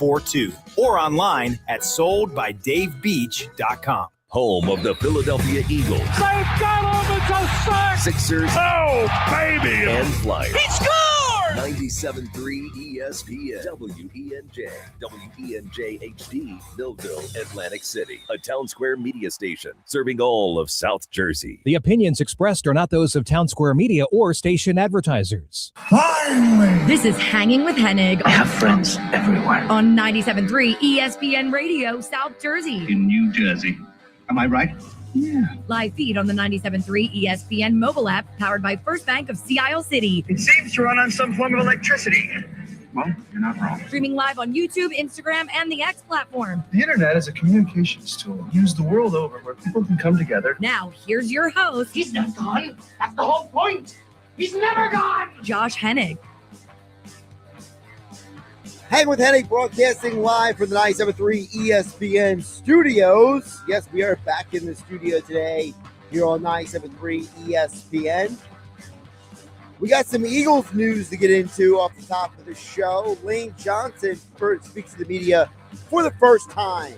or online at soldbydavebeach.com. Home of the Philadelphia Eagles. They've got him. It's a sack. Sixers. Oh, baby. And Flyers. He scored! 97.3 ESPN. WENJ HD, Millville, Atlantic City. A Town Square media station serving all of South Jersey. The opinions expressed are not those of Town Square Media or station advertisers. Finally! This is Hanging with Hennig. I have friends everywhere. On 97.3 ESPN Radio, South Jersey. In New Jersey. Am I right? Yeah. Live feed on the 97.3 ESPN mobile app, powered by First Bank of Sea Isle City. It seems to run on some form of electricity. Well, you're not wrong. Streaming live on YouTube, Instagram, and the X platform. The internet is a communications tool used the world over where people can come together. Now, here's your host. He's not gone. That's the whole point. He's never gone. Josh Hennig. Hang with Hennig, broadcasting live from the 97.3 ESPN Studios. Yes, we are back in the studio today here on 97.3 ESPN. We got some Eagles news to get into off the top of the show. Lane Johnson speaks to the media for the first time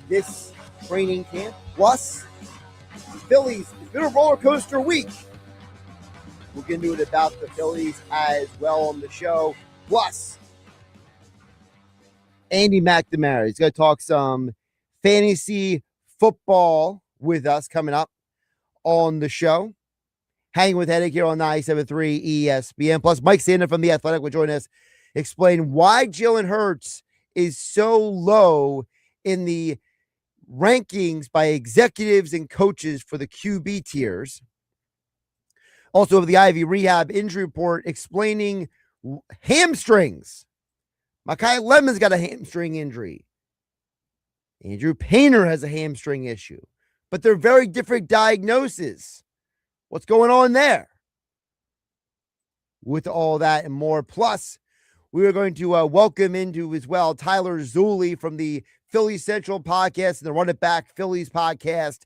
this training camp. Plus, Phillies, it's been a roller coaster week. We'll get into it about the Phillies as well on the show. Plus, Andy McNamara. He's going to talk some fantasy football with us coming up on the show. Hanging with Hennig here on 97.3 ESPN. Plus, Mike Sando from The Athletic will join us, explain why Jalen Hurts is so low in the rankings by executives and coaches for the QB tiers. Also, of the Ivy Rehab injury report explaining hamstrings. Mekhi Lemon's got a hamstring injury. Andrew Painter has a hamstring issue. But they're very different diagnoses. What's going on there? With all that and more. Plus, we are going to welcome into as well Tyler Zulli from the Phillies Central podcast and the Run It Back Phillies podcast.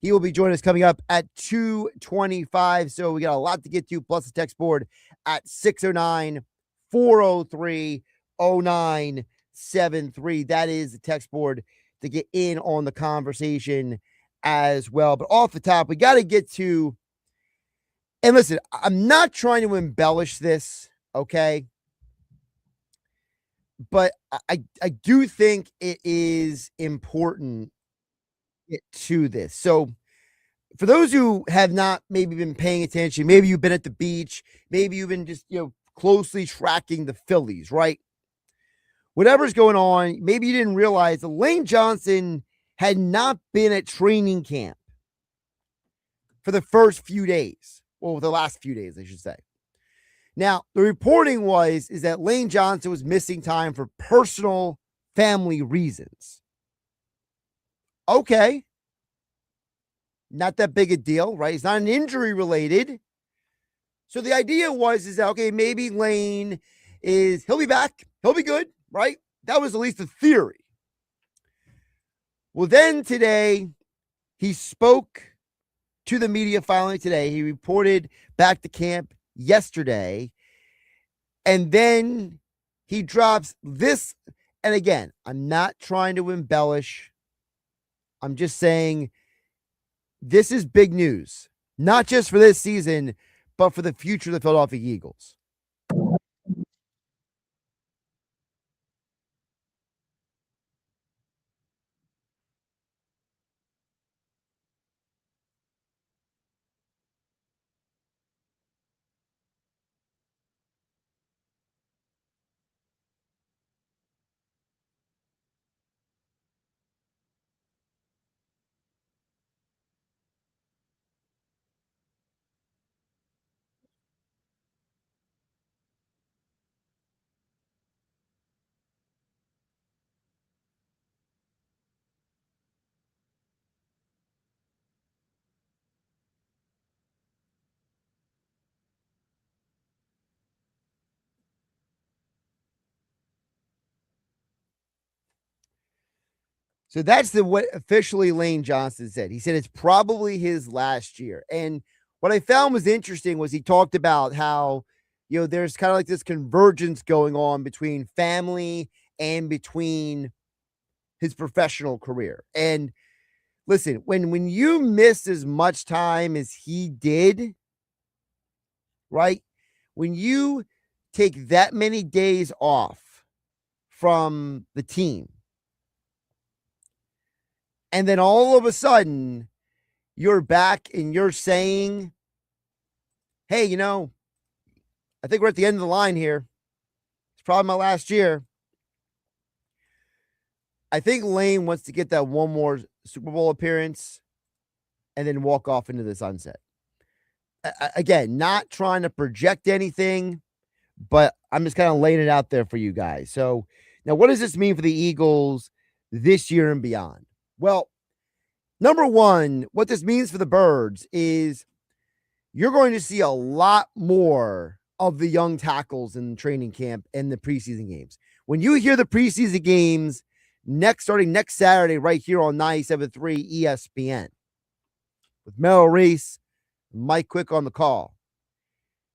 He will be joining us coming up at 2:25. So we got a lot to get to, plus the text board at 609-403-0973. That is the text board to get in on the conversation as well. But off the top, we got to get to, and listen, I'm not trying to embellish this, okay? But I do think it is important to this. So for those who have not maybe been paying attention, maybe you've been at the beach, maybe you've been just, closely tracking the Phillies, right? Whatever's going on, maybe you didn't realize that Lane Johnson had not been at training camp for the first few days. Well, the last few days, I should say. Now, the reporting is that Lane Johnson was missing time for personal family reasons. Okay. Not that big a deal, right? It's not an injury related. So the idea is that, okay, maybe Lane he'll be back. He'll be good, right? That was at least a theory. Well, then today, he spoke to the media finally today. He reported back to camp yesterday. And then he drops this. And again, I'm not trying to embellish. I'm just saying this is big news, not just for this season, but for the future of the Philadelphia Eagles. So that's what officially Lane Johnson said. He said it's probably his last year. And what I found was interesting was he talked about how there's kind of like this convergence going on between family and between his professional career. And listen, when you miss as much time as he did, right? When you take that many days off from the team, and then all of a sudden you're back and you're saying, hey, I think we're at the end of the line here. It's probably my last year. I think Lane wants to get that one more Super Bowl appearance and then walk off into the sunset. Again, not trying to project anything, but I'm just kind of laying it out there for you guys. So now what does this mean for the Eagles this year and beyond? Well, number one, what this means for the Birds is you're going to see a lot more of the young tackles in training camp and the preseason games. When you hear the preseason games starting next Saturday right here on 97.3 ESPN with Merrill Reese, Mike Quick on the call,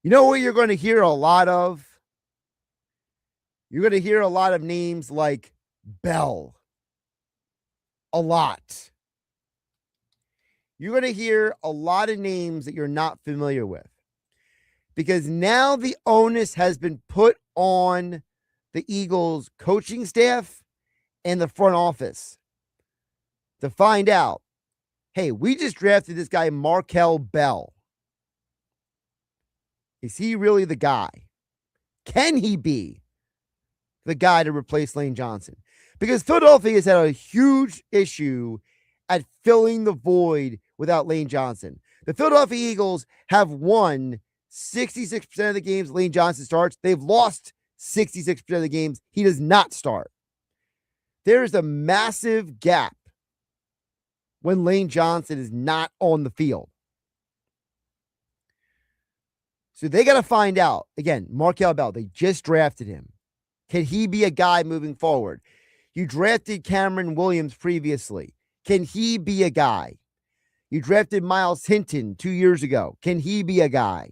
you know what you're going to hear a lot of? You're going to hear a lot of names like Bell. A lot. You're going to hear a lot of names that you're not familiar with. Because now the onus has been put on the Eagles coaching staff and the front office to find out, hey, we just drafted this guy, Markel Bell. Is he really the guy? Can he be the guy to replace Lane Johnson? Because Philadelphia has had a huge issue at filling the void without Lane Johnson. The Philadelphia Eagles have won 66% of the games Lane Johnson starts. They've lost 66% of the games he does not start. There is a massive gap when Lane Johnson is not on the field. So they got to find out. Again, Markel Bell, they just drafted him. Can he be a guy moving forward? You drafted Cameron Williams previously. Can he be a guy? You drafted Miles Hinton 2 years ago. Can he be a guy?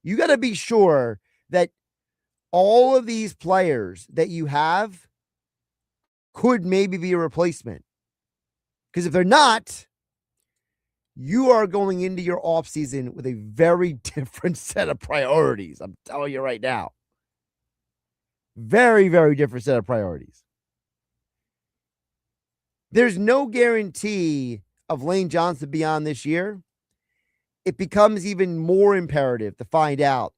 You got to be sure that all of these players that you have could maybe be a replacement. Because if they're not, you are going into your offseason with a very different set of priorities. I'm telling you right now. Very, very different set of priorities. There's no guarantee of Lane Johnson beyond this year. It becomes even more imperative to find out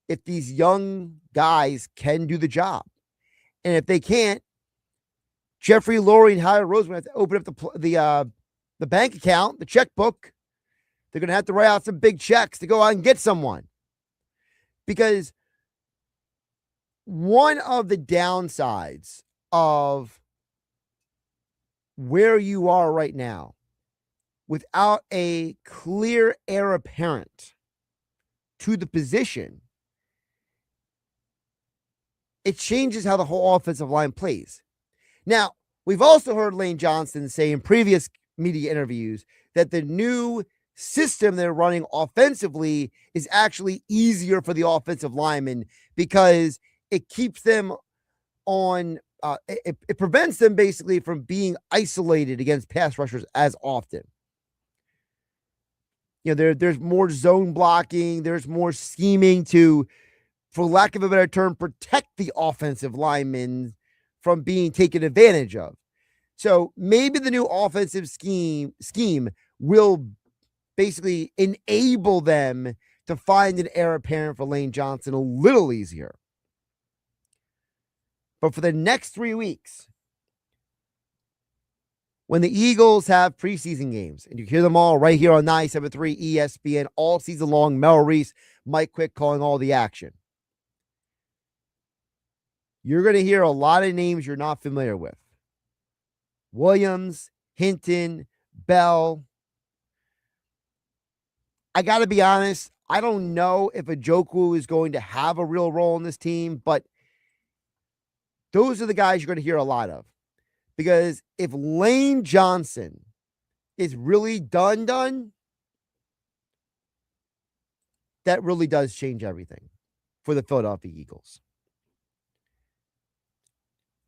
if these young guys can do the job. And if they can't, Jeffrey Lurie and Howard Roseman have to open up the bank account, the checkbook. They're going to have to write out some big checks to go out and get someone. Because one of the downsides of where you are right now, without a clear heir apparent to the position, it changes how the whole offensive line plays. Now, we've also heard Lane Johnson say in previous media interviews that the new system they're running offensively is actually easier for the offensive linemen because it keeps them on, it prevents them basically from being isolated against pass rushers as often. There's more zone blocking. There's more scheming to, for lack of a better term, protect the offensive linemen from being taken advantage of. So maybe the new offensive scheme will basically enable them to find an heir apparent for Lane Johnson a little easier. But for the next 3 weeks, when the Eagles have preseason games, and you hear them all right here on 97.3 ESPN all season long, Mel Reese, Mike Quick calling all the action. You're going to hear a lot of names you're not familiar with. Williams, Hinton, Bell. I got to be honest, I don't know if Njoku is going to have a real role in this team, but those are the guys you're going to hear a lot of. Because if Lane Johnson is really done, that really does change everything for the Philadelphia Eagles.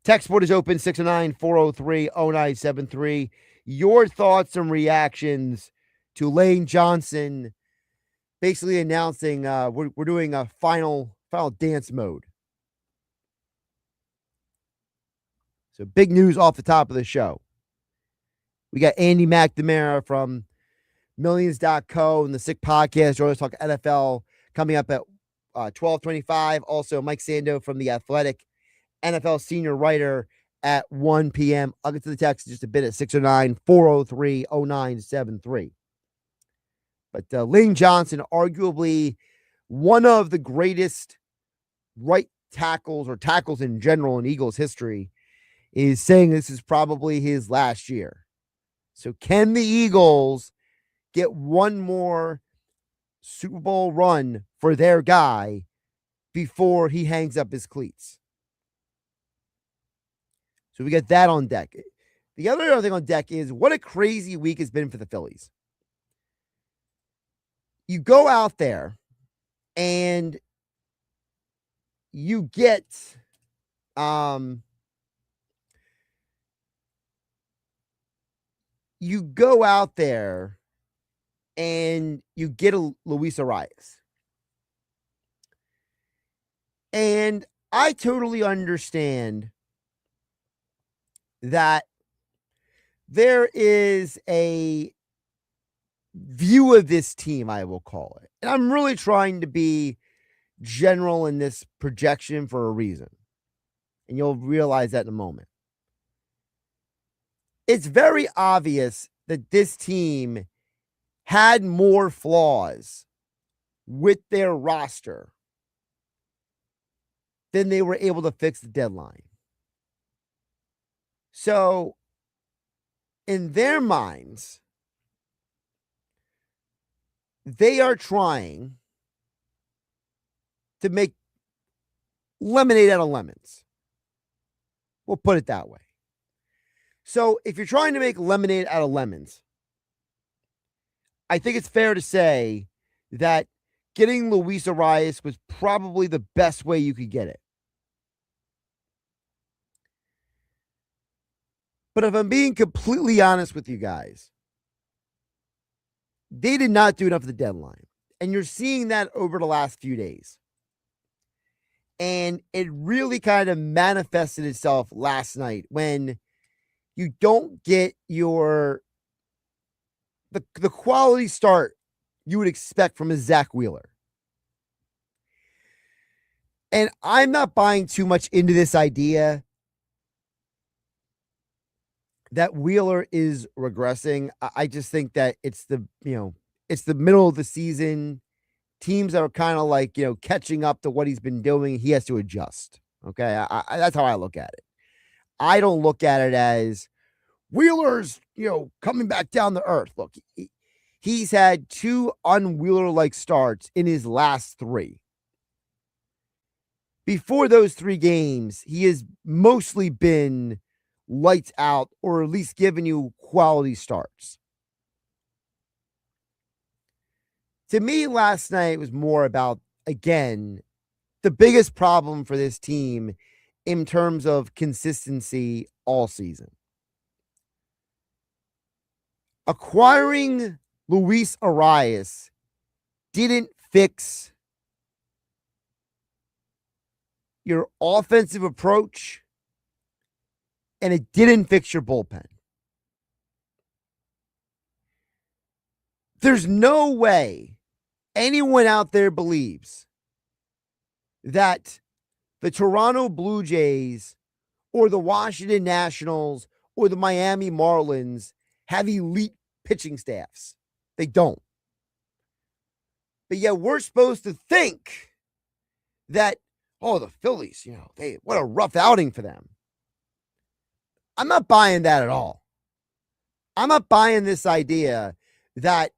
Text board is open, 609-403-0973. Your thoughts and reactions to Lane Johnson basically announcing we're doing a final dance mode. So big news off the top of the show. We got Andy McNamara from Millions.co and the Sick Podcast. Always talk NFL coming up at 12:25. Also, Mike Sando from The Athletic, NFL senior writer at 1 p.m. I'll get to the text in just a bit at 609-403-0973. But Lane Johnson, arguably one of the greatest right tackles or tackles in general in Eagles history, is saying this is probably his last year. So can the Eagles get one more Super Bowl run for their guy before he hangs up his cleats? So we get that on deck. The other thing on deck is what a crazy week has been for the Phillies. You go out there and you get you go out there and you get a Luis Arias. And I totally understand that there is a view of this team, I will call it. And I'm really trying to be general in this projection for a reason. And you'll realize that in a moment. It's very obvious that this team had more flaws with their roster than they were able to fix the deadline. So, in their minds, they are trying to make lemonade out of lemons. We'll put it that way. So if you're trying to make lemonade out of lemons, I think it's fair to say that getting Luis Arias was probably the best way you could get it. But if I'm being completely honest with you guys, they did not do enough at the deadline. And you're seeing that over the last few days. And it really kind of manifested itself last night when you don't get the quality start you would expect from a Zach Wheeler. And I'm not buying too much into this idea that Wheeler is regressing. I just think that it's the middle of the season. Teams that are kind of like, catching up to what he's been doing. He has to adjust. Okay. That's how I look at it. I don't look at it as Wheeler's, coming back down to earth. Look, he's had 2 un-Wheeler-like starts in his last 3. Before those 3 games, he has mostly been lights out or at least giving you quality starts. To me, last night was more about, again, the biggest problem for this team in terms of consistency all season. Acquiring Luis Arias didn't fix your offensive approach, and it didn't fix your bullpen. There's no way anyone out there believes that the Toronto Blue Jays or the Washington Nationals or the Miami Marlins have elite pitching staffs. They don't. But yet we're supposed to think that, the Phillies, what a rough outing for them. I'm not buying that at all. I'm not buying this idea that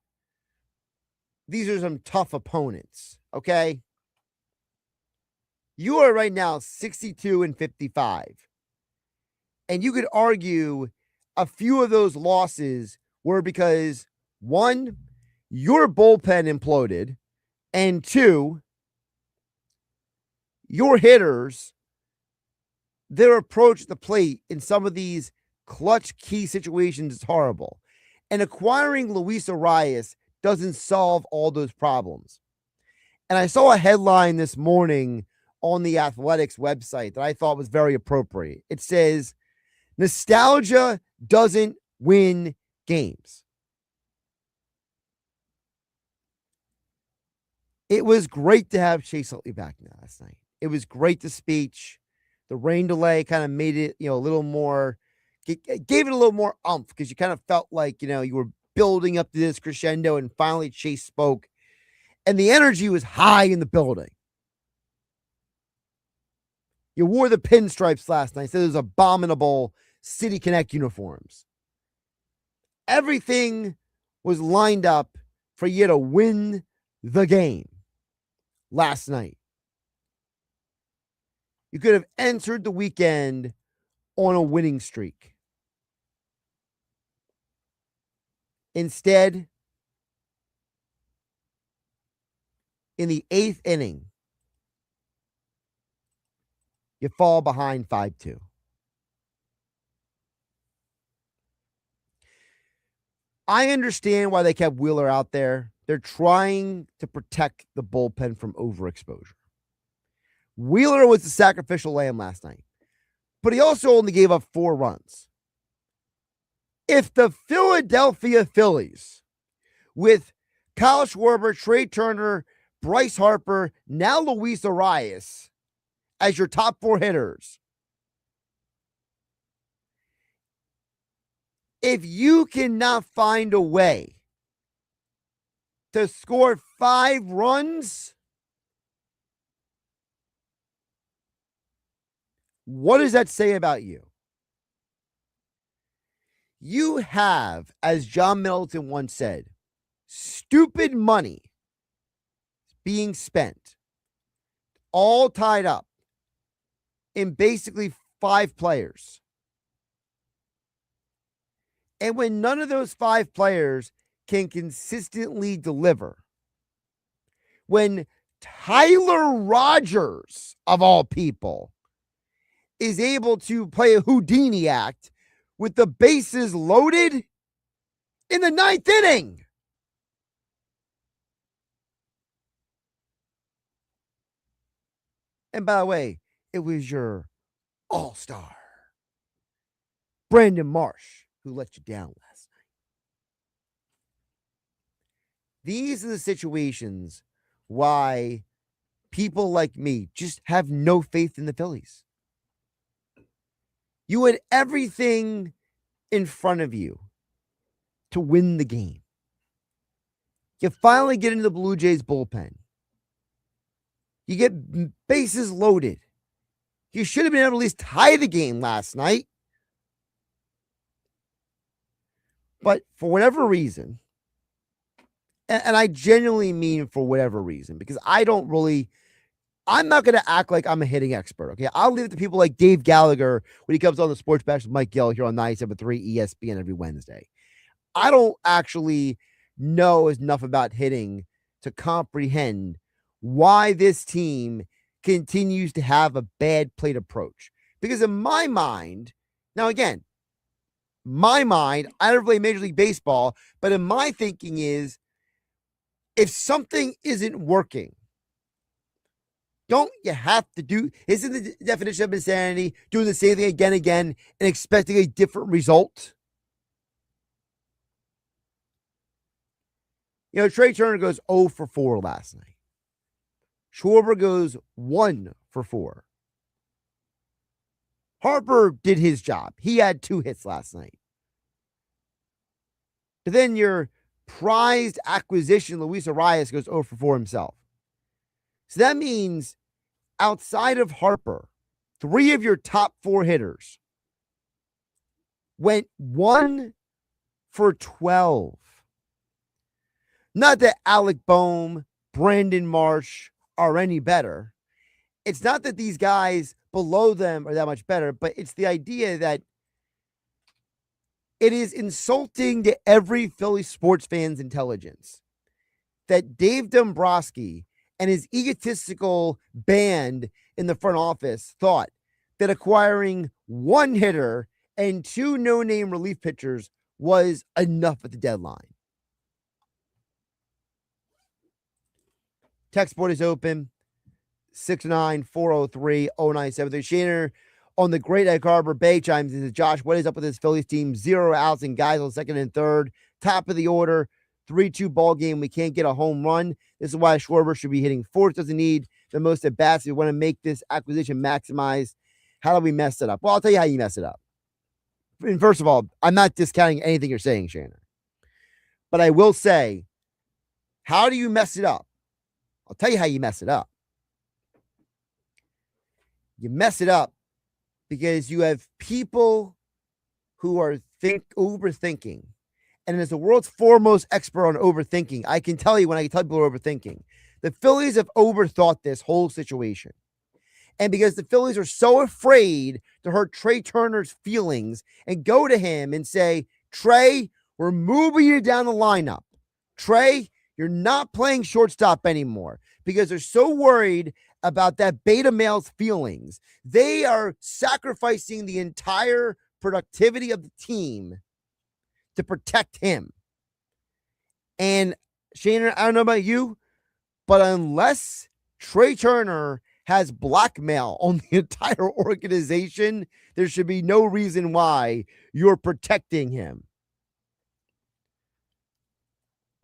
these are some tough opponents, okay? You are right now 62-55. And you could argue a few of those losses were because, one, your bullpen imploded, And two, your hitters, their approach at the plate in some of these clutch key situations is horrible. And acquiring Luis Arias doesn't solve all those problems. And I saw a headline this morning on the Athletics website that I thought was very appropriate. It says, nostalgia doesn't win games. It was great to have Chase Utley back last night. It was great, the speech. The rain delay kind of made it, a little more, gave it a little more oomph because you kind of felt like, you were building up to this crescendo, and finally Chase spoke and the energy was high in the building. You wore the pinstripes last night. So those abominable City Connect uniforms. Everything was lined up for you to win the game last night. You could have entered the weekend on a winning streak. Instead, in the 8th inning, you fall behind 5-2. I understand why they kept Wheeler out there. They're trying to protect the bullpen from overexposure. Wheeler was the sacrificial lamb last night, but he also only gave up 4 runs. If the Philadelphia Phillies, with Kyle Schwarber, Trey Turner, Bryce Harper, now Luis Arias as your top 4 hitters, if you cannot find a way to score 5 runs, what does that say about you? You have, as John Middleton once said, stupid money being spent, all tied up in basically 5 players. And when none of those 5 players can consistently deliver, when Tyler Rogers, of all people, is able to play a Houdini act with the bases loaded in the 9th inning. And by the way, it was your all-star, Brandon Marsh, who let you down last night. These are the situations why people like me just have no faith in the Phillies. You had everything in front of you to win the game. You finally get into the Blue Jays bullpen. You get bases loaded. You should have been able to at least tie the game last night. But for whatever reason, and I genuinely mean for whatever reason, because I'm not going to act like I'm a hitting expert, okay? I'll leave it to people like Dave Gallagher when he comes on the Sports Bash with Mike Gill here on 97.3 ESPN every Wednesday. I don't actually know enough about hitting to comprehend why this team continues to have a bad plate approach. Because in my mind, now again, I don't play Major League Baseball, but in my thinking is, if something isn't working, don't you have to do, isn't the definition of insanity doing the same thing again and again and expecting a different result? Trey Turner goes 0 for 4 last night. Schwarber goes 1 for 4. Harper did his job. He had 2 hits last night. But then your prized acquisition, Luis Arias, goes 0 for 4 himself. So that means outside of Harper, 3 of your top 4 hitters went 1 for 12. Not that Alec Boehm, Brandon Marsh are any better. It's not that these guys below them are that much better, but it's the idea that it is insulting to every Philly sports fan's intelligence that Dave Dombrowski and his egotistical band in the front office thought that acquiring one hitter and two no-name relief pitchers was enough at the deadline. Text board is open. 694030973. Shaner on the Great Egg Harbor Bay chimes in. Josh, what is up with this Phillies team? 0 outs and guys on second and third. Top of the order. 3-2 ball game. We can't get a home run. This is why Schwarber should be hitting fourth. Doesn't need the most at bats. We want to make this acquisition maximize. How do we mess it up? Well, I'll tell you how you mess it up. And first of all, I'm not discounting anything you're saying, Shannon. But I will say, how do you mess it up? I'll tell you how you mess it up. You mess it up because you have people who are overthinking. And as the world's foremost expert on overthinking, I can tell you when I can tell people are overthinking, the Phillies have overthought this whole situation. And because the Phillies are so afraid to hurt Trey Turner's feelings and go to him and say, Trey, we're moving you down the lineup. Trey, you're not playing shortstop anymore, because they're so worried about that beta male's feelings. They are sacrificing the entire productivity of the team to protect him. And Shane, I don't know about you, but unless Trey Turner has blackmail on the entire organization, there should be no reason why you're protecting him.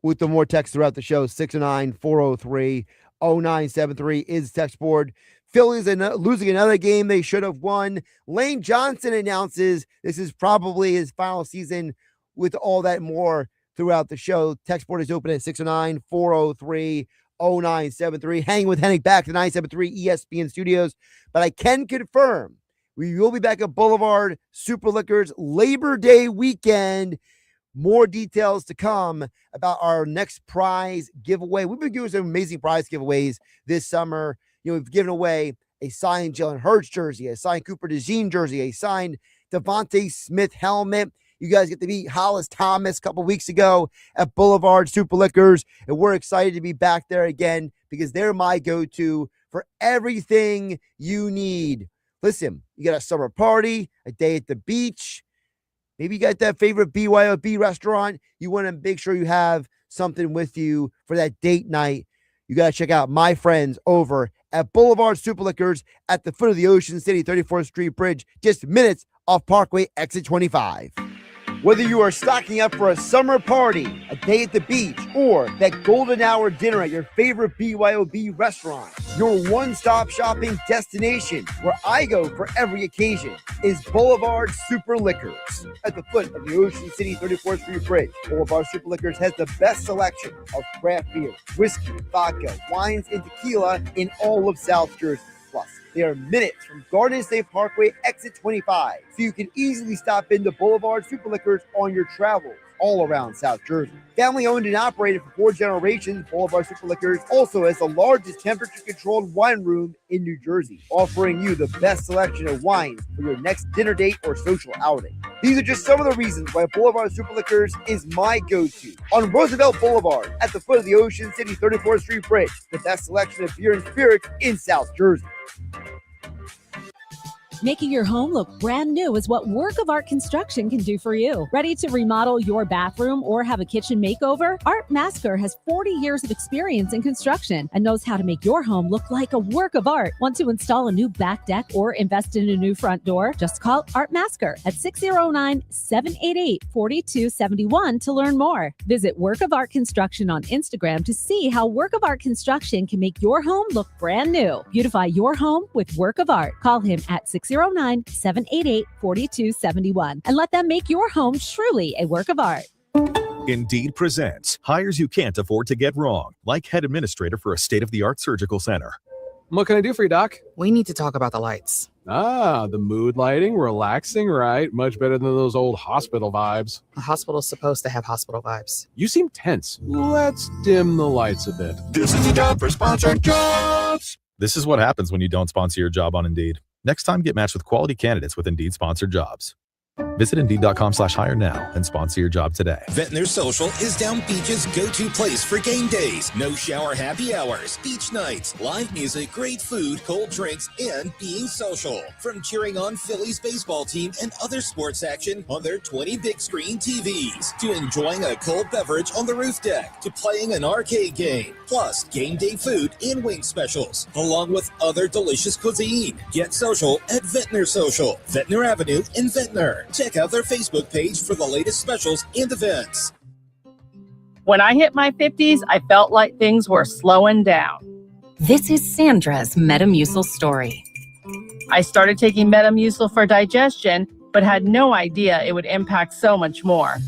With the more text throughout the show, 609-403-0973 is text board. Phillies losing another game they should have won. Lane Johnson announces this is probably his final season. With all that more throughout the show, text board is open at 609-403-0973. Hanging with Hennig back to 973 ESPN Studios. But I can confirm we will be back at Boulevard Super Liquors Labor Day weekend. More details to come about our next prize giveaway. We've been doing some amazing prize giveaways this summer. We've given away a signed Jalen Hurts jersey, a signed Cooper DeJean jersey, a signed Devontae Smith helmet. You guys get to meet Hollis Thomas a couple weeks ago at Boulevard Super Liquors, and we're excited to be back there again because they're my go-to for everything you need. Listen, you got a summer party, a day at the beach. Maybe you got that favorite BYOB restaurant. You want to make sure you have something with you for that date night. You got to check out my friends over at Boulevard Super Liquors at the foot of the Ocean City 34th Street Bridge, just minutes off Parkway exit 25. Whether you are stocking up for a summer party, a day at the beach, or that golden hour dinner at your favorite BYOB restaurant, your one-stop shopping destination where I go for every occasion is Boulevard Super Liquors at the foot of the Ocean City 34th Street Bridge. Boulevard Super Liquors has the best selection of craft beer, whiskey, vodka, wines, and tequila in all of South Jersey. Plus, they are minutes from Garden State Parkway, exit 25, so you can easily stop into Boulevard Super Liquors on your travels all around South Jersey. Family owned and operated for 4 generations, Boulevard Super Liquors also has the largest temperature-controlled wine room in New Jersey, offering you the best selection of wines for your next dinner date or social outing. These are just some of the reasons why Boulevard Super Liquors is my go-to. On Roosevelt Boulevard, at the foot of the Ocean City 34th Street Bridge, the best selection of beer and spirits in South Jersey. Making your home look brand new is what Work of Art Construction can do for you. Ready to remodel your bathroom or have a kitchen makeover? Art Masker has 40 years of experience in construction and knows how to make your home look like a work of art. Want to install a new back deck or invest in a new front door? Just call Art Masker at 609-788-4271 to learn more. Visit Work of Art Construction on Instagram to see how Work of Art Construction can make your home look brand new. Beautify your home with Work of Art. Call him at 609-788-4271 and let them make your home truly a work of art. Indeed presents hires you can't afford to get wrong, like head administrator for a state-of-the-art surgical center. What can I do for you, Doc? We need to talk about the lights. Ah, the mood lighting, relaxing, right? Much better than those old hospital vibes. A hospital's supposed to have hospital vibes. You seem tense. Let's dim the lights a bit. This is the job for sponsored jobs. This is what happens when you don't sponsor your job on Indeed. Next time, get matched with quality candidates with Indeed sponsored jobs. Visit Indeed.com/hire now and sponsor your job today. Ventnor Social is Down Beach's go-to place for game days. No shower happy hours, beach nights, live music, great food, cold drinks, and being social. From cheering on Phillies baseball team and other sports action on their 20 big screen TVs, to enjoying a cold beverage on the roof deck, to playing an arcade game. Plus, game day food and wing specials, along with other delicious cuisine. Get social at Ventnor Social, Ventnor Avenue in Ventnor. Check out their Facebook page for the latest specials and events. When I hit my 50s, I felt like things were slowing down. This is Sandra's Metamucil story. I started taking Metamucil for digestion, but had no idea it would impact so much more.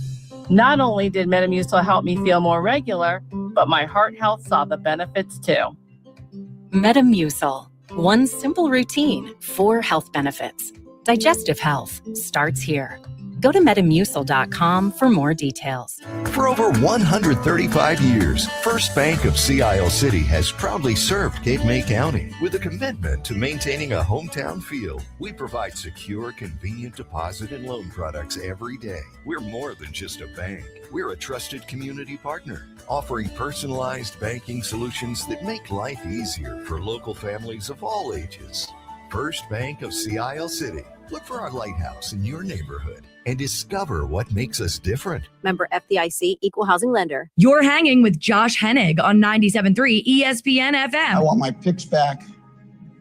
Not only did Metamucil help me feel more regular, but my heart health saw the benefits too. Metamucil. One simple routine, 4 health benefits. Digestive health starts here. Go to Metamucil.com for more details. For over 135 years, First Bank of Sea Isle City has proudly served Cape May County. With a commitment to maintaining a hometown feel, we provide secure, convenient deposit and loan products every day. We're more than just a bank. We're a trusted community partner, offering personalized banking solutions that make life easier for local families of all ages. First Bank of Sea Isle City. Look for our lighthouse in your neighborhood and discover what makes us different. Member FDIC, Equal Housing Lender. You're hanging with Josh Hennig on 97.3 ESPN FM. I want my picks back.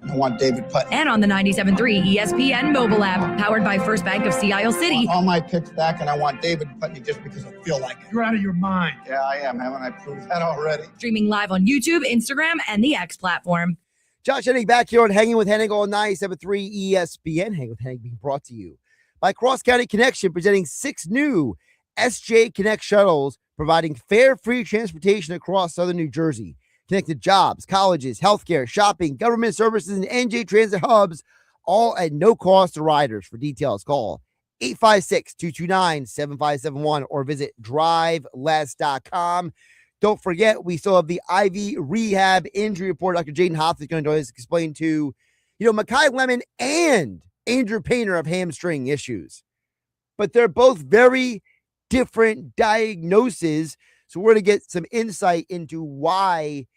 I want David Putnam. And on the 97.3 ESPN mobile app, powered by First Bank of Sea Isle City. All my picks back, and I want David Putnam just because I feel like it. You're out of your mind. Yeah, I am. Haven't I proved that already? Streaming live on YouTube, Instagram, and the X platform. Josh Hennig back here on Hanging with Hennig on 97.3 ESPN. Hanging with Hennig being brought to you by Cross County Connection, presenting 6 new SJ Connect shuttles, providing fare free transportation across southern New Jersey. Connected jobs, colleges, healthcare, shopping, government services, and NJ Transit hubs, all at no cost to riders. For details, call 856-229-7571 or visit driveless.com. Don't forget, we still have the IV Rehab injury report. Dr. Jaden Hoth is going to explain to, Mekhi Lemon and Andrew Painter have hamstring issues. But they're both very different diagnoses. So we're going to get some insight into why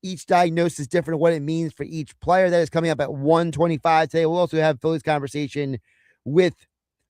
each diagnosis is different and what it means for each player. That is coming up at 1:25 today. We'll also have Phillies conversation with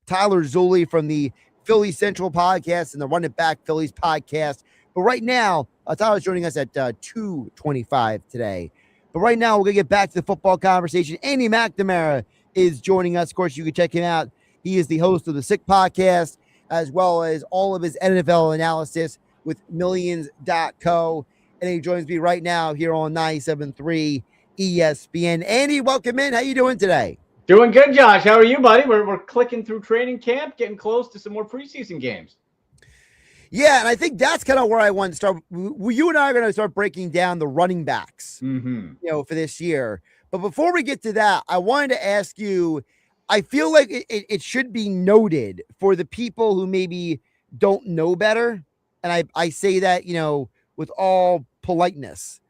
Tyler Zulli from the Philly Central podcast and the Run It Back Phillies podcast. But right now, Tyler's joining us at 2:25 today. But right now, we're going to get back to the football conversation. Andy McNamara is joining us. Of course, you can check him out. He is the host of the Sick podcast, as well as all of his NFL analysis with Millions.co. And he joins me right now here on 97.3 ESPN. Andy, welcome in. How you doing today? Doing good, Josh. How are you, buddy? We're clicking through training camp, getting close to some more preseason games. Yeah, and I think that's kind of where I want to start. You and I are going to start breaking down the running backs, for this year. But before we get to that, I wanted to ask you, I feel like it should be noted for the people who maybe don't know better. And I say that, with all politeness.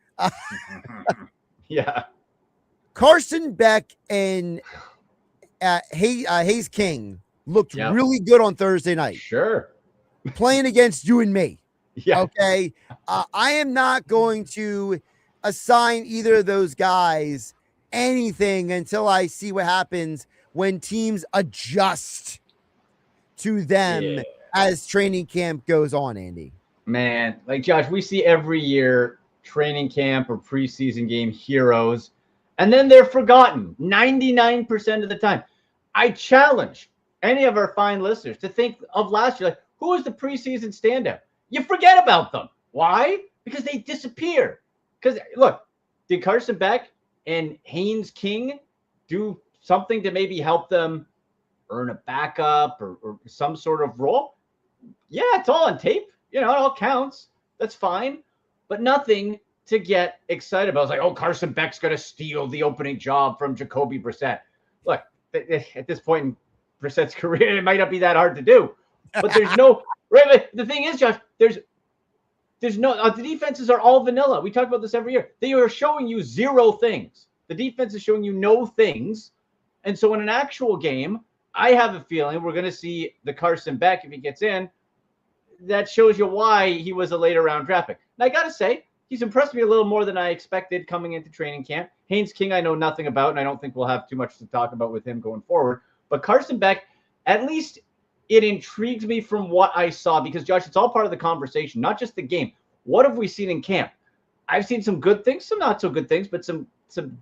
Yeah. Carson Beck and Hayes King looked really good on Thursday night. Sure. Playing against you and me. Yeah. Okay. I am not going to assign either of those guys anything until I see what happens when teams adjust to them as training camp goes on, Andy. Man, like Josh, we see every year training camp or preseason game heroes, and then they're forgotten 99% of the time. I challenge any of our fine listeners to think of last year, like, who was the preseason standout? You forget about them. Why? Because they disappear. Because, look, did Carson Beck and Haynes King do something to maybe help them earn a backup or some sort of role? Yeah, it's all on tape. It all counts. That's fine. But nothing to get excited about. It's like, Carson Beck's going to steal the opening job from Jacoby Brissett. Look, at this point in Brissett's career, it might not be that hard to do. But there's no right. The thing is, Josh, there's no the defenses are all vanilla. We talk about this every year. They are showing you zero things. The defense is showing you no things. And so in an actual game, I have a feeling we're going to see the Carson Beck, if he gets in, that shows you why he was a later round draft pick. And I got to say, he's impressed me a little more than I expected coming into training camp. Haynes King, I know nothing about, and I don't think we'll have too much to talk about with him going forward. But Carson Beck, at least it intrigues me from what I saw, because, Josh, it's all part of the conversation, not just the game. What have we seen in camp? I've seen some good things, some not so good things, but some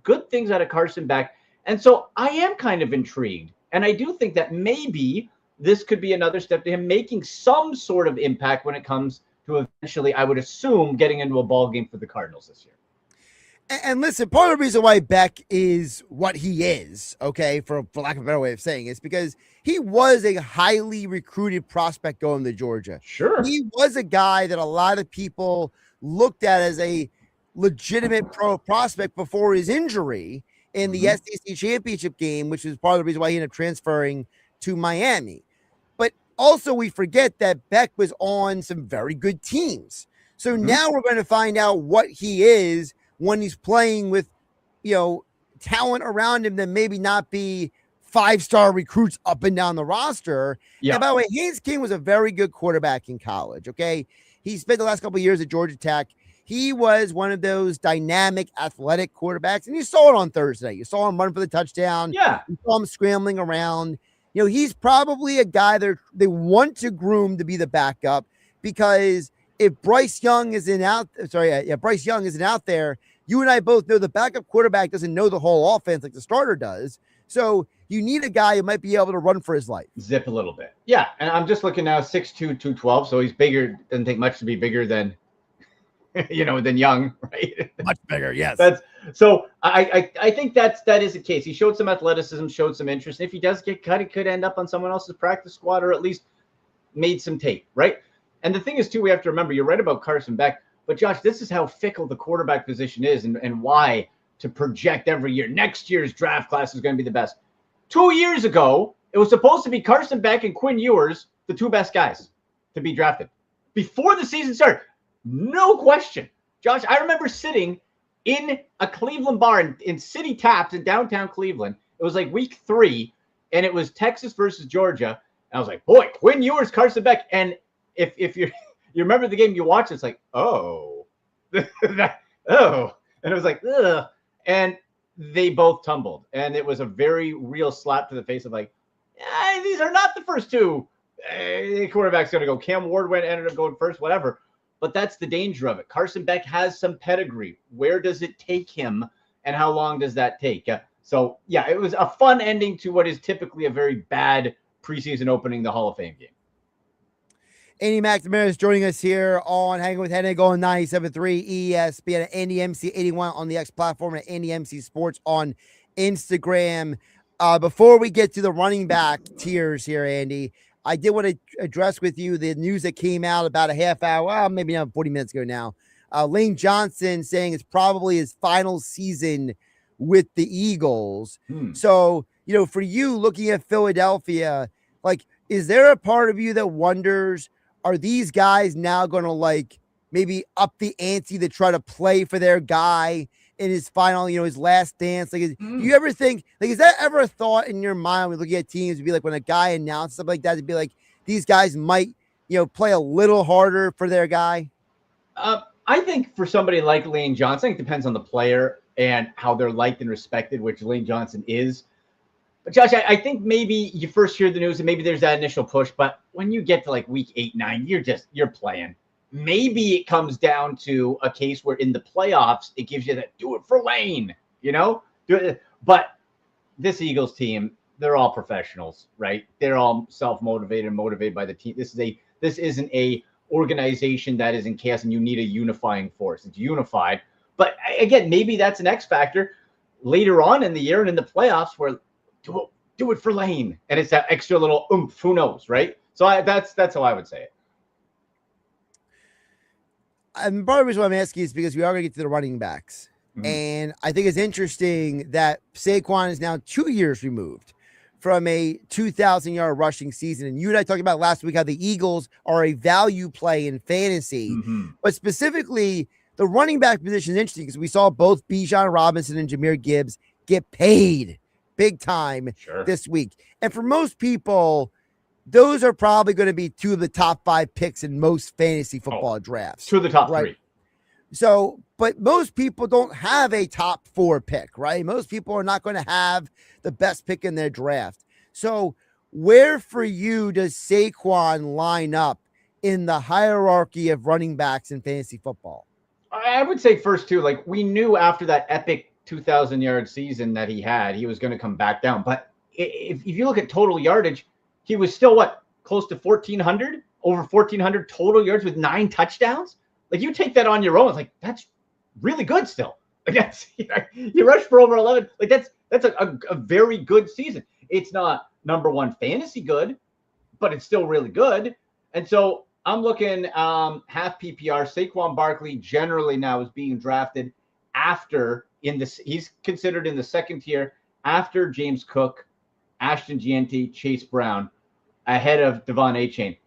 good things out of Carson Beck. And so I am kind of intrigued. And I do think that maybe this could be another step to him making some sort of impact when it comes to eventually, I would assume, getting into a ball game for the Cardinals this year. And listen, part of the reason why Beck is what he is, okay, for lack of a better way of saying it, is because he was a highly recruited prospect going to Georgia. Sure. He was a guy that a lot of people looked at as a legitimate pro prospect before his injury in the SEC championship game, which is part of the reason why he ended up transferring to Miami. But also we forget that Beck was on some very good teams. So now we're going to find out what he is when he's playing with, talent around him that maybe not be 5-star recruits up and down the roster. Yeah. And by the way, Haynes King was a very good quarterback in college, okay? He spent the last couple of years at Georgia Tech. He was one of those dynamic, athletic quarterbacks, and you saw it on Thursday. You saw him run for the touchdown. Yeah. You saw him scrambling around. He's probably a guy that they want to groom to be the backup, because if Bryce Young isn't out there, you and I both know the backup quarterback doesn't know the whole offense like the starter does. So you need a guy who might be able to run for his life. Zip a little bit. Yeah, and I'm just looking now, 6'2", 212, so he's bigger. Doesn't take much to be bigger than than Young, right? Much bigger, yes. So I think that is the case. He showed some athleticism, showed some interest. And if he does get cut, he could end up on someone else's practice squad, or at least made some tape, right? And the thing is, too, we have to remember, you're right about Carson Beck, but Josh, this is how fickle the quarterback position is, and why to project every year. Next year's draft class is going to be the best. 2 years ago, it was supposed to be Carson Beck and Quinn Ewers, the two best guys to be drafted. Before the season started, no question. Josh, I remember sitting in a Cleveland bar in City Taps in downtown Cleveland. It was like week 3, and it was Texas versus Georgia. And I was like, boy, Quinn Ewers, Carson Beck. And if you remember the game, you watch, it's like, oh. Oh. And it was like, ugh. And they both tumbled. And it was a very real slap to the face of like, these are not the first two. The quarterback's going to go. Cam Ward ended up going first, whatever. But that's the danger of it. Carson Beck has some pedigree. Where does it take him, and how long does that take? So, yeah, it was a fun ending to what is typically a very bad preseason opening, the Hall of Fame game. Andy McNamara is joining us here on Hanging with Hennig on 97.3 ESPN at Andy MC81 on the X platform, and at Andy MC Sports on Instagram. Before we get to the running back tiers here, Andy, I did want to address with you the news that came out about a half hour, maybe not 40 minutes ago now. Lane Johnson saying it's probably his final season with the Eagles. So, for you looking at Philadelphia, like, is there a part of you that wonders, are these guys now going to maybe up the ante to try to play for their guy in his final, his last dance? Like, do you ever think, is that ever a thought in your mind when looking at teams to be like, when a guy announced something like that, to be like, these guys might, play a little harder for their guy? I think for somebody like Lane Johnson, it depends on the player and how they're liked and respected, which Lane Johnson is. But Josh, I think maybe you first hear the news and maybe there's that initial push, but when you get to like week 8, 9, you're playing. Maybe it comes down to a case where in the playoffs, it gives you that do it for Lane, But this Eagles team, they're all professionals, right? They're all self-motivated and motivated by the team. This isn't a organization that is in chaos and you need a unifying force. It's unified. But again, maybe that's an X factor later on in the year and in the playoffs where do it for Lane. And it's that extra little oomph, who knows, right? So that's how I would say it. And part of the reason why I'm asking is because we are going to get to the running backs. And I think it's interesting that Saquon is now 2 years removed from a 2,000-yard rushing season. And you and I talked about last week how the Eagles are a value play in fantasy. But specifically, the running back position is interesting because we saw both Bijan Robinson and Jahmyr Gibbs get paid big time Sure. this week. And for most people, those are probably going to be two of the top 5 picks in most fantasy football drafts. Two of the top right? 3. So, but most people don't have a top 4 pick, right? Most people are not going to have the best pick in their draft. So where for you does Saquon line up in the hierarchy of running backs in fantasy football? I would say first two, like we knew after that epic 2,000-yard season that he was going to come back down. But if you look at total yardage, he was still close to 1,400, over 1,400 total yards with 9 touchdowns. Like you take that on your own, it's like that's really good still. Like that's you rush for over 11. Like that's a very good season. It's not number 1 fantasy good, but it's still really good. And so I'm looking half PPR. Saquon Barkley generally now is being drafted after he's considered in the second tier after James Cook, Ashton Gianti, Chase Brown, ahead of Devon Achane.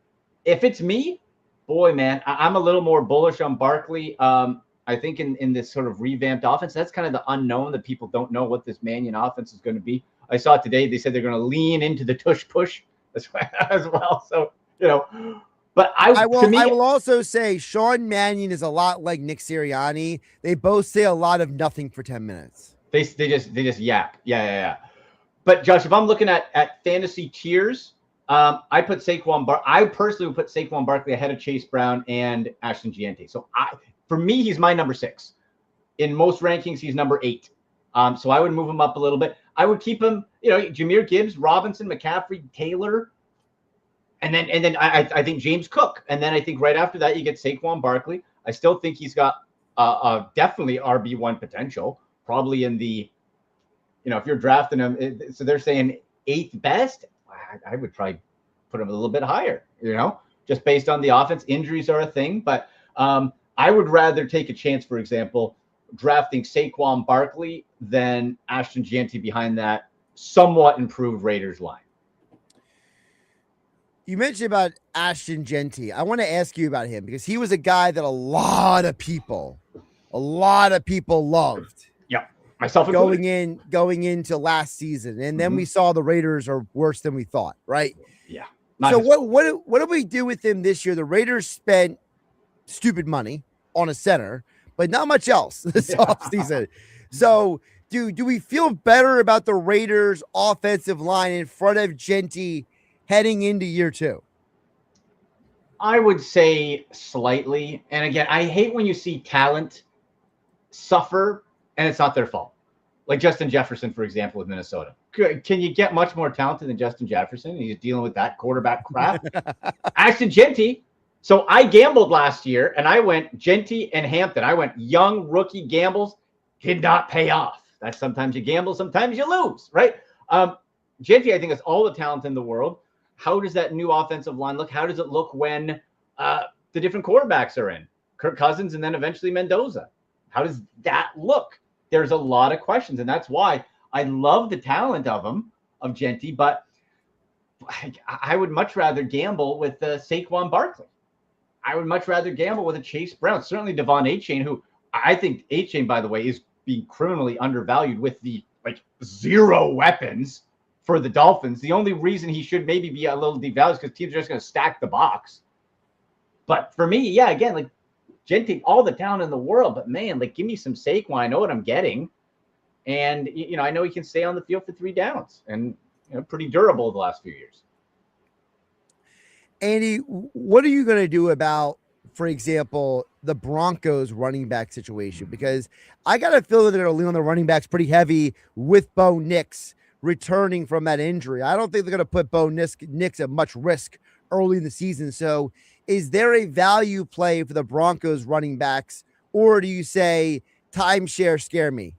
If it's me, boy, man, I'm a little more bullish on Barkley. I think in this sort of revamped offense, that's kind of the unknown that people don't know what this Mannion offense is going to be. I saw it today. They said they're going to lean into the tush push as well. So, but I will also say Sean Mannion is a lot like Nick Sirianni. They both say a lot of nothing for 10 minutes. They just yap. Yeah. But Josh, if I'm looking at fantasy tiers, I personally would put Saquon Barkley ahead of Chase Brown and Ashton Gianti. So for me, he's my number 6. In most rankings, he's number 8. So I would move him up a little bit. I would keep him, Jahmyr Gibbs, Robinson, McCaffrey, Taylor, and then I think James Cook. And then I think right after that, you get Saquon Barkley. I still think he's got definitely RB1 potential, probably in the, if you're drafting him, so they're saying 8th best. I would probably put him a little bit higher, just based on the offense. Injuries are a thing, but I would rather take a chance, for example, drafting Saquon Barkley than Ashton Gianti behind that somewhat improved Raiders line. You mentioned about Ashton Gianti. I want to ask you about him because he was a guy that a lot of people loved. Yeah, myself included. Going into last season, and then we saw the Raiders are worse than we thought, right? Yeah. So what do we do with him this year? The Raiders spent stupid money on a center, but not much else this offseason. So do we feel better about the Raiders offensive line in front of Gianti heading into year 2? I would say slightly. And again, I hate when you see talent suffer and it's not their fault. Like Justin Jefferson, for example, with Minnesota. Can you get much more talented than Justin Jefferson? He's dealing with that quarterback crap. Ashton Gianti. So I gambled last year and I went Gianti and Hampton. I went young rookie gambles, did not pay off. That's sometimes you gamble, sometimes you lose, right? Gianti, I think, has all the talent in the world. How does that new offensive line look? How does it look when the different quarterbacks are in? Kirk Cousins and then eventually Mendoza. How does that look? There's a lot of questions, and that's why I love the talent of Gianti, but I would much rather gamble with Saquon Barkley. I would much rather gamble with a Chase Brown. Certainly Devon Achane, who I think Achane, by the way, is being criminally undervalued with the 0 weapons for the Dolphins. The only reason he should maybe be a little devalued is because teams are just going to stack the box. But for me, again, Gianti, all the talent in the world, but man, give me some Saquon. I know what I'm getting. And, I know he can stay on the field for 3 downs and, pretty durable the last few years. Andy, what are you going to do about, for example, the Broncos running back situation? Because I got a feeling they're going to lean on the running backs pretty heavy with Bo Nix returning from that injury. I don't think they're going to put Bo Nix at much risk early in the season. So is there a value play for the Broncos running backs, or do you say timeshare scare me?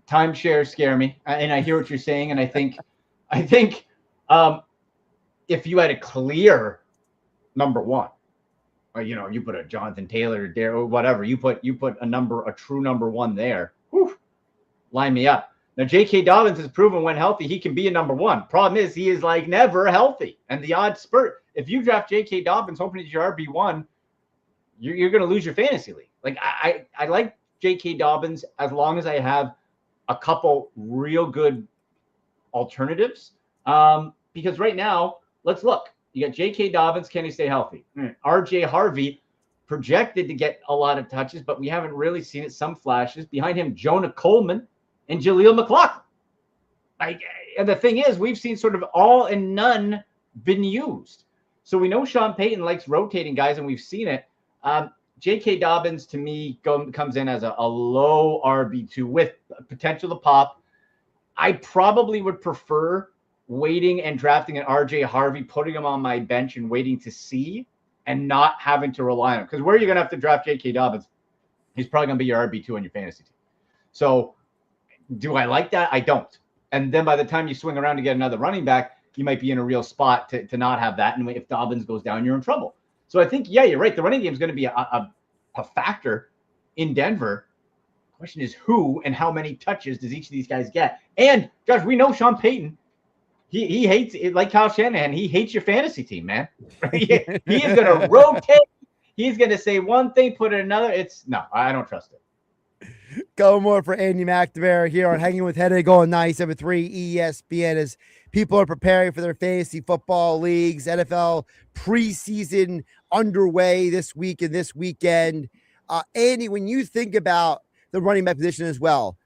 Timeshare scare me. And I hear what you're saying. And I think if you had a clear number 1, or, you put a Jonathan Taylor there or whatever, you put a true number 1 there. Whew, line me up. Now, J.K. Dobbins has proven when healthy, he can be a number 1. Problem is he is never healthy. And the odd spurt, if you draft J.K. Dobbins hoping he's your RB1, you're going to lose your fantasy league. I like J.K. Dobbins as long as I have a couple real good alternatives. Because right now, let's look. You got J.K. Dobbins. Can he stay healthy? R.J. Harvey projected to get a lot of touches, but we haven't really seen it. Some flashes. Behind him, Jonah Coleman and Jaleel McLaughlin. And the thing is, we've seen sort of all and none been used. So we know Sean Payton likes rotating guys, and we've seen it. J.K. Dobbins, to me, comes in as a low RB2 with potential to pop. I probably would prefer waiting and drafting an R.J. Harvey, putting him on my bench and waiting to see and not having to rely on him. Because where you're going to have to draft J.K. Dobbins, he's probably going to be your RB2 on your fantasy team. So do I like that? I don't. And then by the time you swing around to get another running back, you might be in a real spot to not have that. And if Dobbins goes down, you're in trouble. So I think, yeah, you're right. The running game is going to be a factor in Denver. The question is who and how many touches does each of these guys get? And, Josh, we know Sean Payton. He hates it, like Kyle Shanahan. He hates your fantasy team, man. He is going to rotate. He's going to say one thing, put it another. No, I don't trust it. Go more for Andy McNamara here on Hanging with Hennig on 97.3 ESPN as people are preparing for their fantasy football leagues. NFL preseason underway this week and this weekend. Andy, when you think about the running back position as well,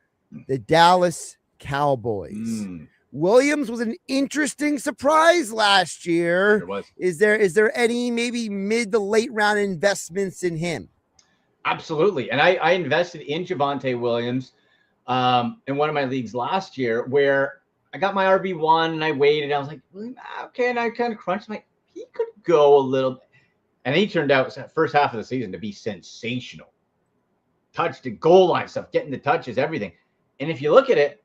the Dallas Cowboys. Williams was an interesting surprise last year. Sure was. Is there any maybe mid to late round investments in him? Absolutely. And I invested in Javonte Williams in one of my leagues last year where I got my RB1 and I waited. I was like, okay, and I kind of crunched. He could go a little bit. And he turned out the first half of the season to be sensational. Touched the goal line stuff, getting the touches, everything. And if you look at it,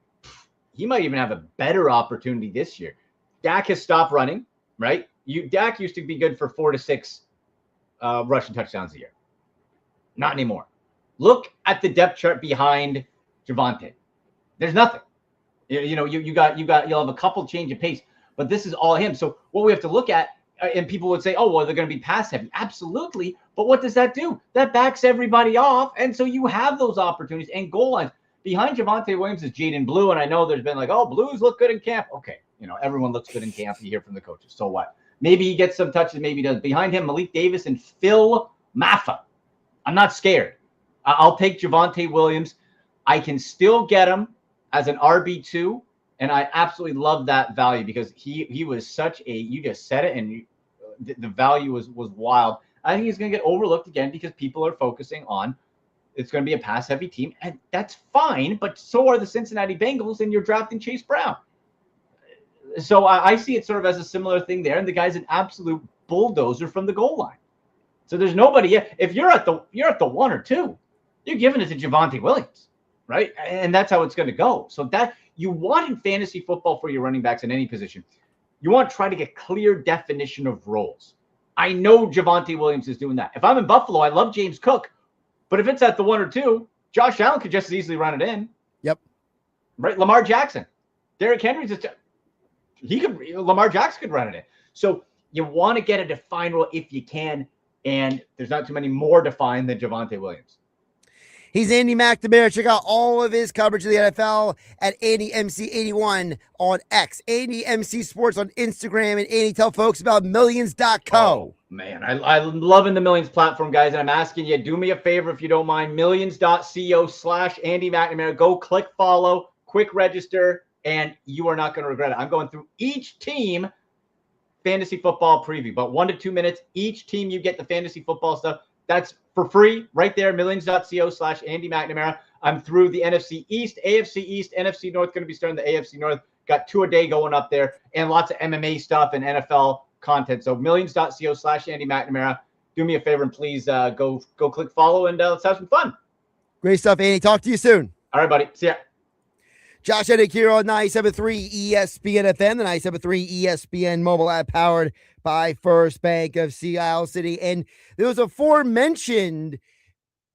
he might even have a better opportunity this year. Dak has stopped running, right? Dak used to be good for 4 to 6 rushing touchdowns a year. Not anymore. Look at the depth chart behind Javonte. There's nothing. You'll have a couple change of pace, but this is all him. So what we have to look at, and people would say, oh, well, they're going to be pass heavy. Absolutely. But what does that do? That backs everybody off. And so you have those opportunities and goal lines. Behind Javonte Williams is Jaden Blue. And I know there's been like, oh, Blues look good in camp. Okay. Everyone looks good in camp. You hear from the coaches. So what? Maybe he gets some touches. Maybe he does. Behind him, Malik Davis and Phil Maffa. I'm not scared. I'll take Javonte Williams. I can still get him as an RB2. And I absolutely love that value because he was such you just said it, and the value was wild. I think he's going to get overlooked again because people are focusing on it's going to be a pass-heavy team, and that's fine, but so are the Cincinnati Bengals, and you're drafting Chase Brown. So I see it sort of as a similar thing there, and the guy's an absolute bulldozer from the goal line. So there's nobody yet. If you're at the 1 or 2, you're giving it to Javonte Williams, right? And that's how it's going to go. So that you want in fantasy football for your running backs in any position, you want to try to get clear definition of roles. I know Javonte Williams is doing that. If I'm in Buffalo, I love James Cook, but if it's at the 1 or 2, Josh Allen could just as easily run it in. Yep. Right. Lamar Jackson, Derrick Henry, Lamar Jackson could run it in. So you want to get a defined role if you can. And there's not too many more defined than Javonte Williams. He's Andy McNamara. Check out all of his coverage of the NFL at AndyMC81 on X, Andy MC Sports on Instagram, and Andy, tell folks about millions.co. Oh, man, I'm loving the Millions platform, guys, and I'm asking you, do me a favor if you don't mind, millions.co/Andy McNamara. Go click follow, quick register, and you are not going to regret it. I'm going through each team fantasy football preview, but 1 to 2 minutes each team. You get the fantasy football stuff. That's for free right there. Millions.co/Andy McNamara. I'm through the NFC East, AFC East, NFC North. Going to be starting the AFC North. Got 2 a day going up there, and lots of MMA stuff and NFL content. So millions.co/Andy McNamara. Do me a favor and please go click follow, and let's have some fun. Great stuff, Andy. Talk to you soon. All right, buddy. See ya. Josh Hennig here on 97.3 ESPN FM, the 97.3 ESPN mobile app powered by First Bank of Sea Isle City. And there was aforementioned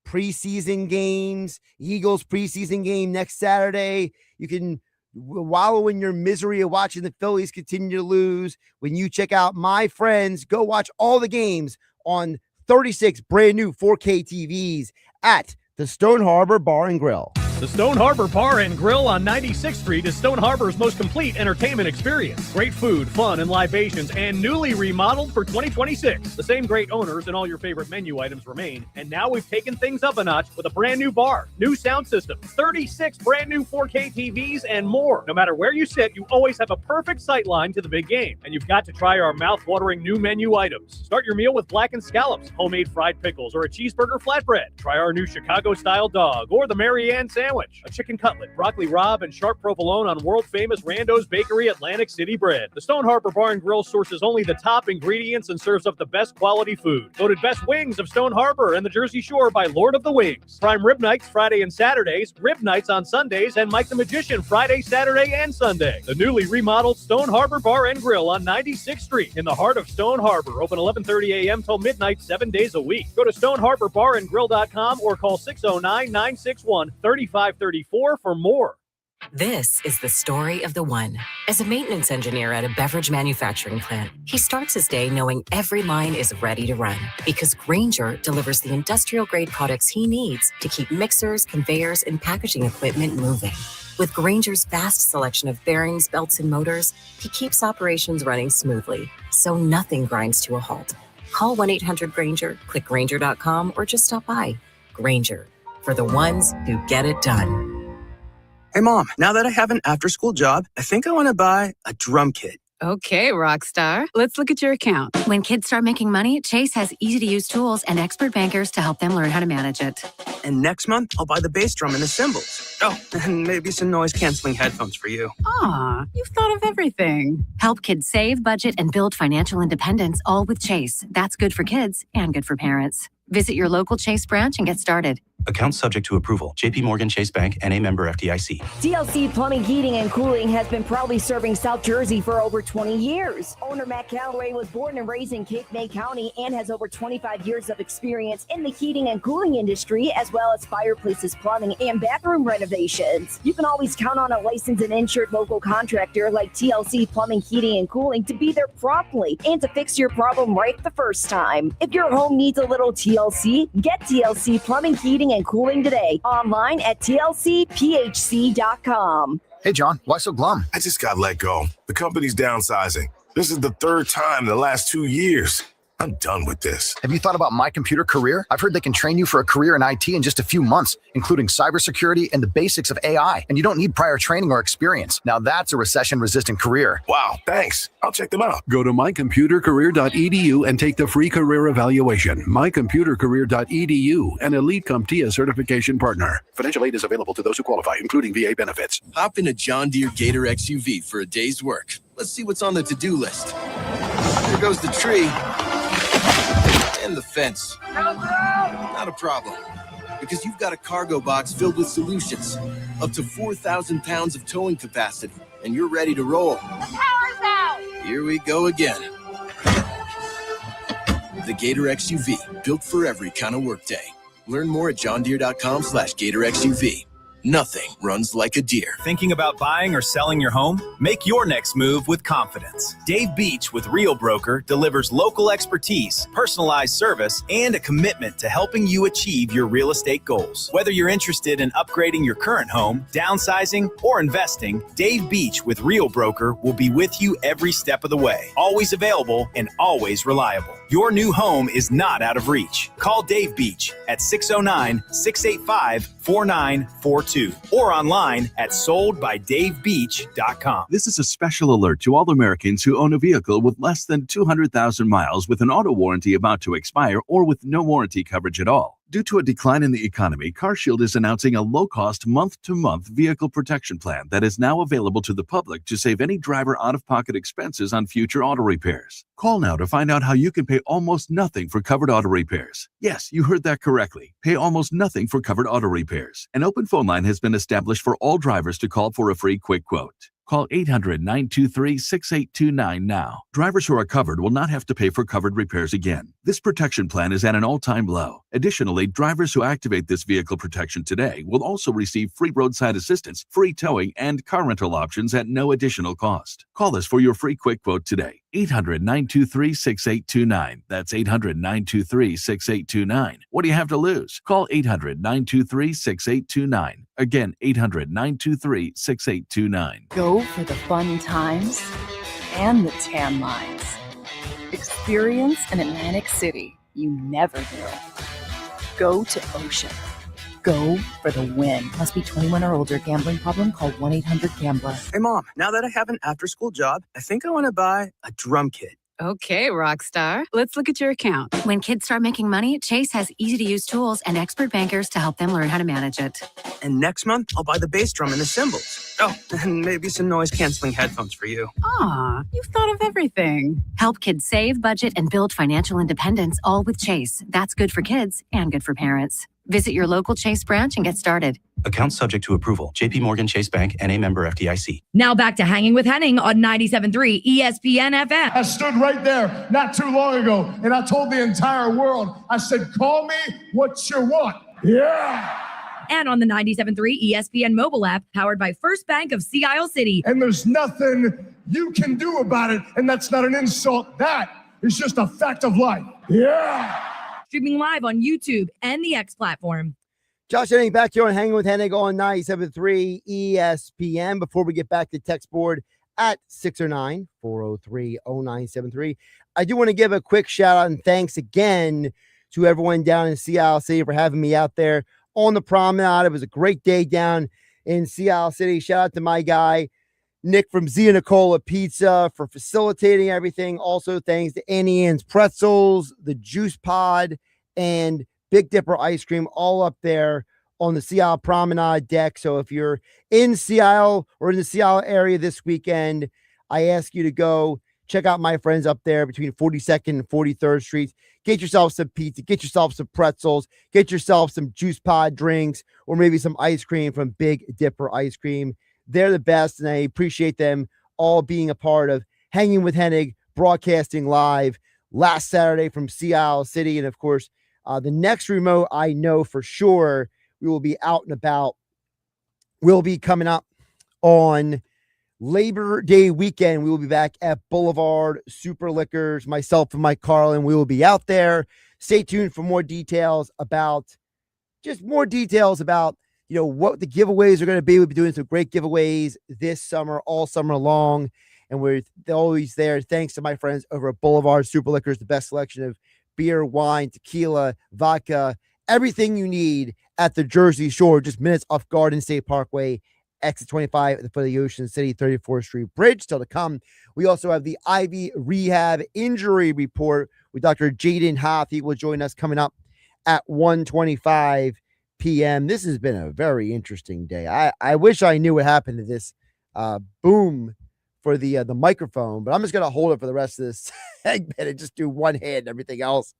preseason games, Eagles preseason game next Saturday. You can wallow in your misery of watching the Phillies continue to lose. When you check out my friends, go watch all the games on 36 brand new 4K TVs at the Stone Harbor Bar and Grill. The Stone Harbor Bar and Grill on 96th Street is Stone Harbor's most complete entertainment experience. Great food, fun, and libations, and newly remodeled for 2026. The same great owners and all your favorite menu items remain, and now we've taken things up a notch with a brand new bar, new sound system, 36 brand new 4K TVs, and more. No matter where you sit, you always have a perfect sight line to the big game, and you've got to try our mouth-watering new menu items. Start your meal with blackened scallops, homemade fried pickles, or a cheeseburger flatbread. Try our new Chicago-style dog, or the Mary Ann sandwich, a chicken cutlet, broccoli rabe, and sharp provolone on world-famous Rando's Bakery Atlantic City bread. The Stone Harbor Bar and Grill sources only the top ingredients and serves up the best quality food. Voted best wings of Stone Harbor and the Jersey Shore by Lord of the Wings. Prime rib nights Friday and Saturdays, rib nights on Sundays, and Mike the Magician Friday, Saturday, and Sunday. The newly remodeled Stone Harbor Bar and Grill on 96th Street in the heart of Stone Harbor. Open 11:30 a.m. till midnight, 7 days a week. Go to stoneharborbarandgrill.com or call 609-961-3534 for more. This is the story of the one. As a maintenance engineer at a beverage manufacturing plant, he starts his day knowing every line is ready to run because Grainger delivers the industrial-grade products he needs to keep mixers, conveyors, and packaging equipment moving. With Grainger's vast selection of bearings, belts, and motors, he keeps operations running smoothly, so nothing grinds to a halt. Call 1-800-GRAINGER, click Grainger.com, or just stop by. Grainger, for the ones who get it done. Hey, Mom, now that I have an after-school job, I think I want to buy a drum kit. Okay, Rockstar. Let's look at your account. When kids start making money, Chase has easy-to-use tools and expert bankers to help them learn how to manage it. And next month, I'll buy the bass drum and the cymbals. Oh, and maybe some noise-canceling headphones for you. Aw, you've thought of everything. Help kids save, budget, and build financial independence, all with Chase. That's good for kids and good for parents. Visit your local Chase branch and get started. Account subject to approval. JP Morgan Chase Bank, N.A. member FDIC. TLC Plumbing, Heating, and Cooling has been proudly serving South Jersey for over 20 years. Owner Matt Calloway was born and raised in Cape May County and has over 25 years of experience in the heating and cooling industry, as well as fireplaces, plumbing, and bathroom renovations. You can always count on a licensed and insured local contractor like TLC Plumbing, Heating, and Cooling to be there promptly and to fix your problem right the first time. If your home needs a little TLC, get TLC Plumbing, Heating, and Cooling today. Online at tlcphc.com. Hey, John, why so glum? I just got let go. The company's downsizing. This is the third time in the last 2 years. I'm done with this. Have you thought about My Computer Career? I've heard they can train you for a career in IT in just a few months, including cybersecurity and the basics of AI. And you don't need prior training or experience. Now that's a recession-resistant career. Wow, thanks. I'll check them out. Go to mycomputercareer.edu and take the free career evaluation. mycomputercareer.edu, an Elite CompTIA certification partner. Financial aid is available to those who qualify, including VA benefits. Hop in a John Deere Gator XUV for a day's work. Let's see what's on the to-do list. There goes the tree. And the fence. Not a problem, because you've got a cargo box filled with solutions, up to 4,000 pounds of towing capacity, and you're ready to roll. Power's out! Here we go again. The Gator XUV, built for every kind of workday. Learn more at johndeere.com/Gator XUV. Nothing runs like a deer. Thinking about buying or selling your home? Make your next move with confidence. Dave Beach with Real Broker delivers local expertise, personalized service, and a commitment to helping you achieve your real estate goals. Whether you're interested in upgrading your current home, downsizing, or investing, Dave Beach with Real Broker will be with you every step of the way. Always available and always reliable. Your new home is not out of reach. Call Dave Beach at 609-685-4942 or online at soldbydavebeach.com. This is a special alert to all Americans who own a vehicle with less than 200,000 miles with an auto warranty about to expire or with no warranty coverage at all. Due to a decline in the economy, CarShield is announcing a low-cost month-to-month vehicle protection plan that is now available to the public to save any driver out-of-pocket expenses on future auto repairs. Call now to find out how you can pay almost nothing for covered auto repairs. Yes, you heard that correctly. Pay almost nothing for covered auto repairs. An open phone line has been established for all drivers to call for a free quick quote. Call 800-923-6829 now. Drivers who are covered will not have to pay for covered repairs again. This protection plan is at an all-time low. Additionally, drivers who activate this vehicle protection today will also receive free roadside assistance, free towing, and car rental options at no additional cost. Call us for your free quick quote today. 800-923-6829. That's 800-923-6829. What do you have to lose? Call 800-923-6829. Again, 800-923-6829. Go for the fun times and the tan lines. Experience an Atlantic City you never knew. Go to Ocean. Go for the win. Must be 21 or older. Gambling problem? Call 1-800-GAMBLER. Hey, Mom, now that I have an after-school job, I think I want to buy a drum kit. Okay, rock star. Let's look at your account. When kids start making money, Chase has easy-to-use tools and expert bankers to help them learn how to manage it. And next month, I'll buy the bass drum and the cymbals. Oh, and maybe some noise-canceling headphones for you. Aw, you've thought of everything. Help kids save, budget, and build financial independence, all with Chase. That's good for kids and good for parents. Visit your local Chase branch and get started. Account subject to approval. JP Morgan Chase Bank and a member FDIC. Now back to Hanging with Hennig on 97.3 ESPN FM. I stood right there not too long ago, and I told the entire world, I said, call me what you want. Yeah. And on the 97.3 ESPN mobile app, powered by First Bank of Sea Isle City. And there's nothing you can do about it, and that's not an insult. That is just a fact of life. Yeah. Streaming live on YouTube and the X platform. Josh Hennig back here on Hanging with Hennig on 97.3 ESPN. Before we get back to text board at 609-403-0973, I do want to give a quick shout out and thanks again to everyone down in Sea Isle City for having me out there on the promenade. It was a great day down in Sea Isle City. Shout out to my guy, Nick from Zia Nicola Pizza, for facilitating everything. Also, thanks to Annie Ann's Pretzels, the Juice Pod, and Big Dipper Ice Cream, all up there on the Sea Isle Promenade deck. So if you're in Sea Isle or in the Sea Isle area this weekend, I ask you to go check out my friends up there between 42nd and 43rd Streets. Get yourself some pizza, get yourself some pretzels, get yourself some Juice Pod drinks, or maybe some ice cream from Big Dipper Ice Cream. They're the best, and I appreciate them all being a part of Hanging with Hennig, broadcasting live last Saturday from Sea Isle City. And, of course, the next remote, I know for sure we will be out and about. We'll be coming up on Labor Day weekend. We will be back at Boulevard Super Liquors. Myself and Mike Carlin, we will be out there. Stay tuned for more details about what the giveaways are going to be. We'll be doing some great giveaways this summer, all summer long. And we're always there. Thanks to my friends over at Boulevard Super Liquors, the best selection of beer, wine, tequila, vodka, everything you need at the Jersey Shore, just minutes off Garden State Parkway, exit 25 at the foot of the Ocean City 34th Street Bridge. Still to come. We also have the Ivy Rehab injury report with Dr. Jaden Hoth. He will join us coming up at 1:25 p.m. This has been a very interesting day. I wish I knew what happened to this boom for the microphone, but I'm just going to hold it for the rest of this segment and just do one hand and everything else.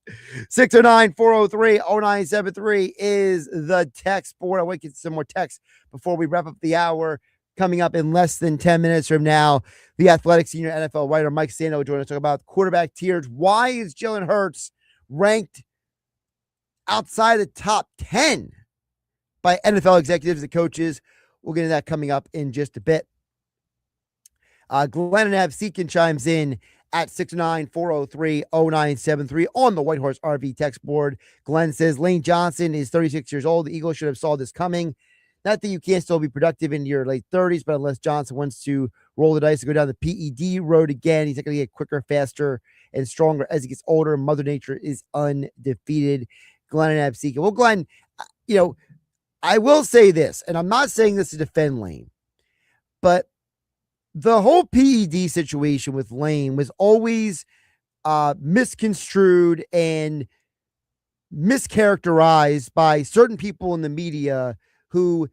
609-403-0973 is the text board. I want to get some more texts before we wrap up the hour. Coming up in less than 10 minutes from now, the Athletic senior NFL writer Mike Sando will join us to talk about quarterback tiers. Why is Jalen Hurts ranked outside the top 10 by NFL executives and coaches? We'll get into that coming up in just a bit. Glenn and Absekin chimes in at 609-403-0973 on the White Horse RV text board. Glenn says Lane Johnson is 36 years old. The Eagles should have saw this coming. Not that you can't still be productive in your late 30s, but unless Johnson wants to roll the dice and go down the PED road again, he's not going to get quicker, faster, and stronger as he gets older. Mother Nature is undefeated. Glenn and Absekin. Well, Glenn, I will say this, and I'm not saying this to defend Lane, but the whole PED situation with Lane was always misconstrued and mischaracterized by certain people in the media who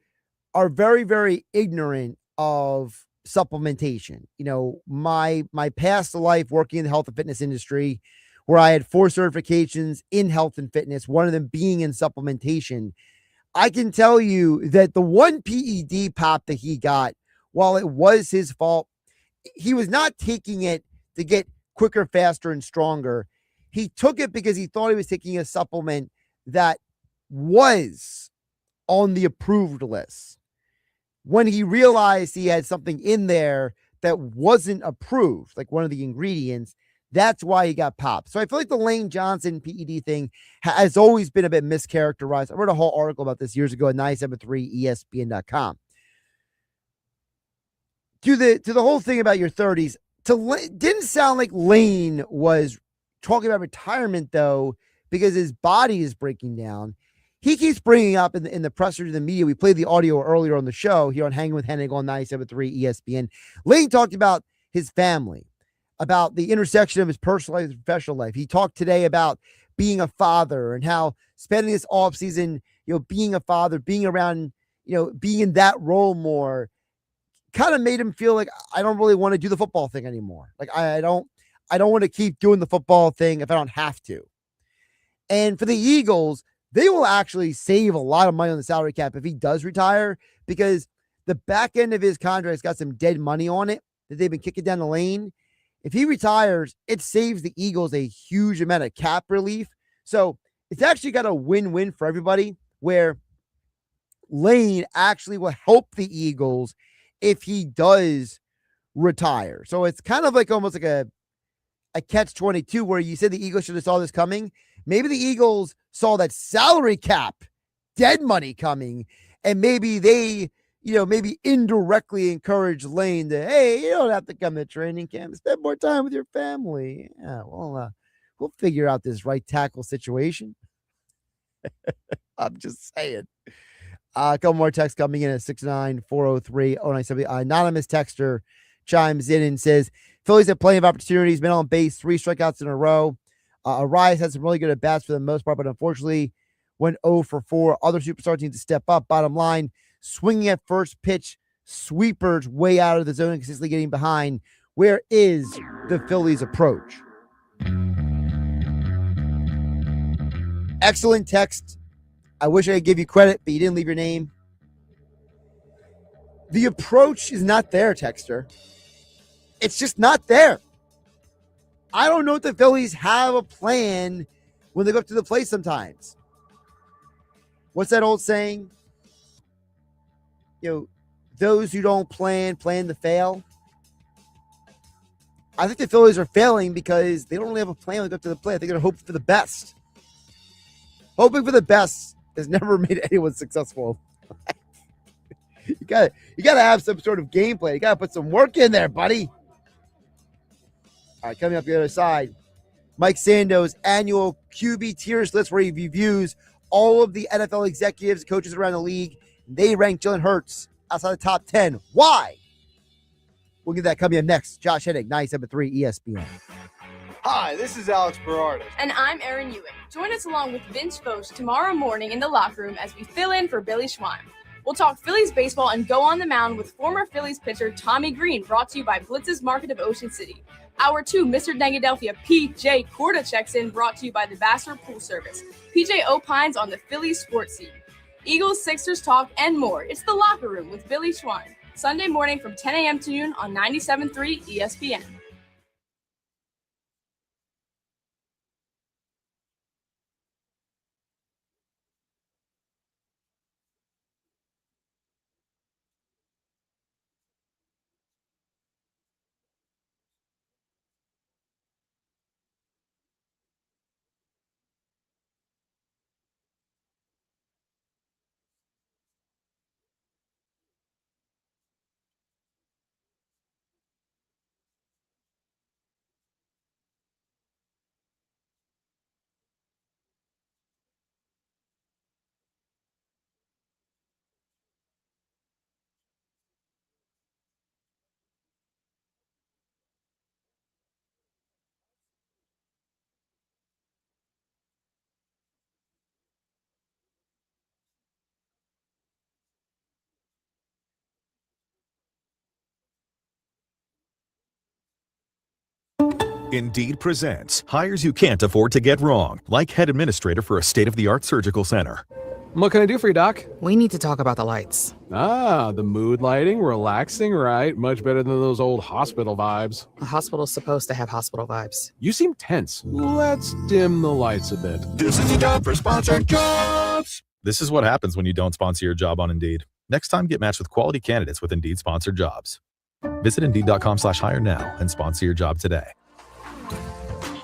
are very, very ignorant of supplementation. My past life working in the health and fitness industry, where I had 4 certifications in health and fitness, one of them being in supplementation. I can tell you that the one PED pop that he got, while it was his fault, he was not taking it to get quicker, faster, and stronger. He took it because he thought he was taking a supplement that was on the approved list. When he realized he had something in there that wasn't approved, like one of the ingredients, That's why he got popped. So I feel like the Lane Johnson PED thing has always been a bit mischaracterized. I wrote a whole article about this years ago at 973ESPN.com. To the whole thing about your 30s, didn't sound like Lane was talking about retirement, though, because his body is breaking down. He keeps bringing up in the presser to the media. We played the audio earlier on the show here on Hanging with Hennig on 97.3 ESPN. Lane talked about his family, about the intersection of his personal life and professional life. He talked today about being a father and how spending this offseason, being a father, being around, being in that role more, kind of made him feel like, I don't really want to do the football thing anymore. Like, I don't want to keep doing the football thing if I don't have to. And for the Eagles, they will actually save a lot of money on the salary cap if he does retire, because the back end of his contract's got some dead money on it that they've been kicking down the lane. If he retires, it saves the Eagles a huge amount of cap relief. So it's actually got a win-win for everybody, where Lane actually will help the Eagles if he does retire. So it's kind of like almost like a catch-22, where you said the Eagles should have saw this coming. Maybe the Eagles saw that salary cap, dead money coming, and maybe they, maybe indirectly encourage Lane to, hey, you don't have to come to training camp. Spend more time with your family. Yeah, well, we'll figure out this right tackle situation. I'm just saying. A couple more texts coming in at 69403-0970. Anonymous texter chimes in and says, Phillies have plenty of opportunities, been on base, 3 strikeouts in a row. Arias had some really good at-bats for the most part, but unfortunately went 0 for 4. Other superstars need to step up. Bottom line, swinging at first pitch, sweepers way out of the zone and consistently getting behind. Where is the Phillies' approach? Excellent text. I wish I could give you credit, but you didn't leave your name. The approach is not there, texter. It's just not there. I don't know if the Phillies have a plan when they go up to the plate sometimes. What's that old saying? Those who don't plan to fail. I think the Phillies are failing because they don't really have a plan when they go up to the plate. I think they're hoping for the best. Hoping for the best has never made anyone successful. You gotta have some sort of game plan. You gotta put some work in there, buddy. All right, coming up the other side, Mike Sando's annual QB tiers list, where he reviews all of the NFL executives, coaches around the league. They rank Jalen Hurts outside the top 10. Why? We'll get that coming up next. Josh Hennig, 97.3 ESPN. Hi, this is Alex Berardis. And I'm Aaron Ewing. Join us along with Vince Foch tomorrow morning in the locker room as we fill in for Billy Schwein. We'll talk Phillies baseball and go on the mound with former Phillies pitcher Tommy Green, brought to you by Blitz's Market of Ocean City. Hour 2, Mr. Negadelphia PJ Corda checks in, brought to you by the Vassar Pool Service. PJ opines on the Phillies sports scene. Eagles, Sixers talk, and more. It's the locker room with Billy Schwein. Sunday morning from 10 a.m. to noon on 97.3 ESPN. Indeed presents hires you can't afford to get wrong, like head administrator for a state-of-the-art surgical center. What can I do for you, Doc? We need to talk about the lights. Ah, the mood lighting, relaxing, right? Much better than those old hospital vibes. A hospital's supposed to have hospital vibes. You seem tense. Let's dim the lights a bit. This is the job for sponsored jobs. This is what happens when you don't sponsor your job on Indeed. Next time, get matched with quality candidates with Indeed sponsored jobs. Visit Indeed.com/hire now and sponsor your job today.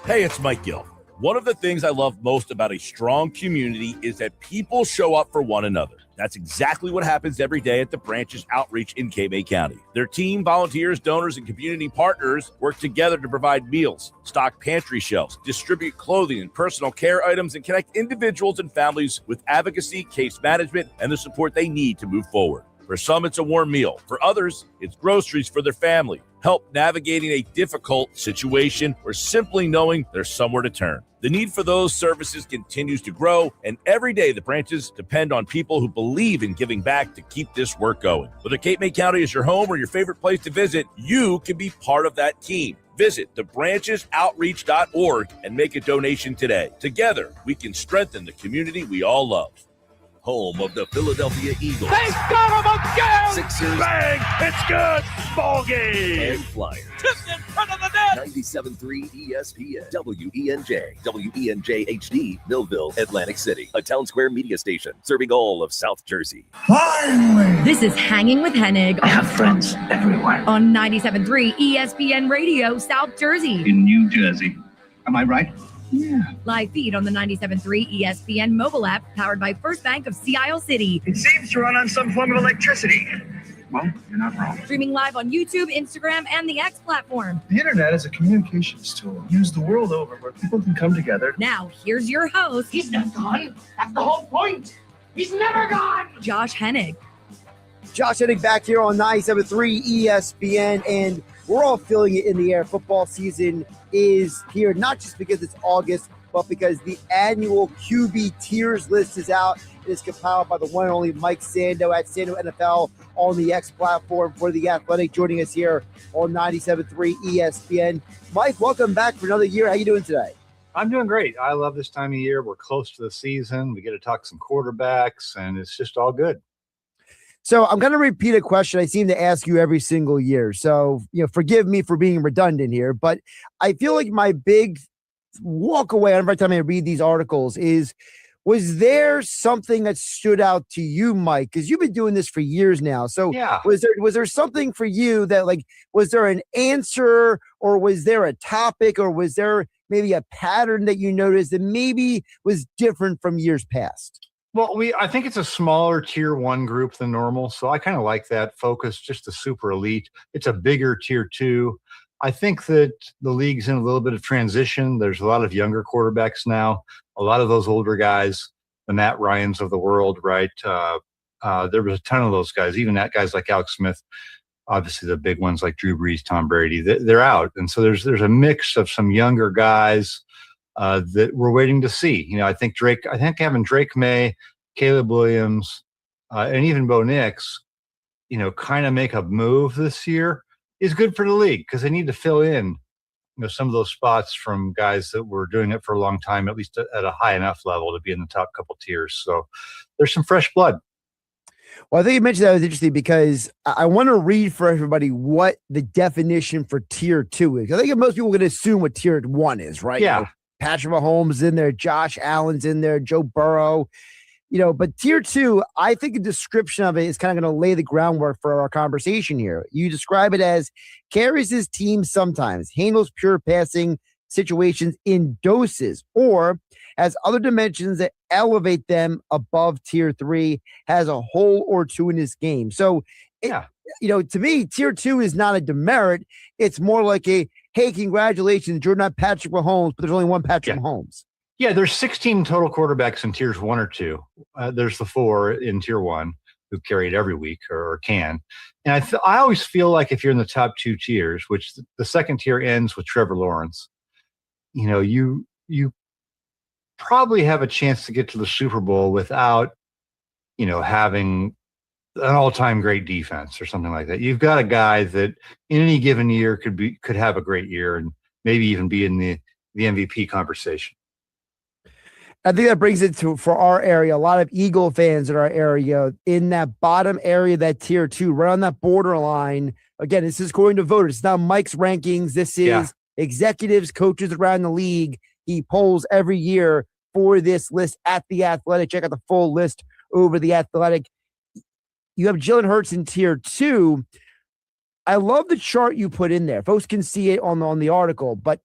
Hey, it's Mike Gill. One of the things I love most about a strong community is that people show up for one another. That's exactly what happens every day at the branch's outreach in May County. Their team, volunteers, donors, and community partners work together to provide meals, stock pantry shelves, distribute clothing and personal care items, and connect individuals and families with advocacy, case management, and the support they need to move forward. For some, it's a warm meal. For others, it's groceries for their family, help navigating a difficult situation, or simply knowing there's somewhere to turn. The need for those services continues to grow, and every day the branches depend on people who believe in giving back to keep this work going. Whether Cape May County is your home or your favorite place to visit, you can be part of that team. Visit thebranchesoutreach.org and make a donation today. Together, we can strengthen the community we all love. Home of the Philadelphia Eagles. They got him again! Sixers. Bang! It's good! Ball game! And Flyers. Tipped in front of the net! 97.3 ESPN, WENJ HD, Millville, Atlantic City, a Town Square media station serving all of South Jersey. Finally! This is Hanging with Hennig. I have friends everywhere. On 97.3 ESPN Radio, South Jersey. In New Jersey. Am I right? Yeah. Live feed on the 97.3 ESPN mobile app, powered by First Bank of Sea Isle City. It seems to run on some form of electricity. Well, you're not wrong. Streaming live on YouTube, Instagram, and the X platform. The internet is a communications tool used the world over where people can come together. Now, here's your host. He's not gone. That's the whole point. He's never gone. Josh Hennig. Josh Hennig back here on 97.3 ESPN, and we're all feeling it in the air. Football season is here, not just because it's August, but because the annual QB tiers list is out. It is compiled by the one and only Mike Sando at Sando NFL on the X platform for The Athletic, joining us here on 97.3 ESPN. Mike, welcome back for another year. How you doing today? I'm doing great. I love this time of year. We're close to the season. We get to talk some quarterbacks, and it's just all good. So I'm going to repeat a question I seem to ask you every single year. So, forgive me for being redundant here, but I feel like my big walk away every time I read these articles is, was there something that stood out to you, Mike? Because you've been doing this for years now. So yeah. Was there something for you that, like, was there an answer, or was there a topic, or was there maybe a pattern that you noticed that maybe was different from years past? Well, I think it's a smaller tier one group than normal. So I kind of like that focus, just the super elite. It's a bigger tier two. I think that the league's in a little bit of transition. There's a lot of younger quarterbacks now. A lot of those older guys, the Matt Ryans of the world, right? There was a ton of those guys, even that guys like Alex Smith, obviously the big ones like Drew Brees, Tom Brady, they're out. And so there's a mix of some younger guys that we're waiting to see. I think having Drake May, Caleb Williams, and even Bo Nix, kind of make a move this year is good for the league, because they need to fill in, some of those spots from guys that were doing it for a long time, at least at a high enough level to be in the top couple tiers. So there's some fresh blood. Well, I think you mentioned that was interesting, because I want to read for everybody what the definition for tier two is. I think most people are going to assume what tier one is, right? Yeah. Patrick Mahomes is in there, Josh Allen's in there, Joe Burrow, but tier two, I think the description of it is kind of going to lay the groundwork for our conversation here. You describe it as carries his team sometimes, handles pure passing situations in doses, or has other dimensions that elevate them above tier three, has a hole or two in his game. So, to me, tier two is not a demerit. It's more like a, hey, congratulations, you're not Patrick Mahomes, but there's only one Patrick Mahomes. Yeah, there's 16 total quarterbacks in tiers one or two. There's the 4 in tier one who carry it every week or can. And I always feel like if you're in the top 2 tiers, which the second tier ends with Trevor Lawrence, you probably have a chance to get to the Super Bowl without, having an all-time great defense or something like that. You've got a guy that in any given year could have a great year and maybe even be in the MVP conversation. I think that brings it for our area, a lot of Eagle fans in our area in that bottom area, that tier two, right on that borderline. Again, this is according to voters. It's not Mike's rankings. This is executives, coaches around the league. He polls every year for this list at The Athletic. Check out the full list over The Athletic. You have Jalen Hurts in tier two. I love the chart you put in there. Folks can see it on the article, but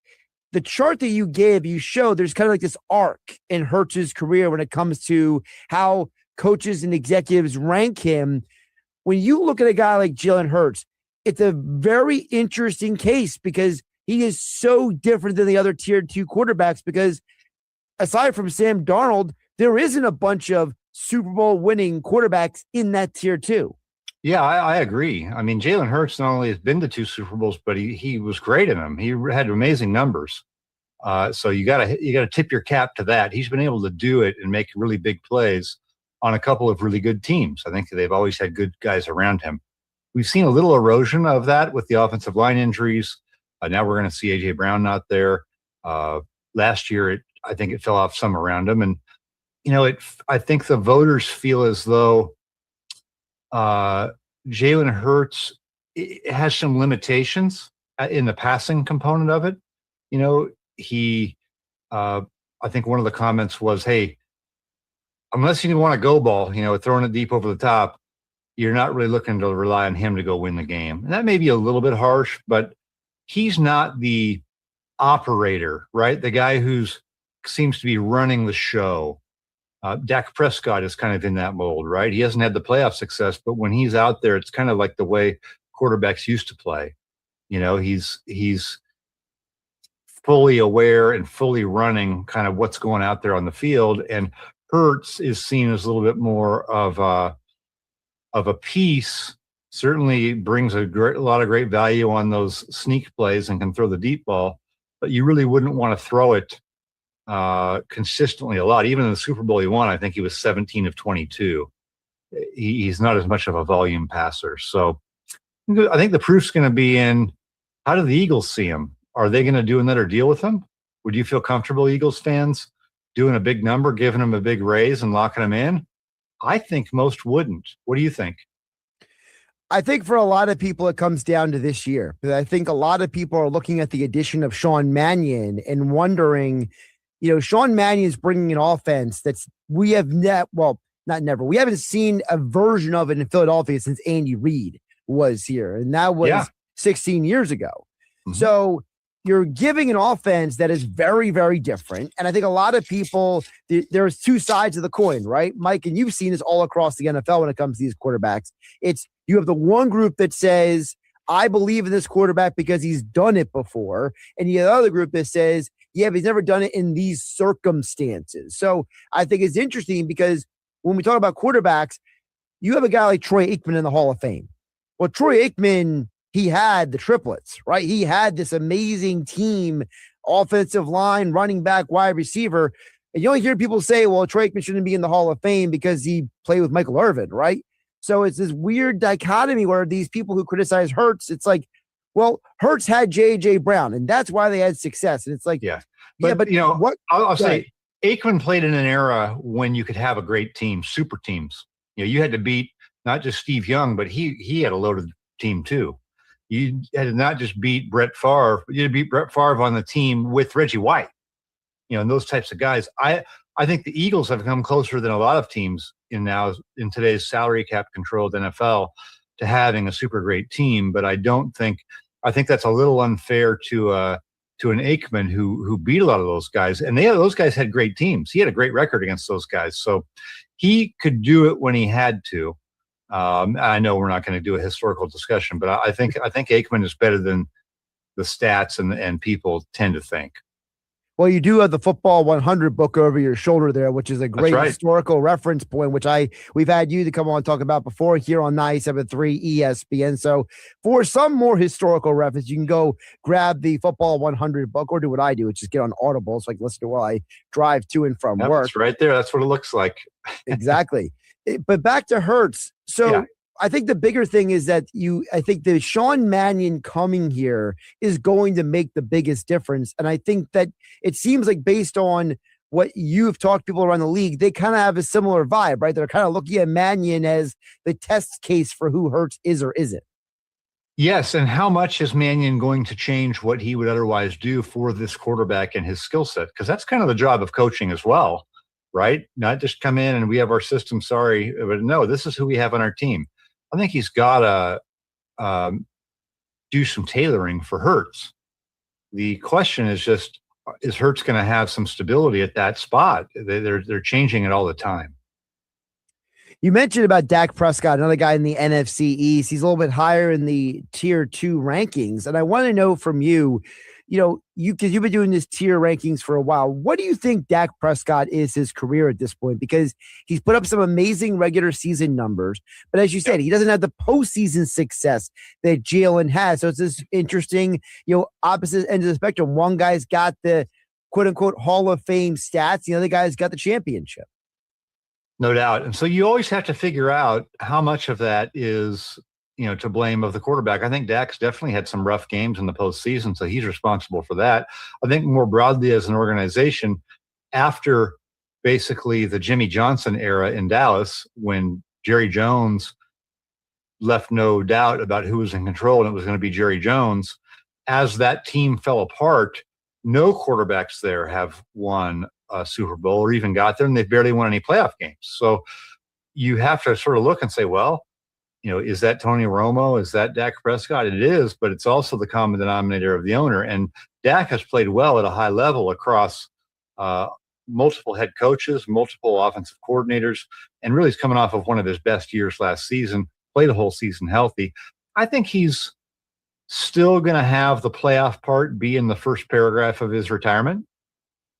the chart that you gave, you show there's kind of like this arc in Hurts's career when it comes to how coaches and executives rank him. When you look at a guy like Jalen Hurts, it's a very interesting case because he is so different than the other tier 2 quarterbacks, because aside from Sam Darnold, there isn't a bunch of Super Bowl winning quarterbacks in that tier 2. Yeah, I agree. I mean, Jalen Hurts not only has been to 2 Super Bowls, but he was great in them. He had amazing numbers. So you gotta tip your cap to that. He's been able to do it and make really big plays on a couple of really good teams. I think they've always had good guys around him. We've seen a little erosion of that with the offensive line injuries. Now we're going to see A.J. Brown not there. Last year, I think it fell off some around him. And, I think the voters feel as though Jalen Hurts has some limitations in the passing component of it. I think one of the comments was, hey, unless you want a go ball, throwing it deep over the top, you're not really looking to rely on him to go win the game. And that may be a little bit harsh, but he's not the operator, right? The guy who seems to be running the show. Dak Prescott is kind of in that mold, right? He hasn't had the playoff success, but when he's out there, it's kind of like the way quarterbacks used to play. He's fully aware and fully running kind of what's going out there on the field. And Hurts is seen as a little bit more of a piece. Certainly brings a lot of great value on those sneak plays and can throw the deep ball, but you really wouldn't want to throw it consistently a lot. Even in the Super Bowl he won, I think he was 17 of 22. He's not as much of a volume passer. So I think the proof's going to be in, how do the Eagles see him? Are they going to do another deal with him? Would you feel comfortable, Eagles fans, doing a big number, giving him a big raise and locking him in? I think most wouldn't. What do you think? I think for a lot of people, it comes down to this year. But I think a lot of people are looking at the addition of Sean Mannion and wondering, Sean Mannion is bringing an offense we haven't seen a version of it in Philadelphia since Andy Reid was here. And that was 16 years ago. Mm-hmm. So you're giving an offense that is very, very different. And I think a lot of people, there's two sides of the coin, right, Mike? And you've seen this all across the NFL when it comes to these quarterbacks. You have the one group that says, I believe in this quarterback because he's done it before. And you have the other group that says, yeah, but he's never done it in these circumstances. So I think it's interesting because when we talk about quarterbacks, you have a guy like Troy Aikman in the Hall of Fame. Well, Troy Aikman, he had the triplets, right? He had this amazing team, offensive line, running back, wide receiver. And you only hear people say, well, Troy Aikman shouldn't be in the Hall of Fame because he played with Michael Irvin, right? So it's this weird dichotomy where these people who criticize Hurts, it's like, well, Hurts had J.J. Brown, and that's why they had success. And it's like, but what I'll say, Aikman played in an era when you could have a great team, super teams. You had to beat not just Steve Young, but he had a loaded team too. You had to not just beat Brett Favre, you had to beat Brett Favre on the team with Reggie White, and those types of guys. I think the Eagles have come closer than a lot of teams in today's salary cap controlled NFL to having a super great team. But I think that's a little unfair to an Aikman who beat a lot of those guys, and those guys had great teams. He had a great record against those guys, so he could do it when he had to. I know we're not going to do a historical discussion, but I think Aikman is better than the stats and people tend to think. Well, you do have the Football 100 book over your shoulder there, which is a great historical reference point, which we've had you to come on and talk about before here on 97.3 ESPN. So for some more historical reference, you can go grab the Football 100 book or do what I do, which is get on Audible so I can listen to it while I drive to and from work. It's right there. That's what it looks like. Exactly. But back to Hurts. So I think the bigger thing is that I think the Sean Mannion coming here is going to make the biggest difference. And I think that it seems like based on what you've talked to people around the league, they kind of have a similar vibe, right? They're kind of looking at Mannion as the test case for who Hurts is or isn't. Yes. And how much is Mannion going to change what he would otherwise do for this quarterback and his skill set? Because that's kind of the job of coaching as well, right? Not just come in and we have our system, sorry, but no, this is who we have on our team. I think he's got to do some tailoring for Hurts. The question is just, is Hurts going to have some stability at that spot? They're changing it all the time. You mentioned about Dak Prescott, another guy in the NFC East. He's a little bit higher in the tier 2 rankings. And I want to know from you, because you've been doing this tier rankings for a while, what do you think Dak Prescott is his career at this point? Because he's put up some amazing regular season numbers, but as you said, he doesn't have the postseason success that Jalen has. So it's this interesting, opposite end of the spectrum. One guy's got the quote unquote Hall of Fame stats. The other guy's got the championship. No doubt. And so you always have to figure out how much of that is, to blame of the quarterback. I think Dak's definitely had some rough games in the postseason, so he's responsible for that. I think more broadly as an organization, after basically the Jimmy Johnson era in Dallas, when Jerry Jones left no doubt about who was in control and it was going to be Jerry Jones, as that team fell apart, no quarterbacks there have won a Super Bowl or even got there, and they've barely won any playoff games. So you have to sort of look and say, well, is that Tony Romo? Is that Dak Prescott? It is, but it's also the common denominator of the owner. And Dak has played well at a high level across multiple head coaches, multiple offensive coordinators, and really is coming off of one of his best years last season, played a whole season healthy. I think he's still going to have the playoff part be in the first paragraph of his retirement.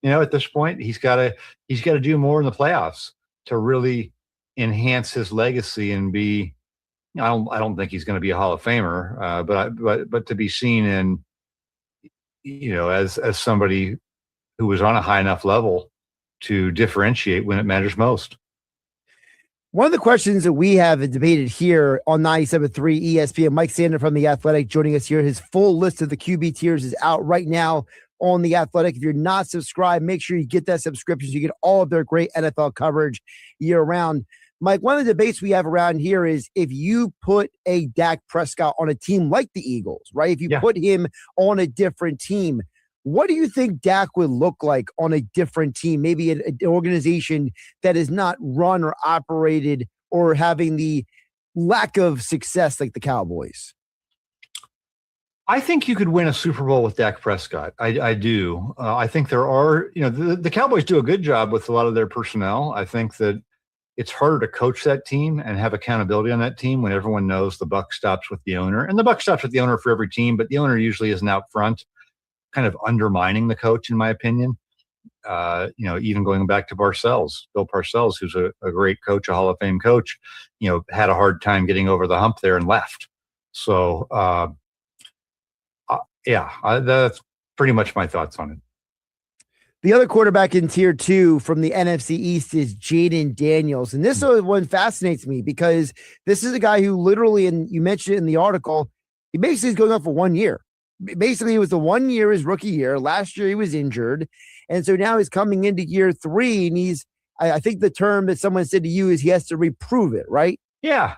At this point, he's got to do more in the playoffs to really enhance his legacy and be. I don't think he's going to be a Hall of Famer, but to be seen in, as somebody who was on a high enough level to differentiate when it matters most. One of the questions that we have debated here on 97.3 ESPN, Mike Sando from The Athletic joining us here. His full list of the QB tiers is out right now on The Athletic. If you're not subscribed, make sure you get that subscription so you get all of their great NFL coverage year round. Mike, one of the debates we have around here is if you put a Dak Prescott on a team like the Eagles, right? If you put him on a different team, what do you think Dak would look like on a different team? Maybe an organization that is not run or operated or having the lack of success like the Cowboys? I think you could win a Super Bowl with Dak Prescott. I do. I think there are, the Cowboys do a good job with a lot of their personnel. I think that it's harder to coach that team and have accountability on that team when everyone knows the buck stops with the owner. And the buck stops with the owner for every team, but the owner usually isn't out front, kind of undermining the coach, in my opinion. Even going back to Bill Parcells, who's a great coach, a Hall of Fame coach, had a hard time getting over the hump there and left. So, that's pretty much my thoughts on it. The other quarterback in tier 2 from the NFC East is Jaden Daniels. And this one fascinates me because this is a guy who literally, and you mentioned it in the article, he basically is going on for 1 year. Basically, it was the 1 year, his rookie year. Last year, he was injured. And so now he's coming into year 3, and I think the term that someone said to you is he has to reprove it, right? Yeah.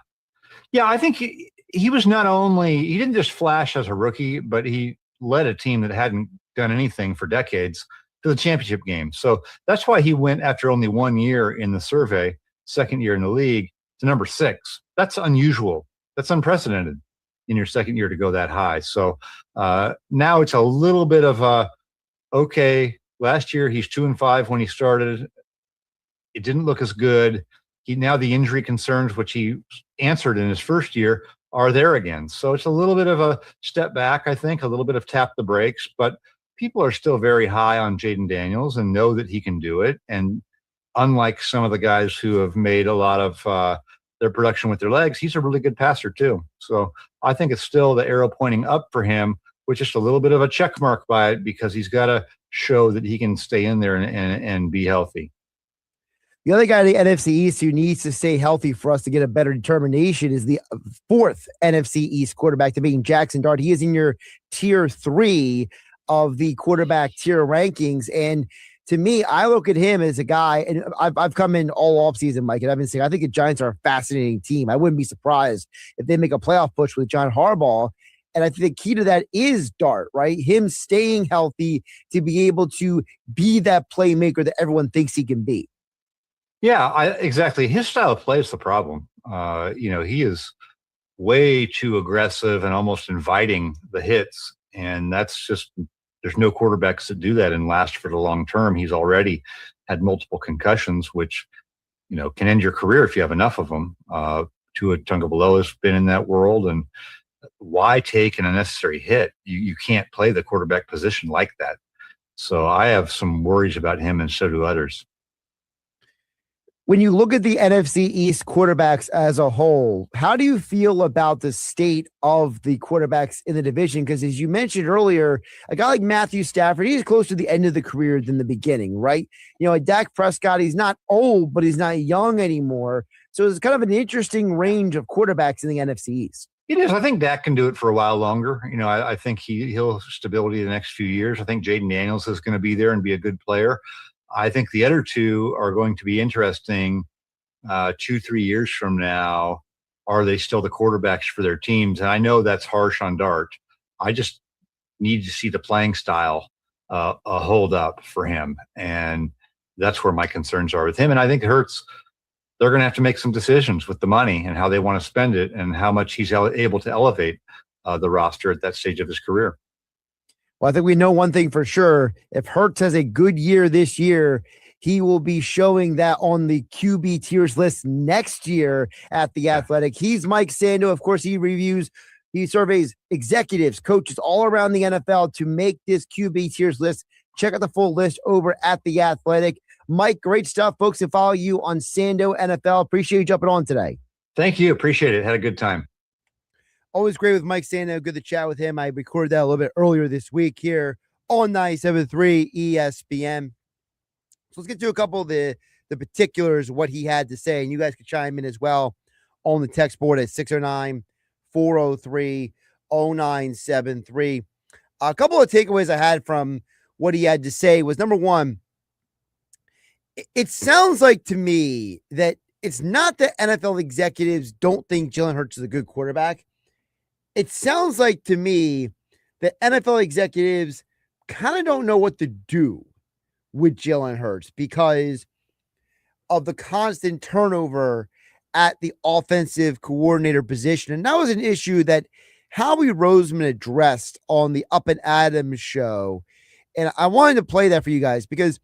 Yeah, I think he was he didn't just flash as a rookie, but he led a team that hadn't done anything for decades to the championship game. So that's why he went after only 1 year in the survey, second year in the league, to number 6. That's unusual. That's unprecedented in your second year to go that high. So now it's a little bit of last year he's 2-5 when he started. It didn't look as good. Now the injury concerns, which he answered in his first year, are there again. So it's a little bit of a step back, I think, a little bit of tap the brakes, but people are still very high on Jaden Daniels and know that he can do it. And unlike some of the guys who have made a lot of their production with their legs, he's a really good passer too. So I think it's still the arrow pointing up for him with just a little bit of a check mark by it because he's got to show that he can stay in there and be healthy. The other guy in the NFC East who needs to stay healthy for us to get a better determination is the 4th NFC East quarterback, to being Jackson Dart. He is in your tier 3 of the quarterback tier rankings. And to me, I look at him as a guy, and I've come in all offseason, Mike, and I've been saying I think the Giants are a fascinating team. I wouldn't be surprised if they make a playoff push with John Harbaugh. And I think the key to that is Dart, right? Him staying healthy to be able to be that playmaker that everyone thinks he can be. Yeah, exactly. His style of play is the problem. He is way too aggressive and almost inviting the hits. And that's just there's no quarterbacks that do that and last for the long term. He's already had multiple concussions, which, can end your career if you have enough of them. Tua Tagovailoa has been in that world, and why take an unnecessary hit? You can't play the quarterback position like that. So I have some worries about him, and so do others. When you look at the NFC East quarterbacks as a whole, how do you feel about the state of the quarterbacks in the division? Because as you mentioned earlier, a guy like Matthew Stafford, he's closer to the end of the career than the beginning, right? Dak Prescott, he's not old, but he's not young anymore. So it's kind of an interesting range of quarterbacks in the NFC East. It is. I think Dak can do it for a while longer. I think he'll have stability the next few years. I think Jaden Daniels is going to be there and be a good player. I think the other two are going to be interesting 2-3 years from now. Are they still the quarterbacks for their teams? And I know that's harsh on Dart. I just need to see the playing style hold up for him. And that's where my concerns are with him. And I think Hurts, they're going to have to make some decisions with the money and how they want to spend it and how much he's able to elevate the roster at that stage of his career. Well, I think we know one thing for sure. If Hurts has a good year this year, he will be showing that on the QB tiers list next year at The Athletic. He's Mike Sando. Of course, he surveys executives, coaches all around the NFL to make this QB tiers list. Check out the full list over at The Athletic. Mike, great stuff. Folks can follow you on Sando NFL. Appreciate you jumping on today. Thank you. Appreciate it. Had a good time. Always great with Mike Sando. Good to chat with him. I recorded that a little bit earlier this week here on 97.3 ESPN. So let's get to a couple of the particulars of what he had to say. And you guys can chime in as well on the text board at 609-403-0973. A couple of takeaways I had from what he had to say was, number one, it sounds like to me that it's not that NFL executives don't think Jalen Hurts is a good quarterback. It sounds like to me that NFL executives kind of don't know what to do with Jalen Hurts because of the constant turnover at the offensive coordinator position. And that was an issue that Howie Roseman addressed on the Up and Adams show. And I wanted to play that for you guys because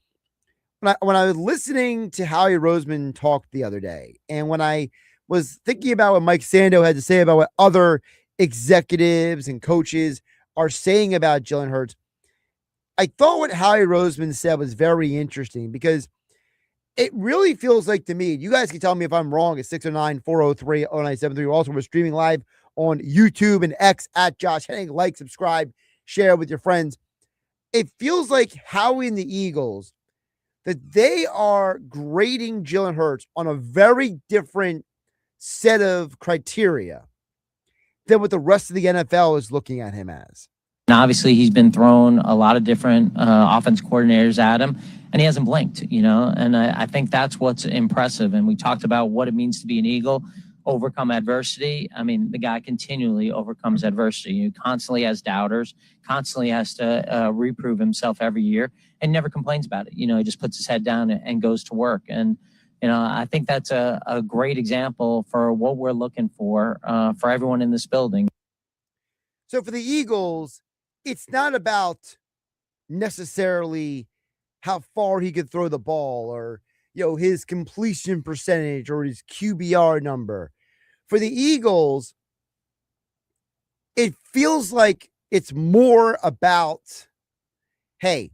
when I was listening to Howie Roseman talk the other day, and when I was thinking about what Mike Sando had to say about what other executives and coaches are saying about Jalen Hurts, I thought what Howie Roseman said was very interesting because it really feels like to me, you guys can tell me if I'm wrong at 609-403-0973. Also, we're streaming live on YouTube and X at Josh Hennig. Like, subscribe, share with your friends. It feels like Howie and the Eagles, that they are grading Jalen Hurts on a very different set of criteria than what the rest of the NFL is looking at him as. And obviously, he's been thrown a lot of different offense coordinators at him, and he hasn't blinked, and I think that's what's impressive. And we talked about what it means to be an Eagle, overcome adversity. I mean, the guy continually overcomes adversity. He constantly has doubters, constantly has to reprove himself every year, and never complains about it. He just puts his head down and goes to work. And, I think that's a great example for what we're looking for everyone in this building. So for the Eagles, it's not about necessarily how far he could throw the ball or, his completion percentage or his QBR number. For the Eagles, it feels like it's more about, hey,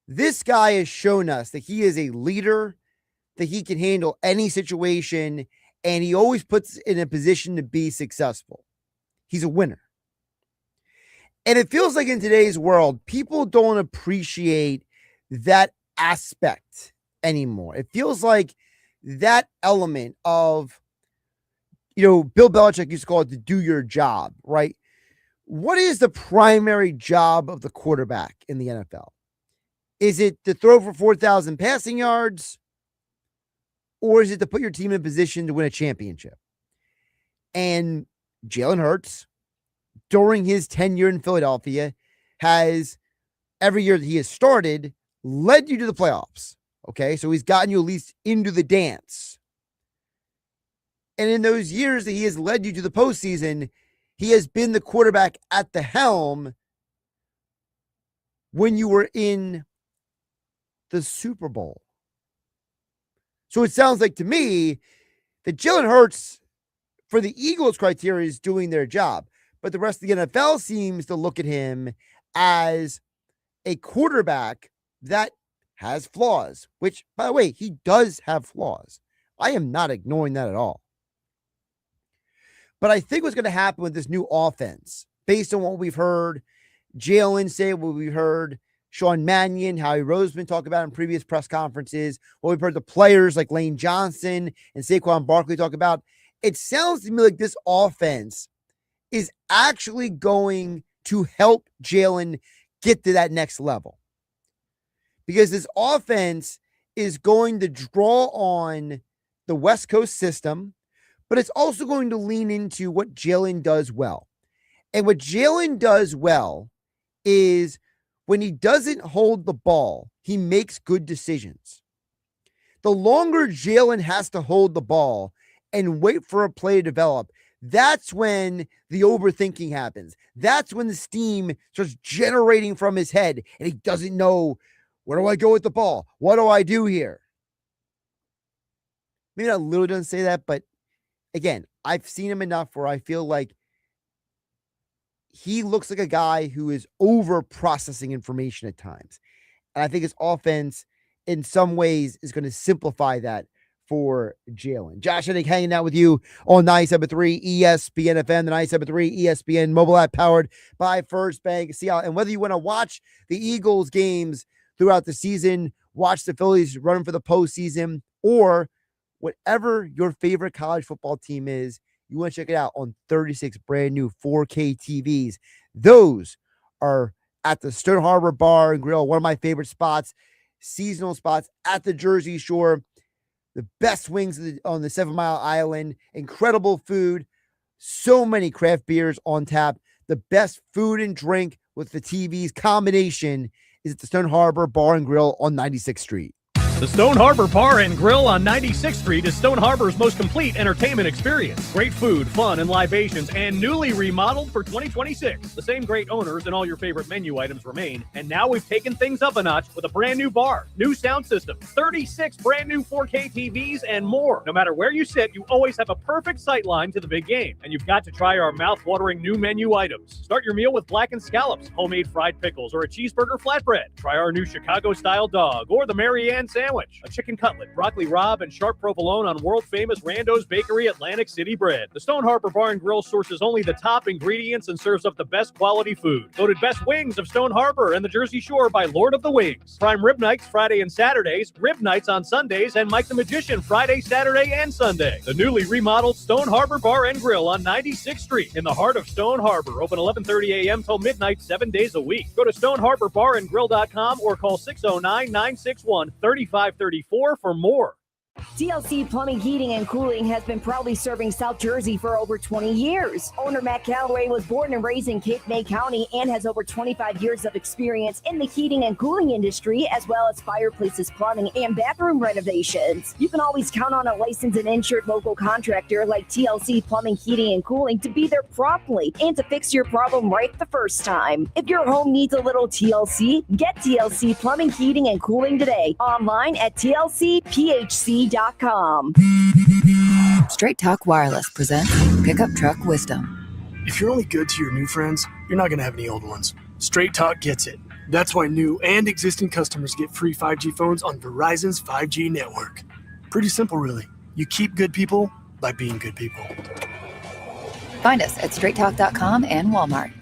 this guy has shown us that he is a leader, that he can handle any situation, and he always puts in a position to be successful. He's a winner. And it feels like in today's world, people don't appreciate that aspect anymore. It feels like that element of, Bill Belichick used to call it to do your job, right? What is the primary job of the quarterback in the NFL? Is it to throw for 4,000 passing yards? Or is it to put your team in position to win a championship? And Jalen Hurts, during his tenure in Philadelphia, has, every year that he has started, led you to the playoffs. Okay, so he's gotten you at least into the dance. And in those years that he has led you to the postseason, he has been the quarterback at the helm when you were in the Super Bowl. So it sounds like to me that Jalen Hurts, for the Eagles' criteria, is doing their job. But the rest of the NFL seems to look at him as a quarterback that has flaws, which, by the way, he does have flaws. I am not ignoring that at all. But I think what's going to happen with this new offense, based on what we've heard Jalen say, what we've heard Sean Mannion, Howie Roseman talk about in previous press conferences, what we've heard the players like Lane Johnson and Saquon Barkley talk about, it sounds to me like this offense is actually going to help Jalen get to that next level. Because this offense is going to draw on the West Coast system, but it's also going to lean into what Jalen does well. And what Jalen does well is when he doesn't hold the ball, he makes good decisions. The longer Jalen has to hold the ball and wait for a play to develop, that's when the overthinking happens. That's when the steam starts generating from his head and he doesn't know, where do I go with the ball? What do I do here? Maybe not literally doesn't say that, but again, I've seen him enough where I feel like he looks like a guy who is over processing information at times. And I think his offense in some ways is going to simplify that for Jalen. Josh Hennig hanging out with you on 97.3 ESPN FM, the 97.3 ESPN mobile app powered by First Bank. See how, and whether you want to watch the Eagles games throughout the season, watch the Phillies run for the postseason, or whatever your favorite college football team is, you want to check it out on 36 brand new 4K TVs. Those are at the Stone Harbor Bar and Grill, one of my favorite spots, seasonal spots at the Jersey Shore. The best wings on the 7 Mile Island, incredible food, so many craft beers on tap. The best food and drink with the TVs combination is at the Stone Harbor Bar and Grill on 96th Street. The Stone Harbor Bar and Grill on 96th Street is Stone Harbor's most complete entertainment experience. Great food, fun, and libations, and newly remodeled for 2026. The same great owners and all your favorite menu items remain, and now we've taken things up a notch with a brand new bar, new sound system, 36 brand new 4K TVs, and more. No matter where you sit, you always have a perfect sight line to the big game, and you've got to try our mouth-watering new menu items. Start your meal with blackened scallops, homemade fried pickles, or a cheeseburger flatbread. Try our new Chicago-style dog, or the Mary Ann sandwich, a chicken cutlet, broccoli rabe, and sharp provolone on world-famous Rando's Bakery Atlantic City bread. The Stone Harbor Bar and Grill sources only the top ingredients and serves up the best quality food. Voted best wings of Stone Harbor and the Jersey Shore by Lord of the Wings. Prime rib nights Friday and Saturdays, rib nights on Sundays, and Mike the Magician Friday, Saturday, and Sunday. The newly remodeled Stone Harbor Bar and Grill on 96th Street in the heart of Stone Harbor. Open 11:30 a.m. till midnight, 7 days a week. Go to stoneharborbarandgrill.com or call 609-961-3534 for more. TLC Plumbing, Heating, and Cooling has been proudly serving South Jersey for over 20 years. Owner Matt Calloway was born and raised in Cape May County and has over 25 years of experience in the heating and cooling industry, as well as fireplaces, plumbing, and bathroom renovations. You can always count on a licensed and insured local contractor like TLC Plumbing, Heating, and Cooling to be there promptly and to fix your problem right the first time. If your home needs a little TLC, get TLC Plumbing, Heating, and Cooling today. Online at tlcphc.com. Straight Talk Wireless presents Pickup Truck Wisdom. If you're only good to your new friends, you're not going to have any old ones. Straight Talk gets it. That's why new and existing customers get free 5G phones on Verizon's 5G network. Pretty simple, really. You keep good people by being good people. Find us at straighttalk.com and Walmart.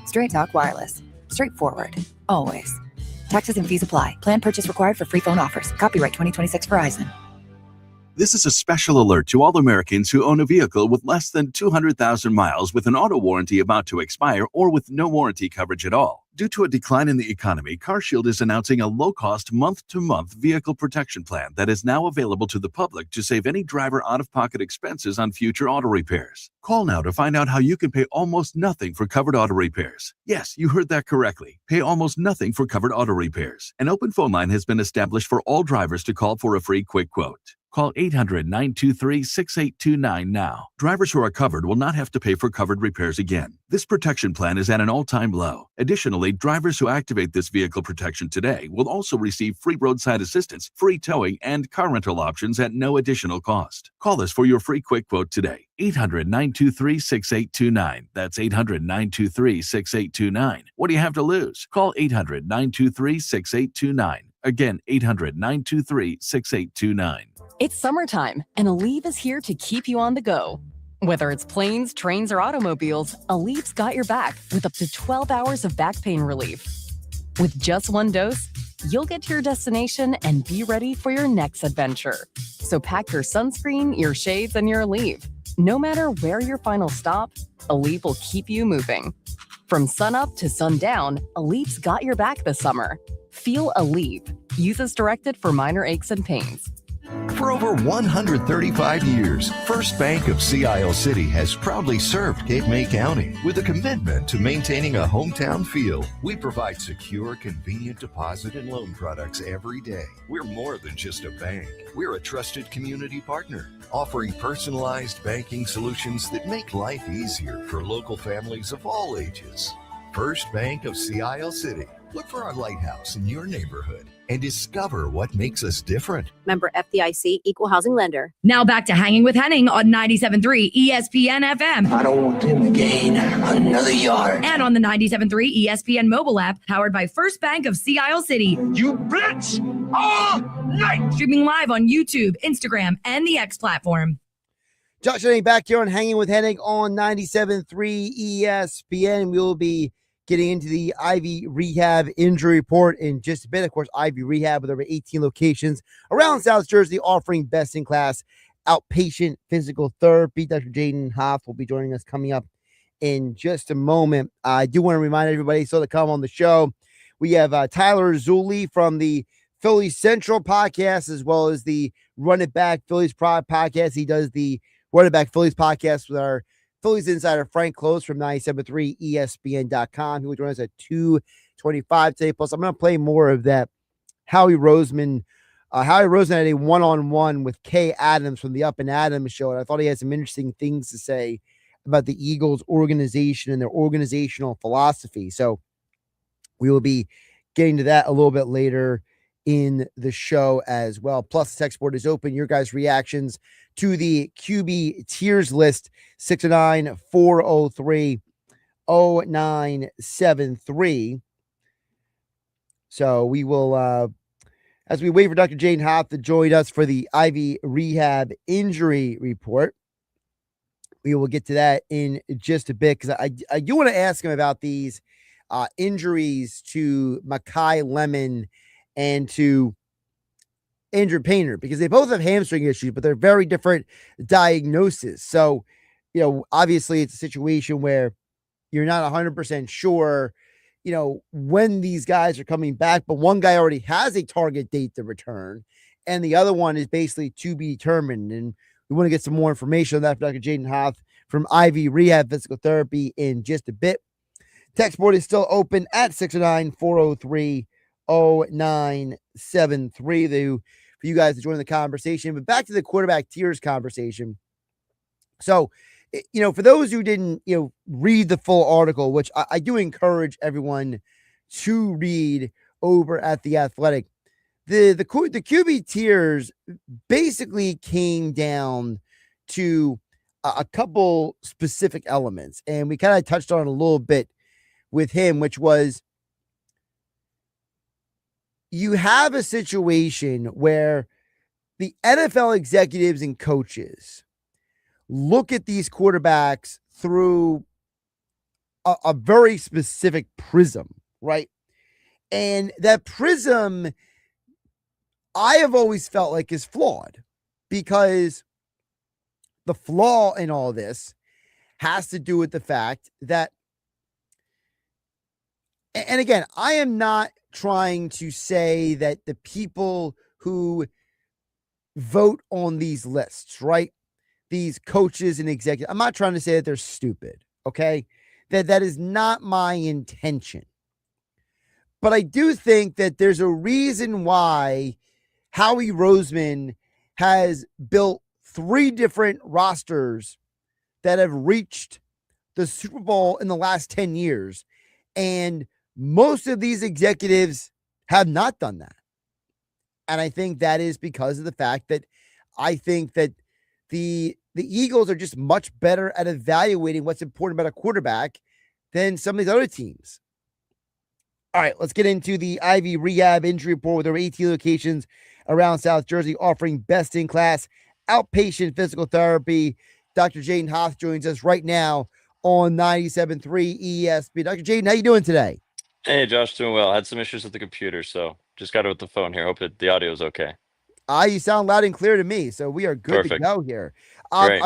Straight Talk Wireless. Straightforward. Always. Taxes and fees apply. Plan purchase required for free phone offers. Copyright 2026 Verizon. This is a special alert to all Americans who own a vehicle with less than 200,000 miles with an auto warranty about to expire or with no warranty coverage at all. Due to a decline in the economy, CarShield is announcing a low-cost month-to-month vehicle protection plan that is now available to the public to save any driver out-of-pocket expenses on future auto repairs. Call now to find out how you can pay almost nothing for covered auto repairs. Yes, you heard that correctly. Pay almost nothing for covered auto repairs. An open phone line has been established for all drivers to call for a free quick quote. Call 800-923-6829 now. Drivers who are covered will not have to pay for covered repairs again. This protection plan is at an all-time low. Additionally, drivers who activate this vehicle protection today will also receive free roadside assistance, free towing, and car rental options at no additional cost. Call us for your free quick quote today. 800-923-6829. That's 800-923-6829. What do you have to lose? Call 800-923-6829. Again, 800-923-6829. It's summertime, and Aleve is here to keep you on the go. Whether it's planes, trains, or automobiles, Aleve's got your back with up to 12 hours of back pain relief. With just one dose, you'll get to your destination and be ready for your next adventure. So pack your sunscreen, your shades, and your Aleve. No matter where your final stop, Aleve will keep you moving. From sunup to sundown, Aleve's got your back this summer. Feel Aleve. Use as directed for minor aches and pains. For over 135 years, First Bank of Sea Isle City has proudly served Cape May County with a commitment to maintaining a hometown feel. We provide secure, convenient deposit and loan products every day. We're more than just a bank. We're a trusted community partner, offering personalized banking solutions that make life easier for local families of all ages. First Bank of Sea Isle City. Look for our lighthouse in your neighborhood and discover what makes us different. Member FDIC, Equal Housing Lender. Now back to Hanging with Hennig on 97.3 ESPN FM. I don't want them to gain another yard. And on the 97.3 ESPN mobile app, powered by First Bank of Sea Isle City. You bitch all night. Streaming live on YouTube, Instagram, and the X platform. Josh Hennig back here on Hanging with Hennig on 97.3 ESPN. We will be getting into the Ivy Rehab injury report in just a bit. Of course, Ivy Rehab with over 18 locations around South Jersey offering best-in-class outpatient physical therapy. Dr. Jaden Hoth will be joining us coming up in just a moment. I do want to remind everybody, so to come on the show, we have Tyler Zulli from the Phillies Central podcast, as well as the Run It Back Phillies Pride podcast. He does the Run It Back Phillies podcast with our Phillies insider Frank Close from 97.3 ESPN.com. He will join us at 2:25 today. Plus, I'm going to play more of that Howie Roseman had a one-on-one with Kay Adams from the Up and Adams show, and I thought he had some interesting things to say about the Eagles organization and their organizational philosophy. So we will be getting to that a little bit later in the show as well. Plus, the text board is open. Your guys' reactions to the QB tiers list, 609-403-0973. So we will, as we wait for Dr. Jaden Hoth to join us for the Ivy Rehab injury report, we will get to that in just a bit, because I do want to ask him about these injuries to Makai Lemon and to Andrew Painter, because they both have hamstring issues, but they're very different diagnoses. So, obviously it's a situation where you're not 100% sure, when these guys are coming back, but one guy already has a target date to return, and the other one is basically to be determined. And we want to get some more information on that from Dr. Jaden Hoth from Ivy Rehab Physical Therapy in just a bit. Text board is still open at 609-403-0973 for you guys to join the conversation. But back to the quarterback tiers conversation. So, for those who didn't, read the full article, which I do encourage everyone to read over at The Athletic, the QB tiers basically came down to a couple specific elements, and we kind of touched on it a little bit with him, which was you have a situation where the NFL executives and coaches look at these quarterbacks through a very specific prism, right? And that prism, I have always felt like, is flawed, because the flaw in all this has to do with the fact that, and again, I am not trying to say that the people who vote on these lists, right, these coaches and executives, I'm not trying to say that they're stupid, okay? That is not my intention. But I do think that there's a reason why Howie Roseman has built 3 different rosters that have reached the Super Bowl in the last 10 years. And most of these executives have not done that. And I think that is because of the fact that I think that the Eagles are just much better at evaluating what's important about a quarterback than some of these other teams. All right, let's get into the Ivy Rehab injury report with over 18 locations around South Jersey offering best-in-class outpatient physical therapy. Dr. Jaden Hoth joins us right now on 97.3 ESPN. Dr. Jaden, how you doing today? Hey, Josh, doing well. I had some issues with the computer, so just got it with the phone here. Hope that the audio is okay. You sound loud and clear to me, so we are good Perfect. to go here. Great.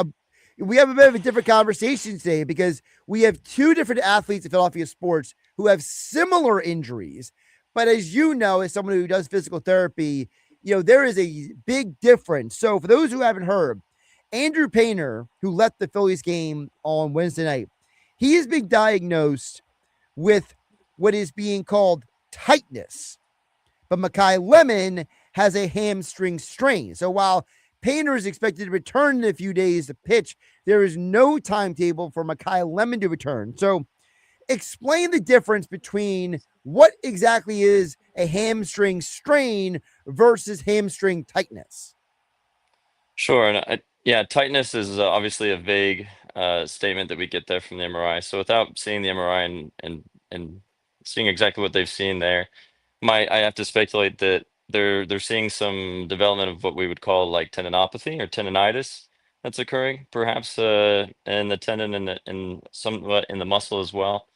We have a bit of a different conversation today because we have 2 different athletes in Philadelphia sports who have similar injuries. But as you know, as someone who does physical therapy, there is a big difference. So for those who haven't heard, Andrew Painter, who left the Phillies game on Wednesday night, he is being diagnosed with what is being called tightness. But Makai Lemon has a hamstring strain. So while Painter is expected to return in a few days to pitch, there is no timetable for Makai Lemon to return. So explain the difference between what exactly is a hamstring strain versus hamstring tightness. Sure. And tightness is obviously a vague statement that we get there from the MRI. So without seeing the MRI and seeing exactly what they've seen there, I have to speculate that they're seeing some development of what we would call like tendinopathy or tendonitis that's occurring, perhaps in the tendon and somewhat in the muscle as well.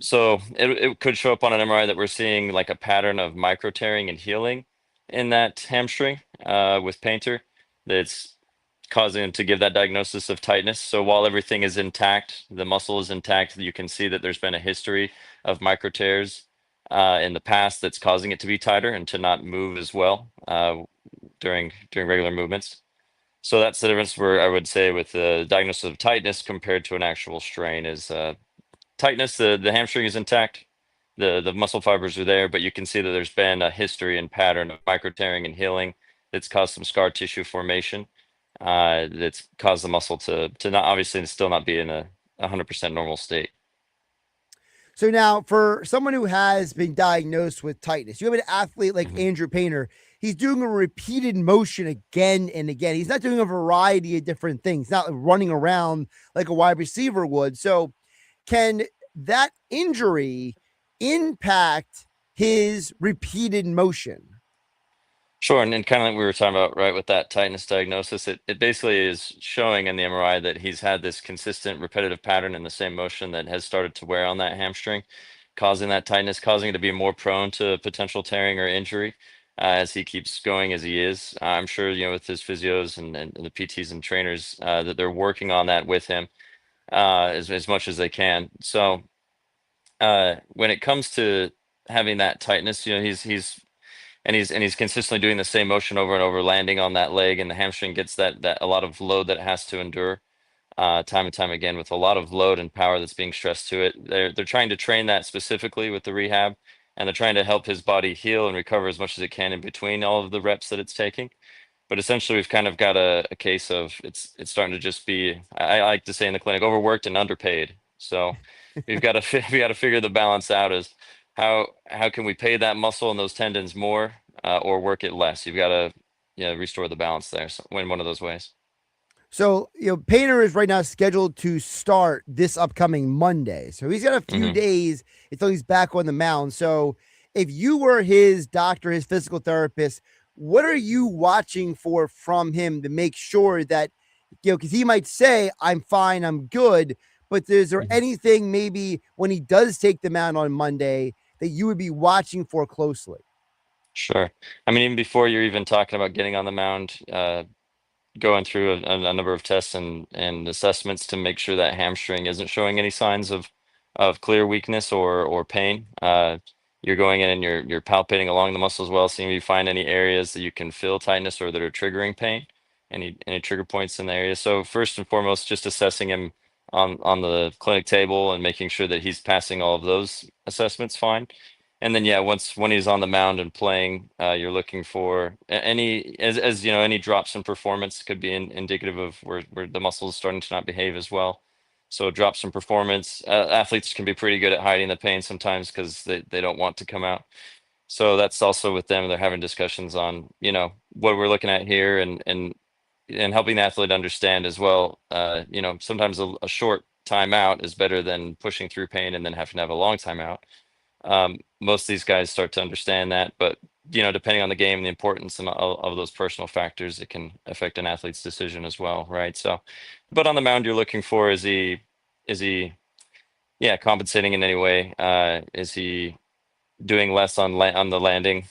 So it could show up on an MRI that we're seeing like a pattern of micro tearing and healing in that hamstring with Painter that's causing him to give that diagnosis of tightness. So while everything is intact, the muscle is intact, you can see that there's been a history of micro tears in the past that's causing it to be tighter and to not move as well during regular movements. So that's the difference where I would say with the diagnosis of tightness compared to an actual strain is tightness, the hamstring is intact, the muscle fibers are there, but you can see that there's been a history and pattern of micro tearing and healing that's caused some scar tissue formation that's caused the muscle to not obviously still not be in a 100% normal state. So now for someone who has been diagnosed with tightness, you have an athlete like Andrew Painter. He's doing a repeated motion again and again. He's not doing a variety of different things, not running around like a wide receiver would. So can that injury impact his repeated motion? Sure, and then kind of like we were talking about, right, with that tightness diagnosis, it basically is showing in the MRI that he's had this consistent repetitive pattern in the same motion that has started to wear on that hamstring, causing that tightness, causing it to be more prone to potential tearing or injury as he keeps going as he is. I'm sure, with his physios and the PTs and trainers that they're working on that with him as much as they can. So when it comes to having that tightness, he's consistently doing the same motion over and over, landing on that leg, and the hamstring gets that a lot of load that it has to endure time and time again with a lot of load and power that's being stressed to it. They're trying to train that specifically with the rehab, and they're trying to help his body heal and recover as much as it can in between all of the reps that it's taking. But essentially, we've kind of got a case of it's starting to just be, I like to say in the clinic, overworked and underpaid. So we've got to figure the balance out as how can we pay that muscle and those tendons more or work it less? You've got to restore the balance there. So in one of those ways. So, Painter is right now scheduled to start this upcoming Monday. So he's got a few days until he's back on the mound. So if you were his doctor, his physical therapist, what are you watching for from him to make sure that, because he might say, I'm fine, I'm good, but is there anything maybe when he does take the mound on Monday that you would be watching for closely? Sure. I mean, even before you're even talking about getting on the mound, going through a number of tests and assessments to make sure that hamstring isn't showing any signs of clear weakness or pain. You're going in and you're palpating along the muscle as well, seeing if you find any areas that you can feel tightness or that are triggering pain, any trigger points in the area. So first and foremost, just assessing him on the clinic table and making sure that he's passing all of those assessments fine. And then, yeah, when he's on the mound and playing, you're looking for as you know, any drops in performance could be indicative of where the muscle is starting to not behave as well. So drops in performance, athletes can be pretty good at hiding the pain sometimes because they don't want to come out. So that's also with them. They're having discussions on, what we're looking at here and helping the athlete understand as well. Sometimes a short timeout is better than pushing through pain and then having to have a long timeout. Most of these guys start to understand that, but depending on the game and the importance of those personal factors, it can affect an athlete's decision as well, right? So, but on the mound, you're looking for yeah, compensating in any way? Is he doing less on the landing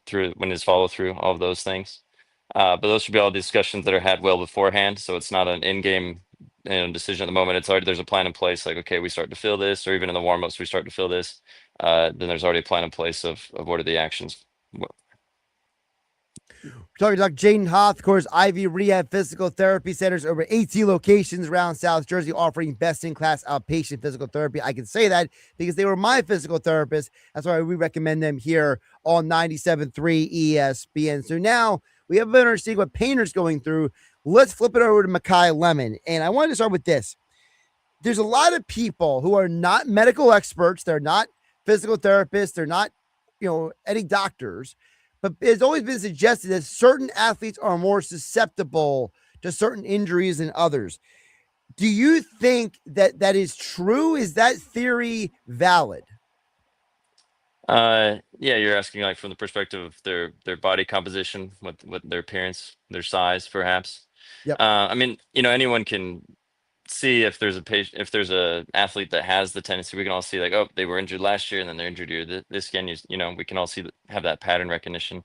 through when his follow through, all of those things? But those should be all discussions that are had well beforehand, so it's not an in-game decision at the moment. It's already there's a plan in place. Like, okay, we start to feel this, or even in the warm-ups, we start to feel this. Then there's already a plan in place of what are the actions. We're talking to Dr. Jaden Hoth, of course, Ivy Rehab Physical Therapy Centers, over 18 locations around South Jersey, offering best-in-class outpatient physical therapy. I can say that because they were my physical therapist. That's why we recommend them here on 97.3 ESPN. So now we have a better understanding what Painter's going through. Let's flip it over to Makai Lemon. And I wanted to start with this. There's a lot of people who are not medical experts. They're not physical therapists. They're not, any doctors. But it's always been suggested that certain athletes are more susceptible to certain injuries than others. Do you think that is true? Is that theory valid? Yeah, you're asking like from the perspective of their body composition, what their appearance, their size, perhaps. Yep. I mean, anyone can see if there's a athlete that has the tendency. We can all see like, oh, they were injured last year and then they're injured here this again. We can all have that pattern recognition.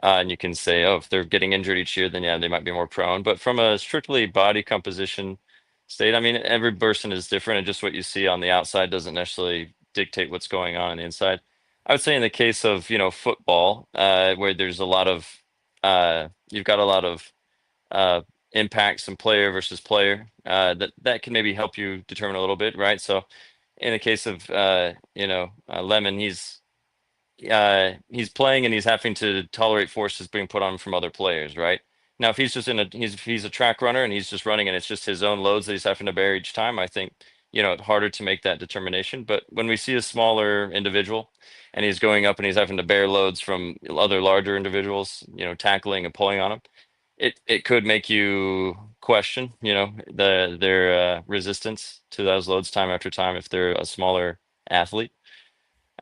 And you can say, oh, if they're getting injured each year, then yeah, they might be more prone. But from a strictly body composition state, I mean, every person is different, and just what you see on the outside doesn't necessarily dictate what's going on the inside. I would say in the case of football, where there's a lot of you've got a lot of impacts and player versus player, that can maybe help you determine a little bit, right? So in the case of Lemon, he's playing and he's having to tolerate forces being put on him from other players, right? Now, if he's just he's a track runner and he's just running and it's just his own loads that he's having to bear each time, I think, harder to make that determination. But when we see a smaller individual and he's going up and he's having to bear loads from other larger individuals, tackling and pulling on him, it could make you question, their resistance to those loads time after time if they're a smaller athlete.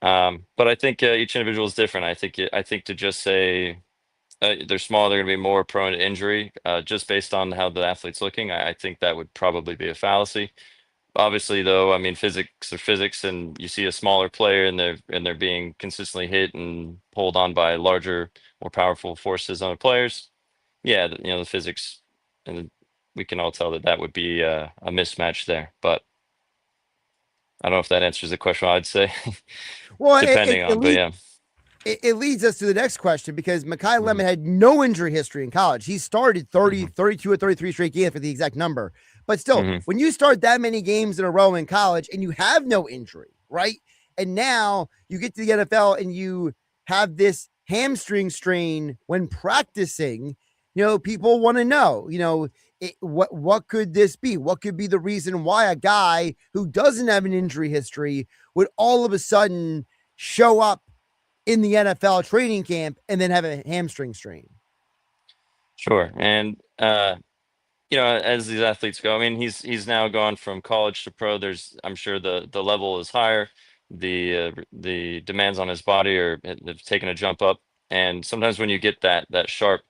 But I think each individual is different. I think to just say they're small, they're going to be more prone to injury, just based on how the athlete's looking. I think that would probably be a fallacy. Obviously, though, I mean, physics are physics, and you see a smaller player and they're being consistently hit and pulled on by larger, more powerful forces on the players. Yeah, the physics, and we can all tell that would be a mismatch there. But I don't know if that answers the question. I'd say, well, depending but yeah. It leads us to the next question, because Makai Lemon had no injury history in college. He started 32 or 33 straight games for the exact number. But still, when you start that many games in a row in college and you have no injury, right? And now you get to the NFL and you have this hamstring strain when practicing, people want to know, what could this be? What could be the reason why a guy who doesn't have an injury history would all of a sudden show up in the NFL training camp and then have a hamstring strain? Sure. And, as these athletes go, I mean, he's now gone from college to pro. I'm sure the level is higher. The demands on his body have taken a jump up. And sometimes when you get that sharp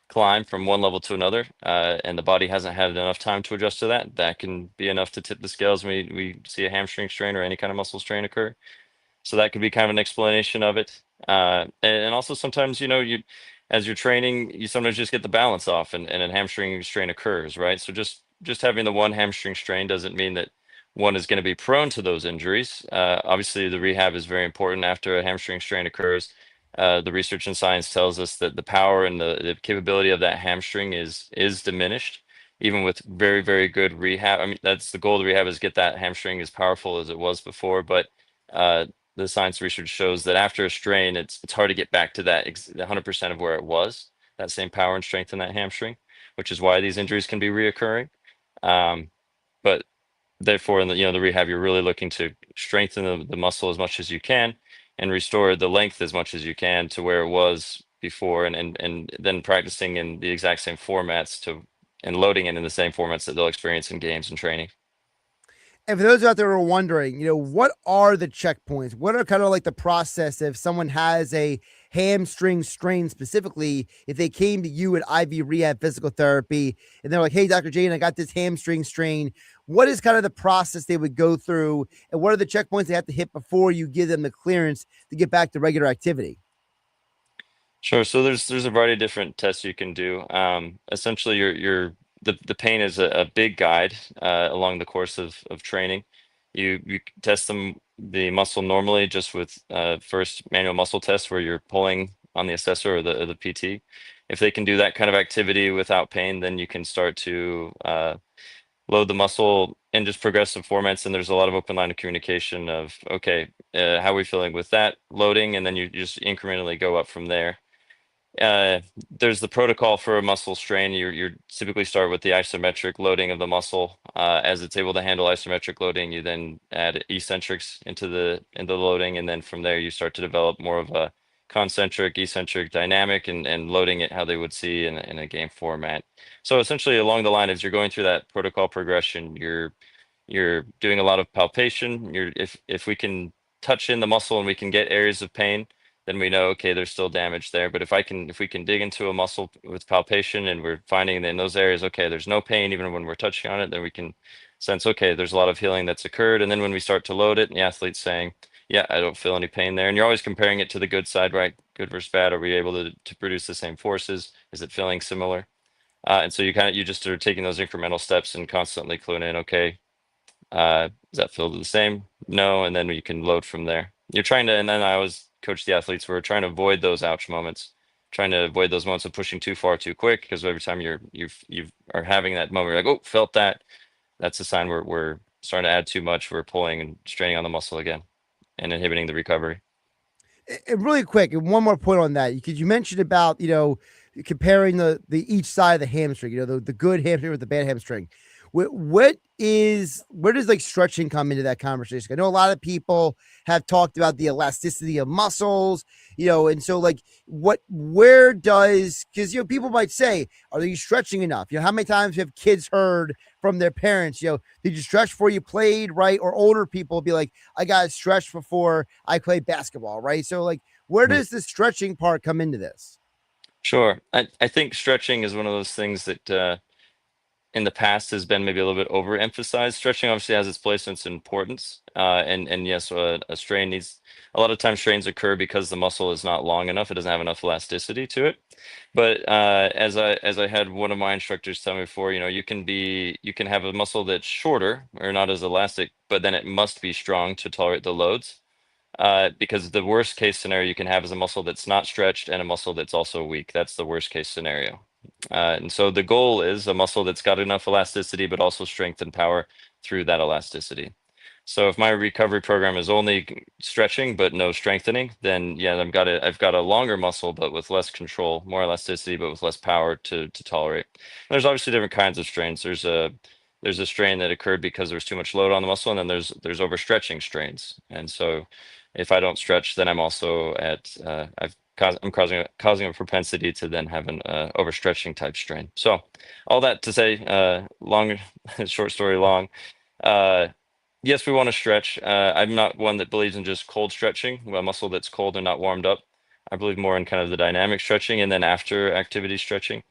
climb from one level to another, and the body hasn't had enough time to adjust to that can be enough to tip the scales when we see a hamstring strain or any kind of muscle strain occur. So that could be kind of an explanation of it. And also sometimes, as you're training, you sometimes just get the balance off and a hamstring strain occurs, right? So just having the one hamstring strain doesn't mean that one is going to be prone to those injuries. Obviously, the rehab is very important after a hamstring strain occurs. The research and science tells us that the power and the capability of that hamstring is diminished, even with very, very good rehab. I mean, that's the goal of the rehab, is get that hamstring as powerful as it was before. But the science research shows that after a strain, it's hard to get back to that 100% of where it was, that same power and strength in that hamstring, which is why these injuries can be reoccurring. But therefore, in the rehab, you're really looking to strengthen the muscle as much as you can and restore the length as much as you can to where it was before, and then practicing in the exact same formats and loading it in the same formats that they'll experience in games and training. And for those out there who are wondering, what are the checkpoints? What are kind of like the process if someone has a hamstring strain specifically, if they came to you at IV Rehab Physical Therapy and they're like, hey, Dr. Jaden, I got this hamstring strain. What is kind of the process they would go through, and what are the checkpoints they have to hit before you give them the clearance to get back to regular activity? Sure. So there's a variety of different tests you can do. Essentially, the pain is a big guide along the course of training. You test the muscle normally just with first manual muscle test where you're pulling on the assessor or the PT. If they can do that kind of activity without pain, then you can start to load the muscle in just progressive formats. And there's a lot of open line of communication of, okay, how are we feeling with that loading? And then you just incrementally go up from there. There's the protocol for a muscle strain. You typically start with the isometric loading of the muscle. As it's able to handle isometric loading, you then add eccentrics into the loading, and then from there you start to develop more of a concentric, eccentric dynamic, and loading it how they would see in a game format. So essentially, along the line, as you're going through that protocol progression, you're doing a lot of palpation. If we can touch in the muscle and we can get areas of pain, then we know, okay, there's still damage there. But if we can dig into a muscle with palpation and we're finding in those areas, okay, there's no pain even when we're touching on it, then we can sense, okay, there's a lot of healing that's occurred. And then when we start to load it and the athlete's saying, yeah, I don't feel any pain there. And you're always comparing it to the good side, right? Good versus bad. Are we able to produce the same forces? Is it feeling similar? And so you just are taking those incremental steps and constantly cluing in, okay, does that feel the same? No. And then you can load from there. And then I always coach the athletes, we're trying to avoid those ouch moments, trying to avoid those moments of pushing too far too quick, because every time you are having that moment, you're like, oh, felt that. That's a sign we're starting to add too much. We're pulling and straining on the muscle again and inhibiting the recovery. And really quick, and one more point on that, because you mentioned about, comparing the each side of the hamstring, the good hamstring with the bad hamstring. Where does like stretching come into that conversation? I know a lot of people have talked about the elasticity of muscles, and so like because people might say, are you stretching enough? How many times have kids heard from their parents, did you stretch before you played, right? Or older people be like, I got to stretch before I play basketball, right? So like, where does the stretching part come into this? Sure. I think stretching is one of those things that in the past has been maybe a little bit overemphasized. Stretching obviously has its place and its importance. And yes, a strain a lot of times strains occur because the muscle is not long enough. It doesn't have enough elasticity to it. But as I had one of my instructors tell me before, you can have a muscle that's shorter or not as elastic, but then it must be strong to tolerate the loads. Because the worst case scenario you can have is a muscle that's not stretched and a muscle that's also weak. That's the worst case scenario. And so the goal is a muscle that's got enough elasticity, but also strength and power through that elasticity. So if my recovery program is only stretching but no strengthening, then yeah, I've got a longer muscle, but with less control, more elasticity, but with less power to tolerate. And there's obviously different kinds of strains. There's a strain that occurred because there was too much load on the muscle, and then there's overstretching strains. And so if I don't stretch, then I'm also I'm causing a propensity to then have an overstretching type strain. So all that to say, short story long, yes, we want to stretch. I'm not one that believes in just cold stretching, a muscle that's cold and not warmed up. I believe more in kind of the dynamic stretching and then after activity stretching.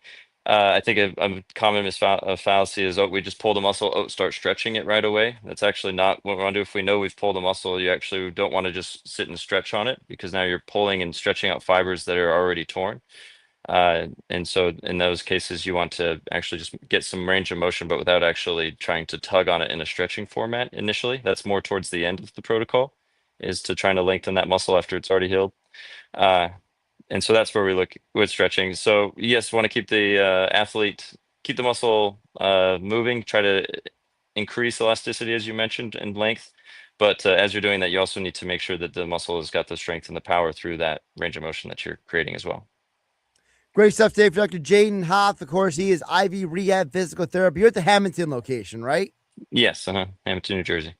I think a common fallacy is, we just pull the muscle, start stretching it right away. That's actually not what we want to do. If we know we've pulled a muscle, you actually don't want to just sit and stretch on it, because now you're pulling and stretching out fibers that are already torn. And so in those cases, you want to actually just get some range of motion, but without actually trying to tug on it in a stretching format initially. That's more towards the end of the protocol, is to trying to lengthen that muscle after it's already healed. And so that's where we look with stretching. So yes, want to keep the keep the muscle moving, try to increase elasticity, as you mentioned, and length. But as you're doing that, you also need to make sure that the muscle has got the strength and the power through that range of motion that you're creating as well. Great stuff today for Dr. Jaden Hoth. Of course, he is IV Rehab Physical Therapy. You're at the Hamilton location, right? Yes, Hamilton, New Jersey.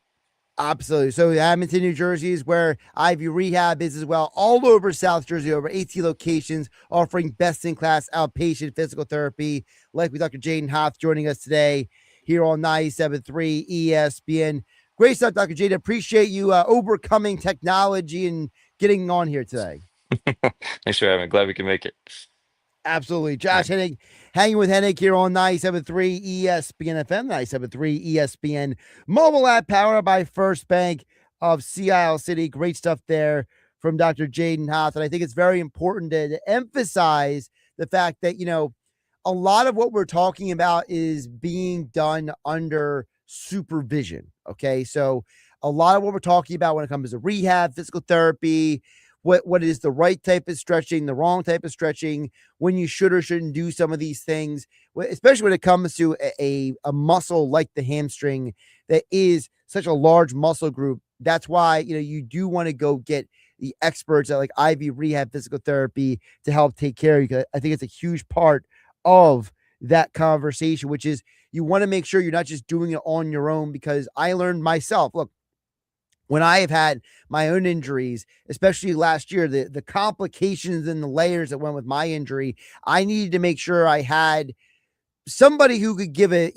Absolutely. So Hamilton, New Jersey is where IV Rehab is as well. All over South Jersey, over 18 locations offering best-in-class outpatient physical therapy. Like with Dr. Jaden Hoth joining us today here on 97.3 ESPN. Great stuff, Dr. Jaden. Appreciate you overcoming technology and getting on here today. Thanks for having me. Glad we can make it. Absolutely. Josh Hennig, hanging with Hennig here on 97.3 ESPN FM, 97.3 ESPN mobile app powered by First Bank of Sea Isle City. Great stuff there from Dr. Jaden Hoth. And I think it's very important to emphasize the fact that, a lot of what we're talking about is being done under supervision. Okay. So a lot of what we're talking about when it comes to rehab, physical therapy, what is the right type of stretching, the wrong type of stretching, when you should or shouldn't do some of these things, especially when it comes to a muscle like the hamstring that is such a large muscle group. That's why, you do want to go get the experts at like IV Rehab Physical Therapy to help take care of you. I think it's a huge part of that conversation, which is you want to make sure you're not just doing it on your own, because I learned myself, look, when I have had my own injuries, especially last year, the complications and the layers that went with my injury, I needed to make sure I had somebody who could give a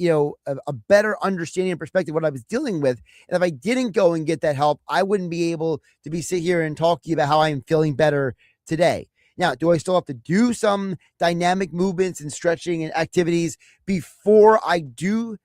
better understanding and perspective of what I was dealing with. And if I didn't go and get that help, I wouldn't be able to sit here and talk to you about how I'm feeling better today. Now, do I still have to do some dynamic movements and stretching and activities before I do,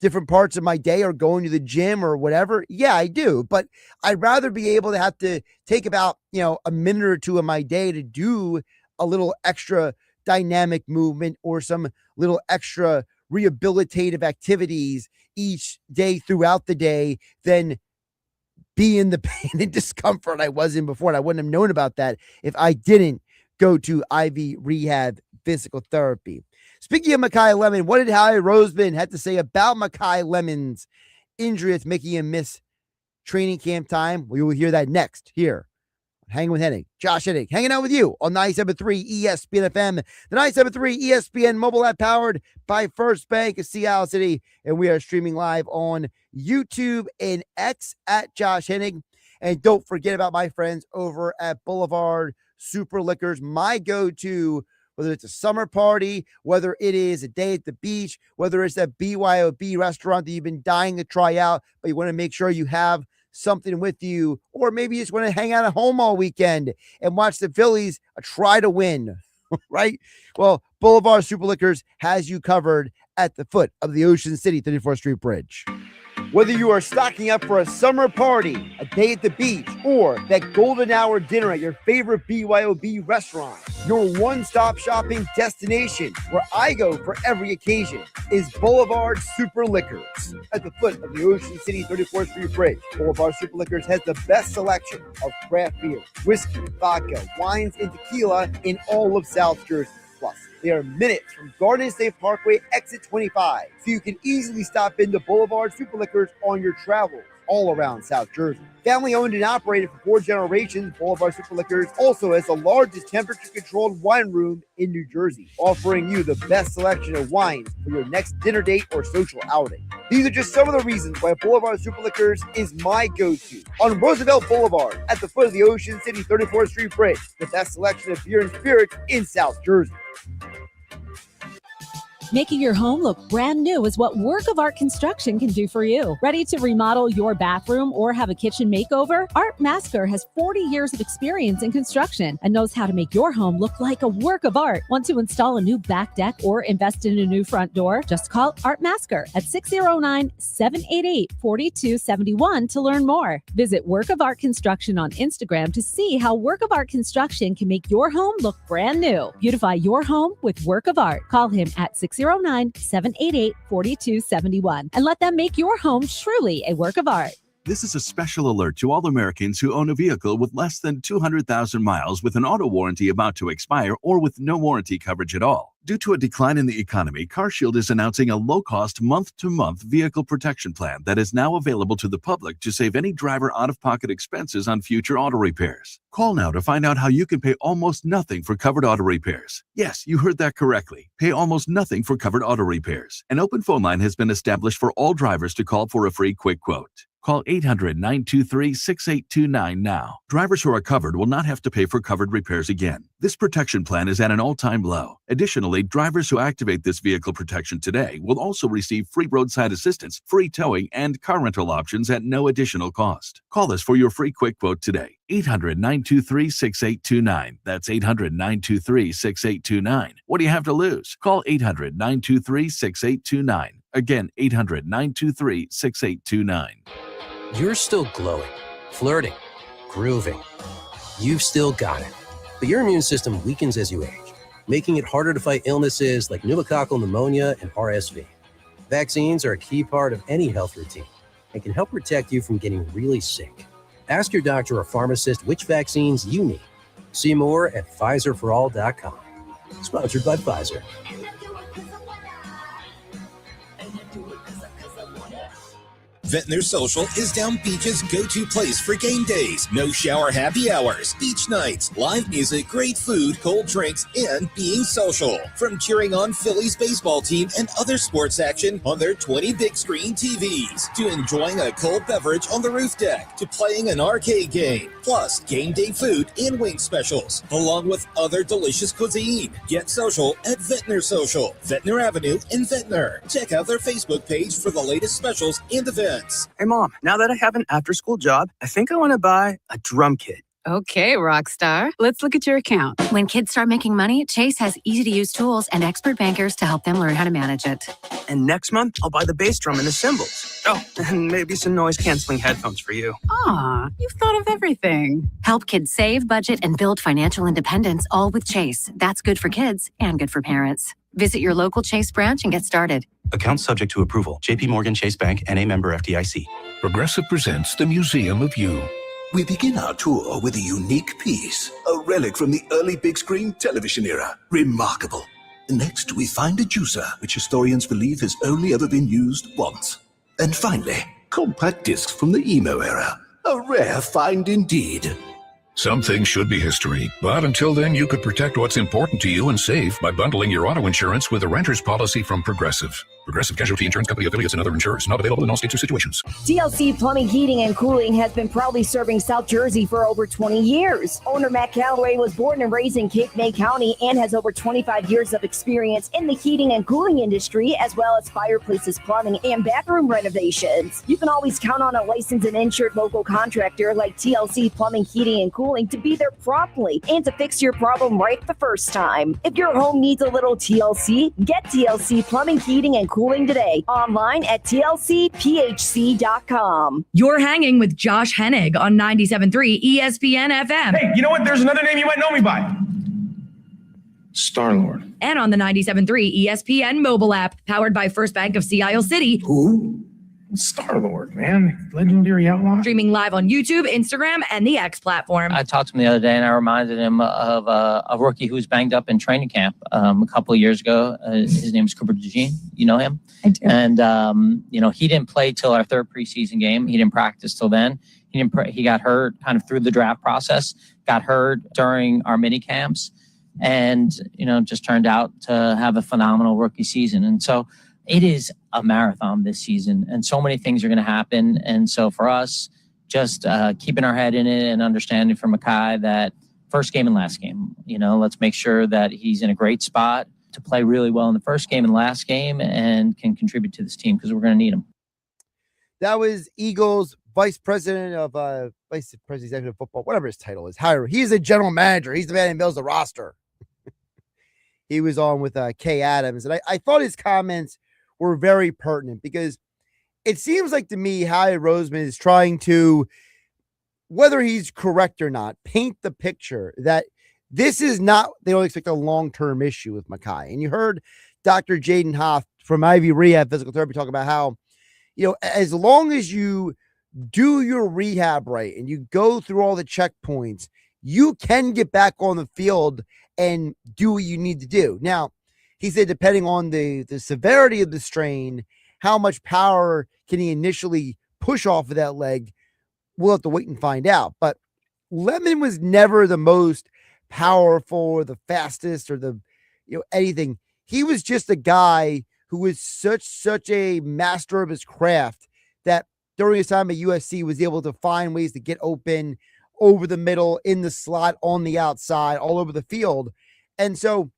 different parts of my day or going to the gym or whatever? Yeah, I do. But I'd rather be able to have to take about, a minute or two of my day to do a little extra dynamic movement or some little extra rehabilitative activities each day throughout the day than be in the pain and discomfort I was in before. And I wouldn't have known about that if I didn't go to IV Rehab Physical Therapy. Speaking of Makai Lemon, what did Howie Roseman have to say about Makai Lemon's injury that's making him miss training camp time? We will hear that next here. Hanging with Hennig. Josh Hennig, hanging out with you on 97.3 ESPN FM, the 97.3 ESPN mobile app powered by First Bank of Sea Isle City. And we are streaming live on YouTube and X at Josh Hennig. And don't forget about my friends over at Boulevard Super Liquors, my go-to, whether it's a summer party, whether it is a day at the beach, whether it's that BYOB restaurant that you've been dying to try out, but you want to make sure you have something with you, or maybe you just want to hang out at home all weekend and watch the Phillies try to win, right? Well, Boulevard Super Liquors has you covered at the foot of the Ocean City 34th Street Bridge. Whether you are stocking up for a summer party, a day at the beach, or that golden hour dinner at your favorite BYOB restaurant, your one-stop shopping destination where I go for every occasion is Boulevard Super Liquors at the foot of the Ocean City 34th Street Bridge. Boulevard Super Liquors has the best selection of craft beer, whiskey, vodka, wines, and tequila in all of South Jersey. Plus, they are minutes from Garden State Parkway, exit 25, so you can easily stop into Boulevard Super Liquors on your travels all around South Jersey. Family owned and operated for 4 generations, Boulevard Super Liquors also has the largest temperature-controlled wine room in New Jersey, offering you the best selection of wines for your next dinner date or social outing. These are just some of the reasons why Boulevard Super Liquors is my go-to. On Roosevelt Boulevard, at the foot of the Ocean City 34th Street Bridge, the best selection of beer and spirits in South Jersey. Making your home look brand new is what Work of Art Construction can do for you. Ready to remodel your bathroom or have a kitchen makeover? Art Masker has 40 years of experience in construction and knows how to make your home look like a work of art. Want to install a new back deck or invest in a new front door? Just call Art Masker at 609-788-4271 to learn more. Visit Work of Art Construction on Instagram to see how Work of Art Construction can make your home look brand new. Beautify your home with Work of Art. Call him at 609-788-4271 and let them make your home truly a work of art. This is a special alert to all Americans who own a vehicle with less than 200,000 miles with an auto warranty about to expire or with no warranty coverage at all. Due to a decline in the economy, CarShield is announcing a low-cost month-to-month vehicle protection plan that is now available to the public to save any driver out-of-pocket expenses on future auto repairs. Call now to find out how you can pay almost nothing for covered auto repairs. Yes, you heard that correctly. Pay almost nothing for covered auto repairs. An open phone line has been established for all drivers to call for a free quick quote. Call 800-923-6829 now. Drivers who are covered will not have to pay for covered repairs again. This protection plan is at an all-time low. Additionally, drivers who activate this vehicle protection today will also receive free roadside assistance, free towing, and car rental options at no additional cost. Call us for your free quick quote today. 800-923-6829. That's 800-923-6829. What do you have to lose? Call 800-923-6829. Again, 800-923-6829. You're still glowing, flirting, grooving. You've still got it. But your immune system weakens as you age, making it harder to fight illnesses like pneumococcal pneumonia and RSV. Vaccines are a key part of any health routine and can help protect you from getting really sick. Ask your doctor or pharmacist which vaccines you need. See more at PfizerForAll.com. Sponsored by Pfizer. Ventnor Social is Down Beach's go-to place for game days. No shower happy hours, beach nights, live music, great food, cold drinks, and being social. From cheering on Phillies baseball team and other sports action on their 20 big screen TVs, to enjoying a cold beverage on the roof deck, to playing an arcade game, plus game day food and wing specials, along with other delicious cuisine. Get social at Ventnor Social, Ventnor Avenue in Ventnor. Check out their Facebook page for the latest specials and events. Hey, Mom, now that I have an after-school job, I think I want to buy a drum kit. Okay, Rockstar. Let's look at your account. When kids start making money, Chase has easy-to-use tools and expert bankers to help them learn how to manage it. And next month, I'll buy the bass drum and the cymbals. Oh, and maybe some noise-canceling headphones for you. Aw, you've thought of everything. Help kids save, budget, and build financial independence, all with Chase. That's good for kids and good for parents. Visit your local Chase branch and get started. Account subject to approval. J.P. Morgan Chase Bank, N.A. member FDIC. Progressive presents the Museum of You. We begin our tour with a unique piece, a relic from the early big screen television era. Remarkable. Next, we find a juicer, which historians believe has only ever been used once. And finally, compact discs from the emo era. A rare find indeed. Some things should be history, but until then, you could protect what's important to you and save by bundling your auto insurance with a renter's policy from Progressive. Progressive Casualty Insurance Company affiliates and other insurers. Not available in all states or situations. TLC Plumbing, Heating, and Cooling has been proudly serving South Jersey for over 20 years. Owner Matt Calloway was born and raised in Cape May County and has over 25 years of experience in the heating and cooling industry, as well as fireplaces, plumbing, and bathroom renovations. You can always count on a licensed and insured local contractor like TLC Plumbing, Heating, and Cooling to be there promptly and to fix your problem right the first time. If your home needs a little TLC, get TLC Plumbing, Heating, and Cooling today. Online at tlcphc.com. You're hanging with Josh Hennig on 97.3 ESPN FM. Hey, you know what? There's another name you might know me by. Star-Lord. And on the 97.3 ESPN mobile app, powered by First Bank of Sea Isle City. Who? Star-Lord, man. Legendary outlaw. Streaming live on YouTube, Instagram, and the X platform. I talked to him the other day, and I reminded him of a rookie who was banged up in training camp a couple of years ago. His name is Cooper DeJean. You know him? I do. And, he didn't play till our third preseason game. He didn't practice till then. He got hurt kind of through the draft process, got hurt during our mini camps, and, just turned out to have a phenomenal rookie season. And so it is a marathon this season, and so many things are going to happen. And so for us, just keeping our head in it and understanding from Makai that first game and last game, let's make sure that he's in a great spot to play really well in the first game and last game and can contribute to this team because we're going to need him. That was Eagles Vice President Executive Football, whatever his title is. He's a general manager. He's the man who builds the roster. He was on with Kay Adams, and I thought his comments were very pertinent because it seems like to me Howie Roseman is trying to, whether he's correct or not, paint the picture that this is not, they don't expect a long-term issue with Makai. And you heard Dr. Jaden Hoth from Ivy Rehab Physical Therapy talk about how, as long as you do your rehab right and you go through all the checkpoints, you can get back on the field and do what you need to do. Now, he said depending on the severity of the strain, how much power can he initially push off of that leg, we'll have to wait and find out. But Lemon was never the most powerful or the fastest or the anything. He was just a guy who was such a master of his craft that during his time at USC was able to find ways to get open over the middle, in the slot, on the outside, all over the field. And so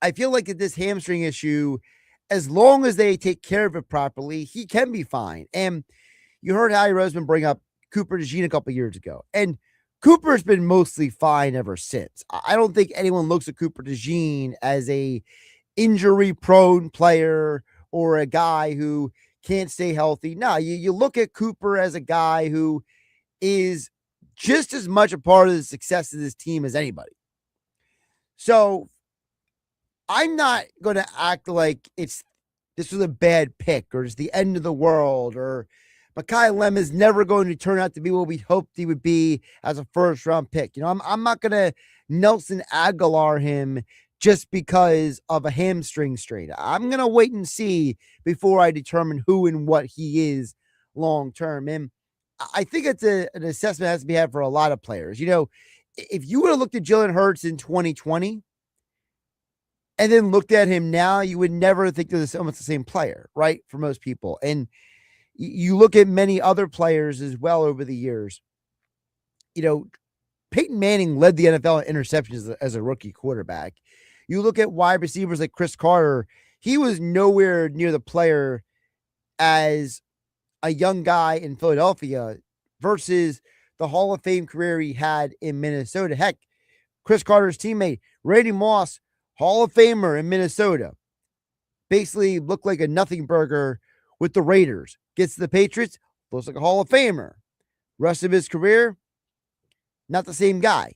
I feel like at this hamstring issue, as long as they take care of it properly, he can be fine. And you heard Howie Roseman bring up Cooper DeJean a couple years ago. And Cooper's been mostly fine ever since. I don't think anyone looks at Cooper DeJean as a injury-prone player or a guy who can't stay healthy. No, you look at Cooper as a guy who is just as much a part of the success of this team as anybody. So I'm not going to act like this was a bad pick or it's the end of the world or Mekhi Lemon's never going to turn out to be what we hoped he would be as a first-round pick. I'm not going to Nelson Aguilar him just because of a hamstring strain. I'm going to wait and see before I determine who and what he is long-term. And I think it's an assessment that has to be had for a lot of players. If you would have looked at Jalen Hurts in 2020 and then looked at him now, you would never think they're almost the same player, right? For most people. And you look at many other players as well over the years. Peyton Manning led the NFL in interceptions as a rookie quarterback. You look at wide receivers like Chris Carter, he was nowhere near the player as a young guy in Philadelphia versus the Hall of Fame career he had in Minnesota. Heck, Chris Carter's teammate, Randy Moss, Hall of Famer in Minnesota, basically looked like a nothing burger with the Raiders. Gets to the Patriots, looks like a Hall of Famer. Rest of his career, not the same guy.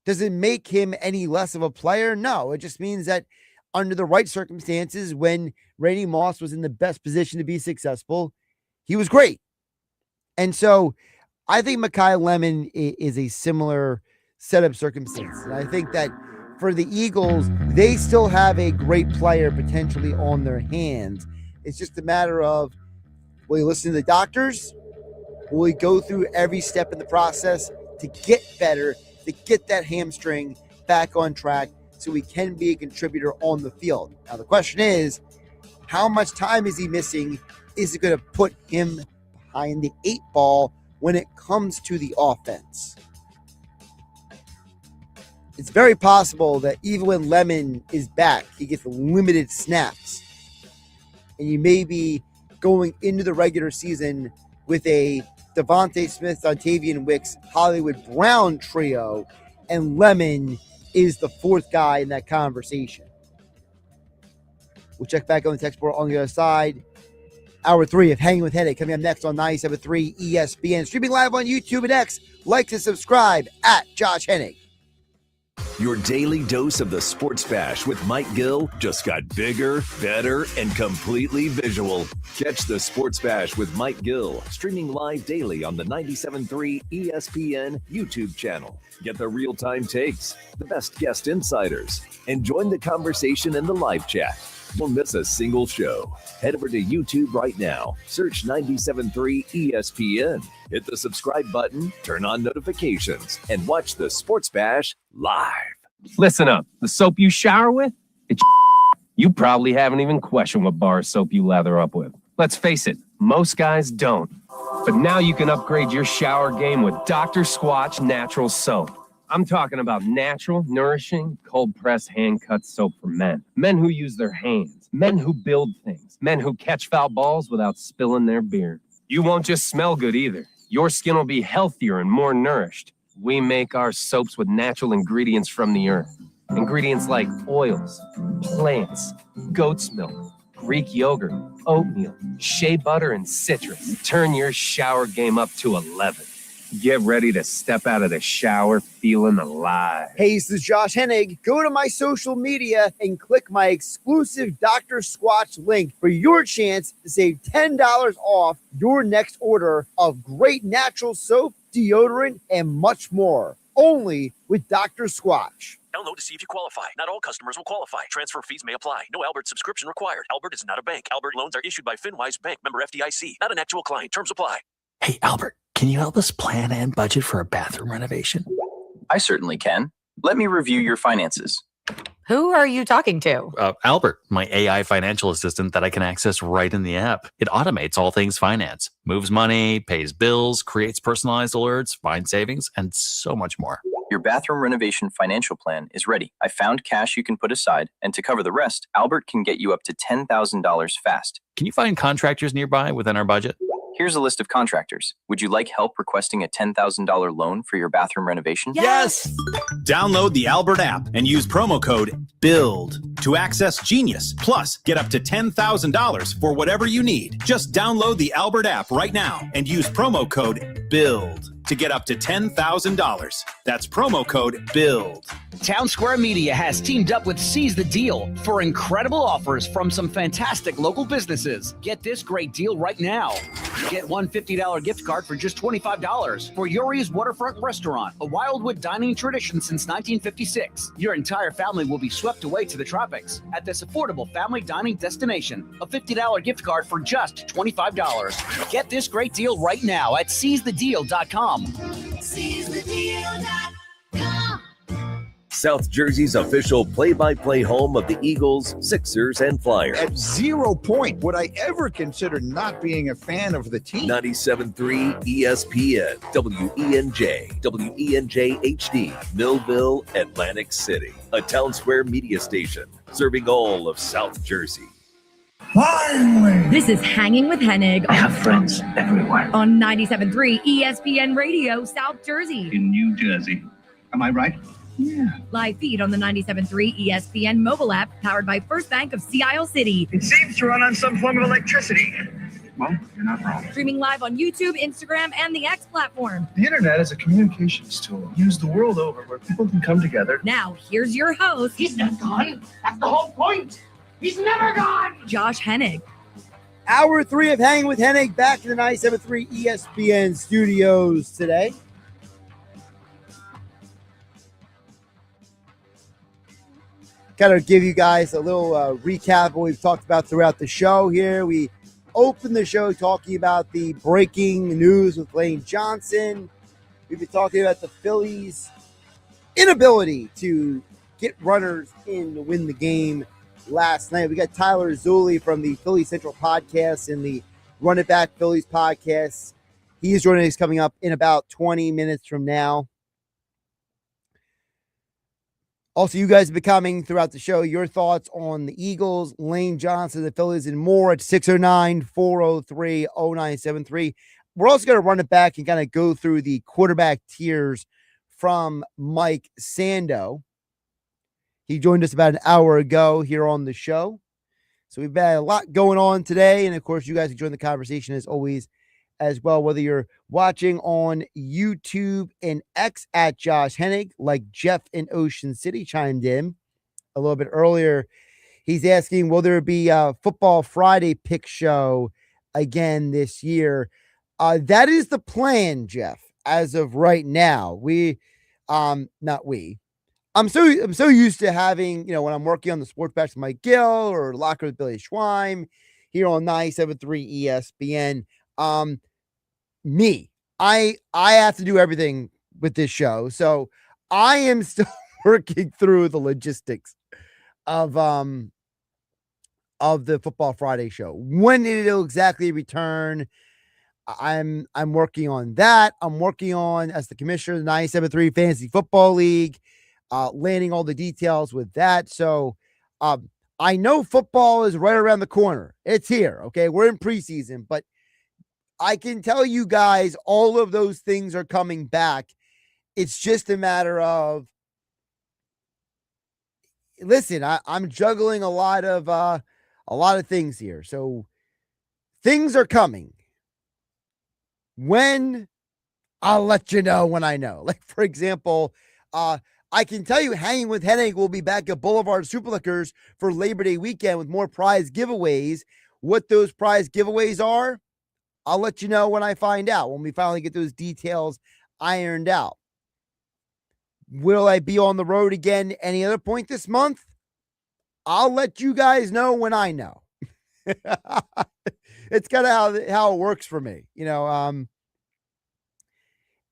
Does it make him any less of a player? No, it just means that under the right circumstances, when Randy Moss was in the best position to be successful, he was great. And so I think Mekhi Lemon is a similar set of circumstances. And I think that for the Eagles, they still have a great player potentially on their hands. It's just a matter of, will you listen to the doctors? Will we go through every step in the process to get better, to get that hamstring back on track so he can be a contributor on the field? Now, the question is, how much time is he missing? Is it going to put him behind the 8 ball when it comes to the offense? It's very possible that even when Lemon is back, he gets limited snaps. And you may be going into the regular season with a Devontae Smith, Dontavian Wicks, Hollywood Brown trio, and Lemon is the 4th guy in that conversation. We'll check back on the text board on the other side. Hour 3 of Hanging with Hennig coming up next on 97.3 ESPN. Streaming live on YouTube and X. Like and subscribe at Josh Hennig. Your daily dose of the Sports Bash with Mike Gill just got bigger, better, and completely visual. Catch the Sports Bash with Mike Gill streaming live daily on the 97.3 ESPN YouTube channel. Get the real-time takes, the best guest insiders, and join the conversation in the live chat. Don't miss a single show. Head over to YouTube right now. Search 97.3 ESPN. Hit the subscribe button, turn on notifications, and watch the Sports Bash live. Listen up. The soap you shower with, it's you probably haven't even questioned what bar of soap you lather up with. Let's face it, most guys don't. But now you can upgrade your shower game with Dr. Squatch Natural Soap. I'm talking about natural, nourishing, cold-pressed, hand-cut soap for men. Men who use their hands. Men who build things. Men who catch foul balls without spilling their beer. You won't just smell good either. Your skin will be healthier and more nourished. We make our soaps with natural ingredients from the earth. Ingredients like oils, plants, goat's milk, Greek yogurt, oatmeal, shea butter, and citrus. Turn your shower game up to 11. Get ready to step out of the shower feeling alive. Hey, this is Josh Hennig. Go to my social media and click my exclusive Dr. Squatch link for your chance to save $10 off your next order of great natural soap, deodorant, and much more. Only with Dr. Squatch. Download to see if you qualify. Not all customers will qualify. Transfer fees may apply. No Albert subscription required. Albert is not a bank. Albert loans are issued by FinWise Bank, member FDIC. Not an actual client. Terms apply. Hey, Albert, can you help us plan and budget for a bathroom renovation? I certainly can. Let me review your finances. Who are you talking to? Albert, my AI financial assistant that I can access right in the app. It automates all things finance, moves money, pays bills, creates personalized alerts, finds savings, and so much more. Your bathroom renovation financial plan is ready. I found cash you can put aside, and to cover the rest, Albert can get you up to $10,000 fast. Can you find contractors nearby within our budget? Here's a list of contractors. Would you like help requesting a $10,000 loan for your bathroom renovation? Yes! Download the Albert app and use promo code BUILD to access Genius. Plus, get up to $10,000 for whatever you need. Just download the Albert app right now and use promo code BUILD to get up to $10,000. That's promo code BUILD. Town Square Media has teamed up with Seize the Deal for incredible offers from some fantastic local businesses. Get this great deal right now. Get one $50 gift card for just $25 for Yuri's Waterfront Restaurant, a Wildwood dining tradition since 1956. Your entire family will be swept away to the tropics at this affordable family dining destination. A $50 gift card for just $25. Get this great deal right now at seizethedeal.com. South Jersey's official play-by-play home of the Eagles, Sixers, and Flyers. At 0 point would I ever consider not being a fan of the team. 97.3 ESPN, WENJ, WENJ HD, Millville, Atlantic City. A Town Square media station serving all of South Jersey. Finally! This is Hanging with Hennig. I have friends everywhere. On 97.3 ESPN Radio, South Jersey. In New Jersey. Am I right? Yeah. Live feed on the 97.3 ESPN mobile app, powered by First Bank of Sea Isle City. It seems to run on some form of electricity. Well, you're not wrong. Streaming live on YouTube, Instagram, and the X platform. The internet is a communications tool used the world over where people can come together. Now, here's your host. He's not gone. That's the whole point. He's never gone. Josh Hennig. Hour 3 of Hanging with Hennig back in the 97.3 ESPN Studios today. Kind of give you guys a little recap of what we've talked about throughout the show here. We opened the show talking about the breaking news with Lane Johnson. We've been talking about the Phillies' inability to get runners in to win the game last night. We got Tyler Zulli from the Philly Central podcast and the Run It Back Phillies podcast. He is joining us coming up in about 20 minutes from now. Also, you guys have been coming throughout the show. Your thoughts on the Eagles, Lane Johnson, the Phillies, and more at 609-403-0973. We're also going to run it back and kind of go through the quarterback tiers from Mike Sando. He joined us about an hour ago here on the show. So we've had a lot going on today. And, of course, you guys can join the conversation as always as well, whether you're watching on YouTube and X at Josh Hennig, like Jeff in Ocean City chimed in a little bit earlier. He's asking, will there be a Football Friday pick show again this year? That is the plan, Jeff, as of right now. I'm so used to having, when I'm working on the Sports Bash with Mike Gill or Locker with Billy Schweim here on 97.3 ESPN. I have to do everything with this show. So I am still working through the logistics of the Football Friday show. When it'll exactly return, I'm working on that. I'm working on, as the commissioner of the 97.3 Fantasy Football League, landing all the details with that. So I know football is right around the corner. It's here. Okay. We're in preseason, but I can tell you guys all of those things are coming back. It's just a matter of, listen, I'm juggling a lot of things here. So things are coming. When, I'll let you know when I know. Like, for example, I can tell you Hanging with Hennig will be back at Boulevard Superliquors for Labor Day weekend with more prize giveaways. What those prize giveaways are, I'll let you know when I find out, when we finally get those details ironed out. Will I be on the road again any other point this month? I'll let you guys know when I know. It's kind of how it works for me,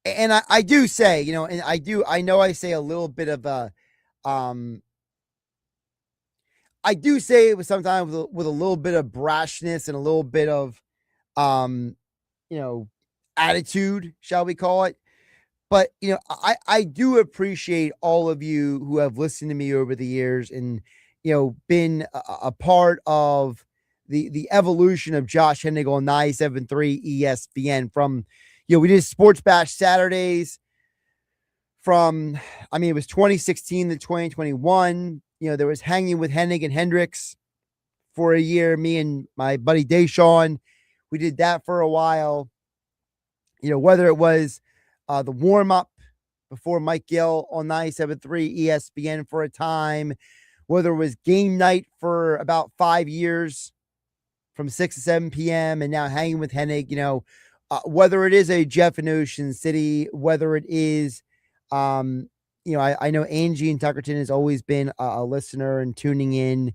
and I do say, and I know I say a little bit of I do say it was sometimes with a little bit of brashness and a little bit of, attitude, shall we call it? But, I do appreciate all of you who have listened to me over the years and, been a part of the evolution of Josh Hennig on 97.3 ESPN from, we did Sports Bash Saturdays from, it was 2016 to 2021. There was Hanging with Hennig and Hendricks for a year. Me and my buddy Deshaun, we did that for a while. Whether it was the warm-up before Mike Gill on 97.3 ESPN for a time, whether it was game night for about 5 years from 6 to 7 p.m. and now Hanging with Hennig, whether it is a Jeff in Ocean City, whether it is, I know Angie in Tuckerton has always been a listener and tuning in,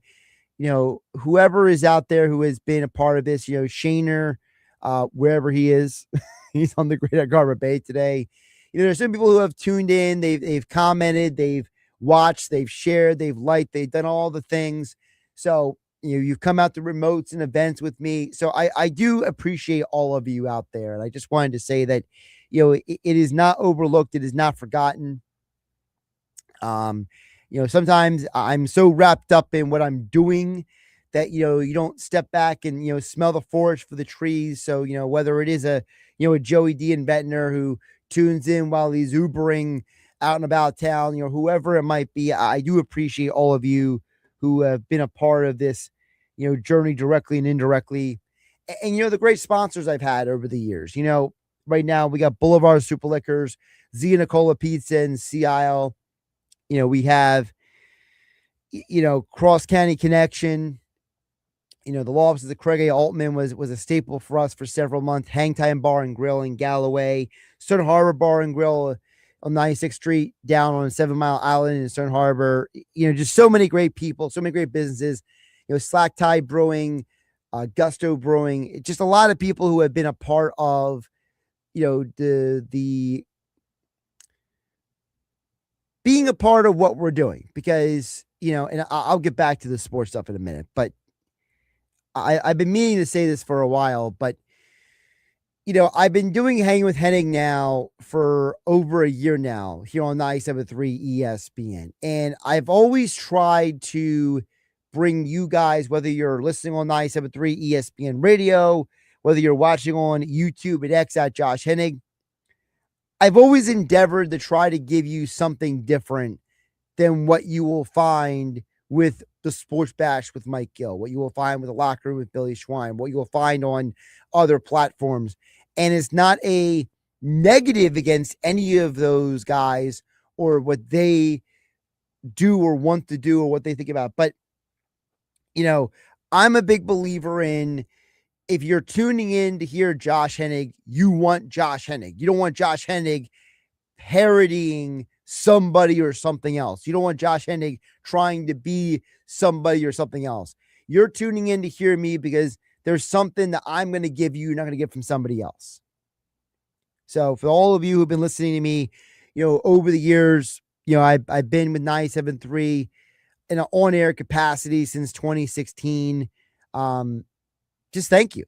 whoever is out there who has been a part of this, Shaner, wherever he is, he's on the Great Garber Bay today. There's some people who have tuned in, they've commented, they've watched, they've shared, they've liked, they've done all the things. So, you've come out to remotes and events with me. So I do appreciate all of you out there. And I just wanted to say that, it is not overlooked. It is not forgotten. Sometimes I'm so wrapped up in what I'm doing that, you don't step back and, smell the forest for the trees. So, whether it is a Joey D in Ventnor who tunes in while he's Ubering out and about town, whoever it might be, I do appreciate all of you who have been a part of this, journey directly and indirectly. And, the great sponsors I've had over the years, right now we got Boulevard Super Liquors, Zia Nicola Pizza and Sea Isle. We have, Cross County Connection. The law offices of Craig A. Altman was a staple for us for several months. Hang Time Bar and Grill in Galloway, Stern Harbor Bar and Grill on 96th Street down on 7 Mile Island in Stern Harbor. Just so many great people, so many great businesses. Slack Tie Brewing, Gusto Brewing, just a lot of people who have been a part of, the being a part of what we're doing, because, and I'll get back to the sports stuff in a minute, but I've been meaning to say this for a while, but, I've been doing Hanging with Hennig now for over a year now here on 97.3 ESPN. And I've always tried to bring you guys, whether you're listening on 97.3 ESPN radio, whether you're watching on YouTube at X at Josh Hennig, I've always endeavored to try to give you something different than what you will find with the Sports Bash with Mike Gill, what you will find with the Locker Room with Billy Schwein, what you will find on other platforms. And it's not a negative against any of those guys or what they do or want to do or what they think about. But, I'm a big believer in, if you're tuning in to hear Josh Hennig, you want Josh Hennig. You don't want Josh Hennig parodying somebody or something else. You don't want Josh Hennig trying to be somebody or something else. You're tuning in to hear me because there's something that I'm going to give you, you're not going to get from somebody else. So for all of you who've been listening to me, over the years, I've been with 97.3 in an on-air capacity since 2016. Just thank you.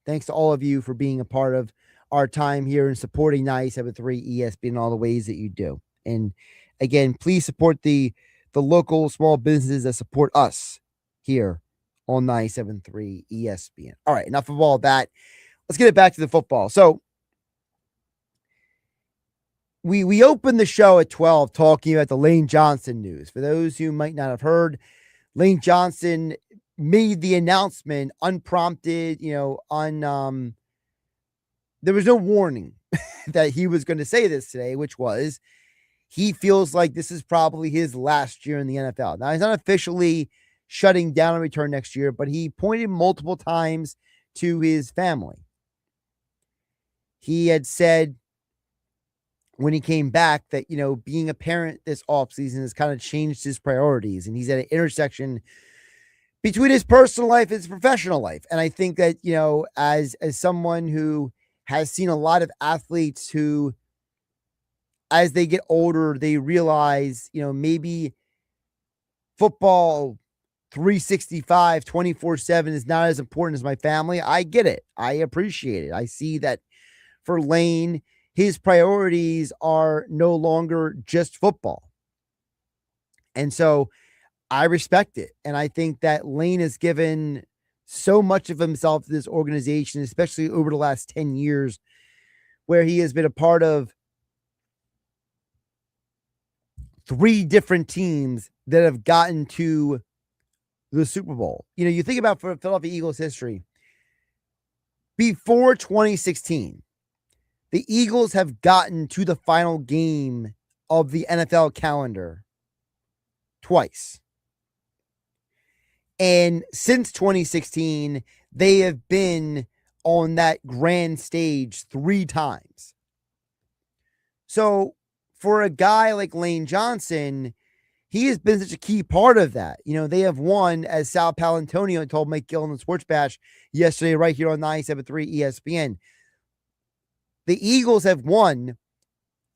Thanks to all of you for being a part of our time here and supporting 97.3 ESPN in all the ways that you do. And again, please support the local small businesses that support us here on 97.3 ESPN. All right, enough of all that. Let's get it back to the football. So we opened the show at 12 talking about the Lane Johnson news. For those who might not have heard, Lane Johnson made the announcement unprompted, there was no warning that he was going to say this today, which was he feels like this is probably his last year in the NFL. Now, he's not officially shutting down a return next year, but he pointed multiple times to his family. He had said when he came back that, being a parent this offseason has kind of changed his priorities, and he's at an intersection between his personal life and his professional life. And I think that, as someone who has seen a lot of athletes who, as they get older, they realize, maybe football 365, 24/7 is not as important as my family. I get it. I appreciate it. I see that for Lane, his priorities are no longer just football. And so I respect it. And I think that Lane has given so much of himself to this organization, especially over the last 10 years, where he has been a part of 3 different teams that have gotten to the Super Bowl. You think about for Philadelphia Eagles history, before 2016, the Eagles have gotten to the final game of the NFL calendar twice. And since 2016, they have been on that grand stage 3 times. So for a guy like Lane Johnson, he has been such a key part of that. They have won, as Sal Palantonio told Mike Gill in the Sports Bash yesterday, right here on 97.3 ESPN. The Eagles have won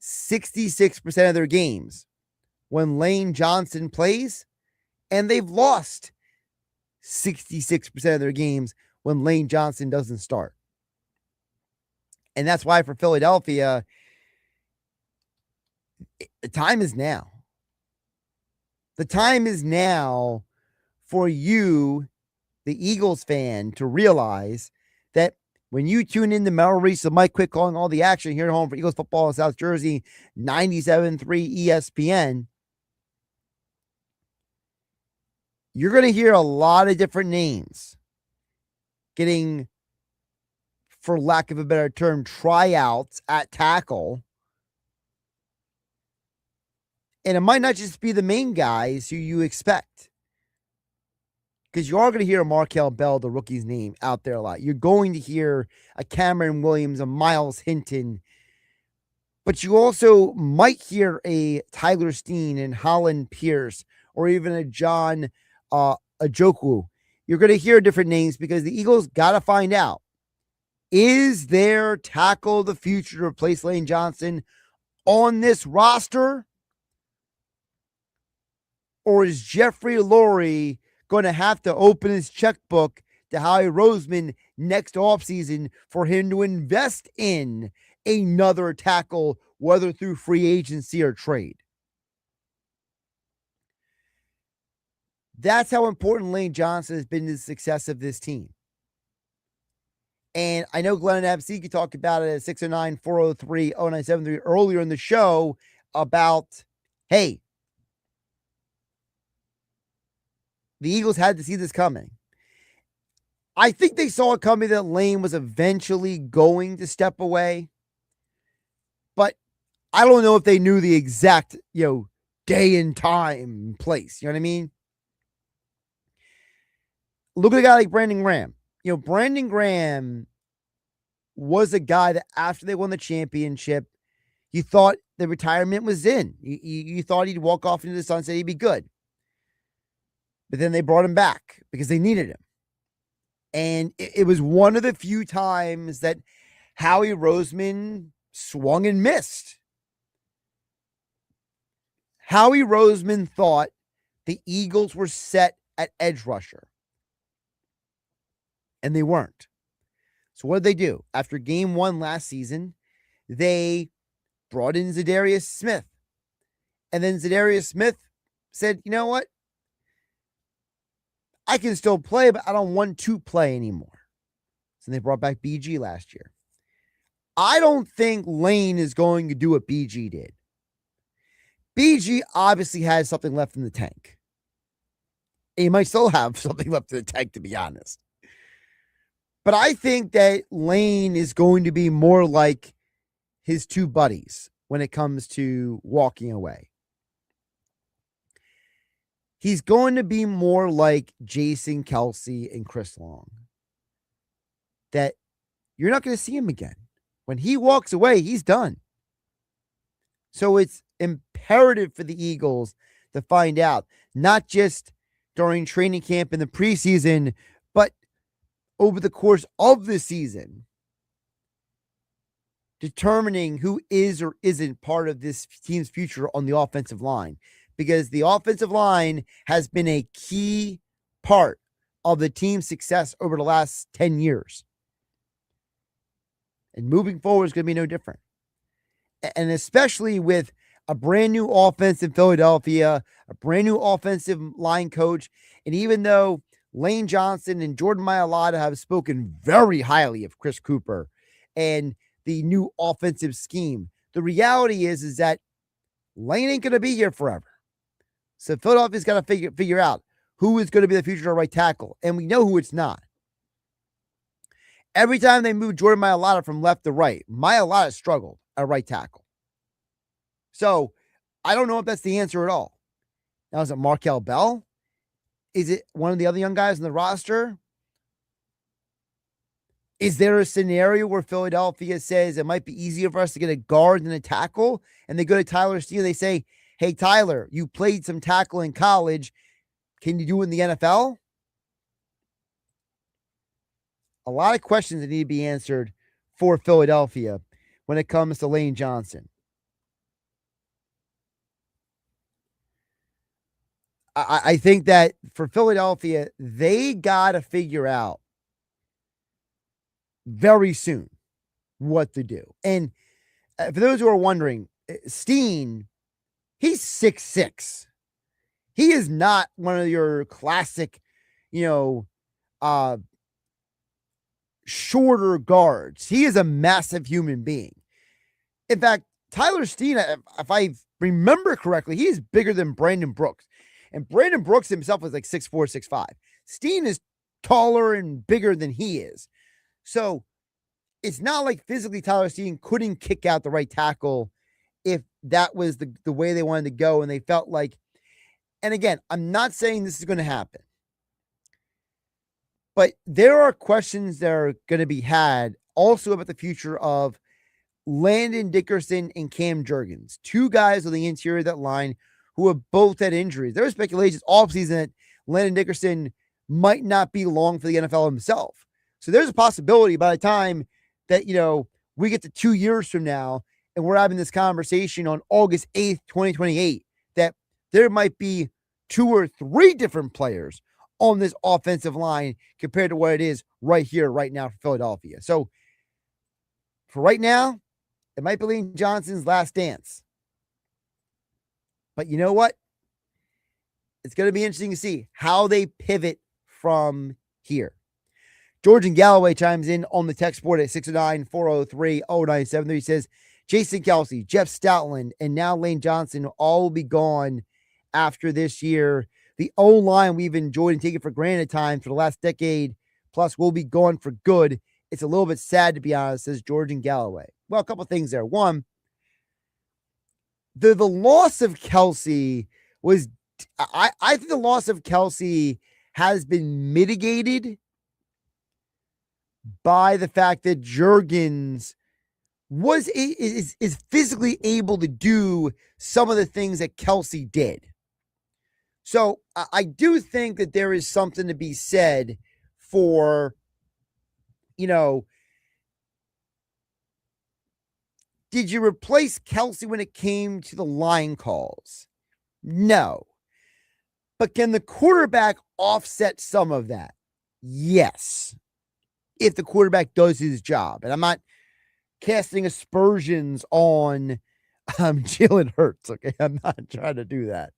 66% of their games when Lane Johnson plays, and they've lost 66% of their games when Lane Johnson doesn't start. And that's why for Philadelphia, the time is now. The time is now for you, the Eagles fan, to realize that when you tune in to Merrill Reese and Mike Quick calling all the action here at home for Eagles football in South Jersey, 97.3 ESPN, you're going to hear a lot of different names getting, for lack of a better term, tryouts at tackle. And it might not just be the main guys who you expect, because you are going to hear a Markel Bell, the rookie's name, out there a lot. You're going to hear a Cameron Williams, a Miles Hinton, but you also might hear a Tyler Steen and Holland Pierce, or even a John Ajoku. You're going to hear different names because the Eagles got to find out, is their tackle the future to replace Lane Johnson on this roster? Or is Jeffrey Lurie going to have to open his checkbook to Howie Roseman next offseason for him to invest in another tackle, whether through free agency or trade? That's how important Lane Johnson has been to the success of this team. And I know Glenn and Absey talked about it at 609-403-0973 earlier in the show about, hey, the Eagles had to see this coming. I think they saw it coming that Lane was eventually going to step away. But I don't know if they knew the exact, day and time and place. You know what I mean? Look at a guy like Brandon Graham. Brandon Graham was a guy that after they won the championship, you thought the retirement was in. You thought he'd walk off into the sunset, he'd be good. But then they brought him back because they needed him. And it was one of the few times that Howie Roseman swung and missed. Howie Roseman thought the Eagles were set at edge rusher. And they weren't. So what did they do? After game 1 last season, they brought in Zadarius Smith. And then Zadarius Smith said, you know what? I can still play, but I don't want to play anymore. So they brought back BG last year. I don't think Lane is going to do what BG did. BG obviously has something left in the tank. And he might still have something left in the tank, to be honest. But I think that Lane is going to be more like his two buddies when it comes to walking away. He's going to be more like Jason Kelce and Chris Long. That you're not going to see him again. When he walks away, he's done. So it's imperative for the Eagles to find out, not just during training camp in the preseason, but over the course of the season, determining who is or isn't part of this team's future on the offensive line. Because the offensive line has been a key part of the team's success over the last 10 years. And moving forward is going to be no different. And especially with a brand new offense in Philadelphia, a brand new offensive line coach. And even though Lane Johnson and Jordan Mailata have spoken very highly of Chris Cooper and the new offensive scheme, the reality is that Lane ain't going to be here forever. So Philadelphia's got to figure out who is going to be the future right tackle. And we know who it's not. Every time they move Jordan Mailata from left to right, Mailata struggled at right tackle. So I don't know if that's the answer at all. Now, is it Markel Bell? Is it one of the other young guys on the roster? Is there a scenario where Philadelphia says it might be easier for us to get a guard than a tackle? And they go to Tyler Steele. They say, hey, Tyler, you played some tackle in college. Can you do it in the NFL? A lot of questions that need to be answered for Philadelphia when it comes to Lane Johnson. I think that for Philadelphia, they got to figure out very soon what to do. And for those who are wondering, Steen, he's 6'6". He is not one of your classic, shorter guards. He is a massive human being. In fact, Tyler Steen, if I remember correctly, he is bigger than Brandon Brooks. And Brandon Brooks himself was like 6'4", 6'5". Steen is taller and bigger than he is. So it's not like physically Tyler Steen couldn't kick out the right tackle if that was the way they wanted to go. And they felt like, and again, I'm not saying this is going to happen, but there are questions that are going to be had also about the future of Landon Dickerson and Cam Jurgens, two guys on the interior of that line who have both had injuries. There was speculations offseason that Landon Dickerson might not be long for the NFL himself. So there's a possibility by the time that, we get to 2 years from now and we're having this conversation on August 8th, 2028, that there might be 2 or 3 different players on this offensive line compared to what it is right here, right now for Philadelphia. So for right now, it might be Lane Johnson's last dance. But you know what? It's going to be interesting to see how they pivot from here. George and Galloway chimes in on the text board at 609-403-0973. He says, Jason Kelce, Jeff Stoutland, and now Lane Johnson all will be gone after this year. The O-line we've enjoyed and taken for granted at times for the last decade plus will be gone for good. It's a little bit sad, to be honest, says George and Galloway. Well, a couple things there. One, the loss of Kelce was, I think the loss of Kelce has been mitigated by the fact that Jurgens is physically able to do some of the things that Kelce did. So I do think that there is something to be said for, did you replace Kelce when it came to the line calls? No. But can the quarterback offset some of that? Yes. If the quarterback does his job. And I'm not casting aspersions on Jalen Hurts, okay? I'm not trying to do that.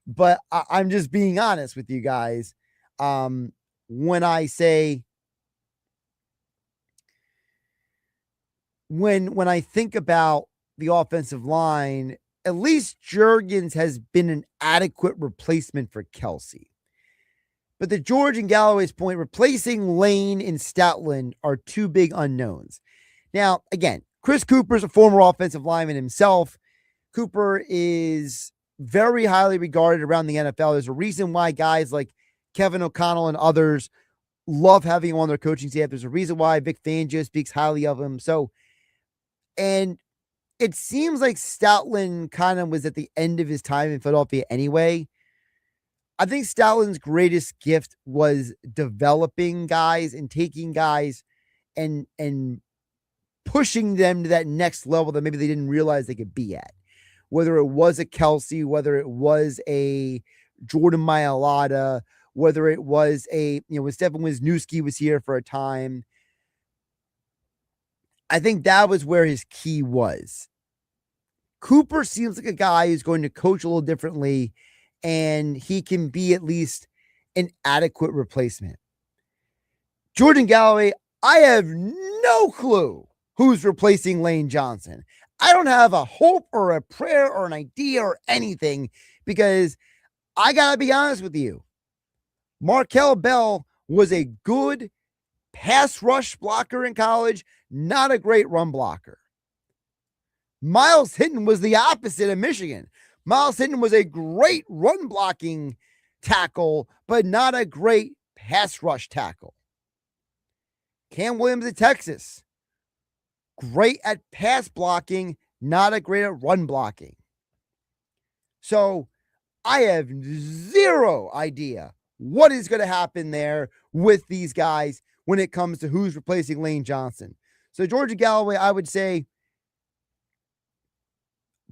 But I'm just being honest with you guys. When I say, when I think about the offensive line, at least Jurgens has been an adequate replacement for Kelce. But to George and Galloway's point, replacing Lane and Stoutland are two big unknowns. Now, again, Chris Cooper's a former offensive lineman himself. Cooper is very highly regarded around the NFL. There's a reason why guys like Kevin O'Connell and others love having him on their coaching staff. There's a reason why Vic Fangio speaks highly of him. So, and it seems like Stoutland kind of was at the end of his time in Philadelphia anyway. I think Stoutland's greatest gift was developing guys and taking guys and pushing them to that next level that maybe they didn't realize they could be at. Whether it was a Kelsey, whether it was a Jordan Mailata, whether it was when Stefan Wisniewski was here for a time. I think that was where his key was. Cooper seems like a guy who's going to coach a little differently, and he can be at least an adequate replacement. Jordan Galloway, I have no clue who's replacing Lane Johnson. I don't have a hope or a prayer or an idea or anything, because I got to be honest with you. Markel Bell was a good pass rush blocker in college, not a great run blocker. Miles Hinton was the opposite of Michigan. Miles Hinton was a great run blocking tackle, but not a great pass rush tackle. Cam Williams at Texas, great at pass blocking, not a great at run blocking. So I have zero idea what is going to happen there with these guys when it comes to who's replacing Lane Johnson. So Georgia Galloway, I would say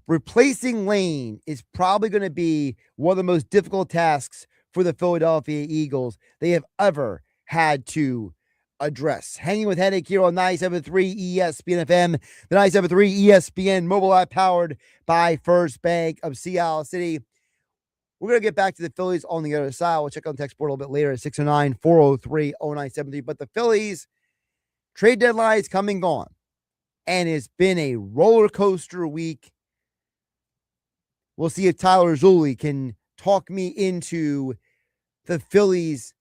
replacing Lane is probably going to be one of the most difficult tasks for the Philadelphia Eagles they have ever had to address. Hanging with Hennig here on 97.3 ESPN FM, the 97.3 ESPN mobile app powered by First Bank of Sea City. We're going to get back to the Phillies on the other side. We'll check on the text board a little bit later at 609-403-0973. But the Phillies trade deadline is coming gone, and it's been a roller coaster week. We'll see if Tyler Zulli can talk me into the Phillies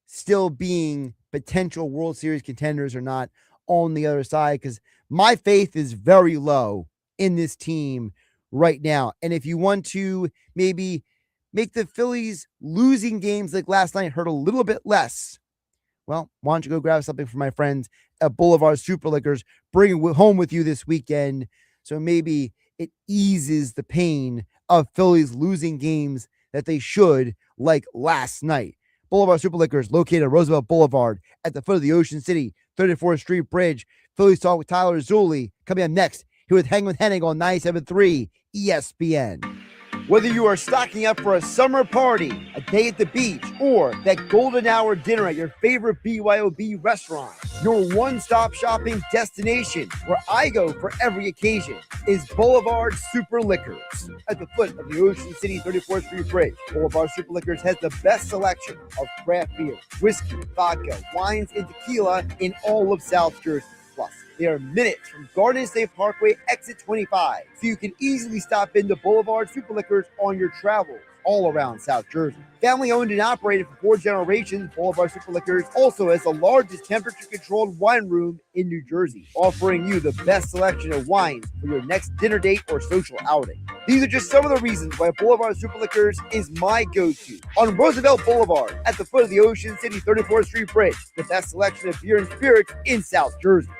still being potential World Series contenders or not on the other side, because my faith is very low in this team right now. And if you want to maybe make the Phillies losing games like last night hurt a little bit less, well, why don't you go grab something from my friends at Boulevard Super Liquors, bring it home with you this weekend, so maybe it eases the pain of Phillies losing games that they should, like last night. Boulevard Super Liquors, located at Roosevelt Boulevard at the foot of the Ocean City 34th Street Bridge. Phillies talk with Tyler Zulli coming up next here with Hang with Hennig on 97.3 ESPN. Whether you are stocking up for a summer party, a day at the beach, or that golden hour dinner at your favorite BYOB restaurant, your one-stop shopping destination, where I go for every occasion, is Boulevard Super Liquors. At the foot of the Ocean City 34th Street Bridge, Boulevard Super Liquors has the best selection of craft beer, whiskey, vodka, wines, and tequila in all of South Jersey. Plus, they are minutes from Garden State Parkway, exit 25, so you can easily stop into Boulevard Super Liquors on your travels all around South Jersey. Family owned and operated for 4 generations, Boulevard Super Liquors also has the largest temperature-controlled wine room in New Jersey, offering you the best selection of wines for your next dinner date or social outing. These are just some of the reasons why Boulevard Super Liquors is my go-to. On Roosevelt Boulevard, at the foot of the Ocean City 34th Street Bridge, the best selection of beer and spirits in South Jersey.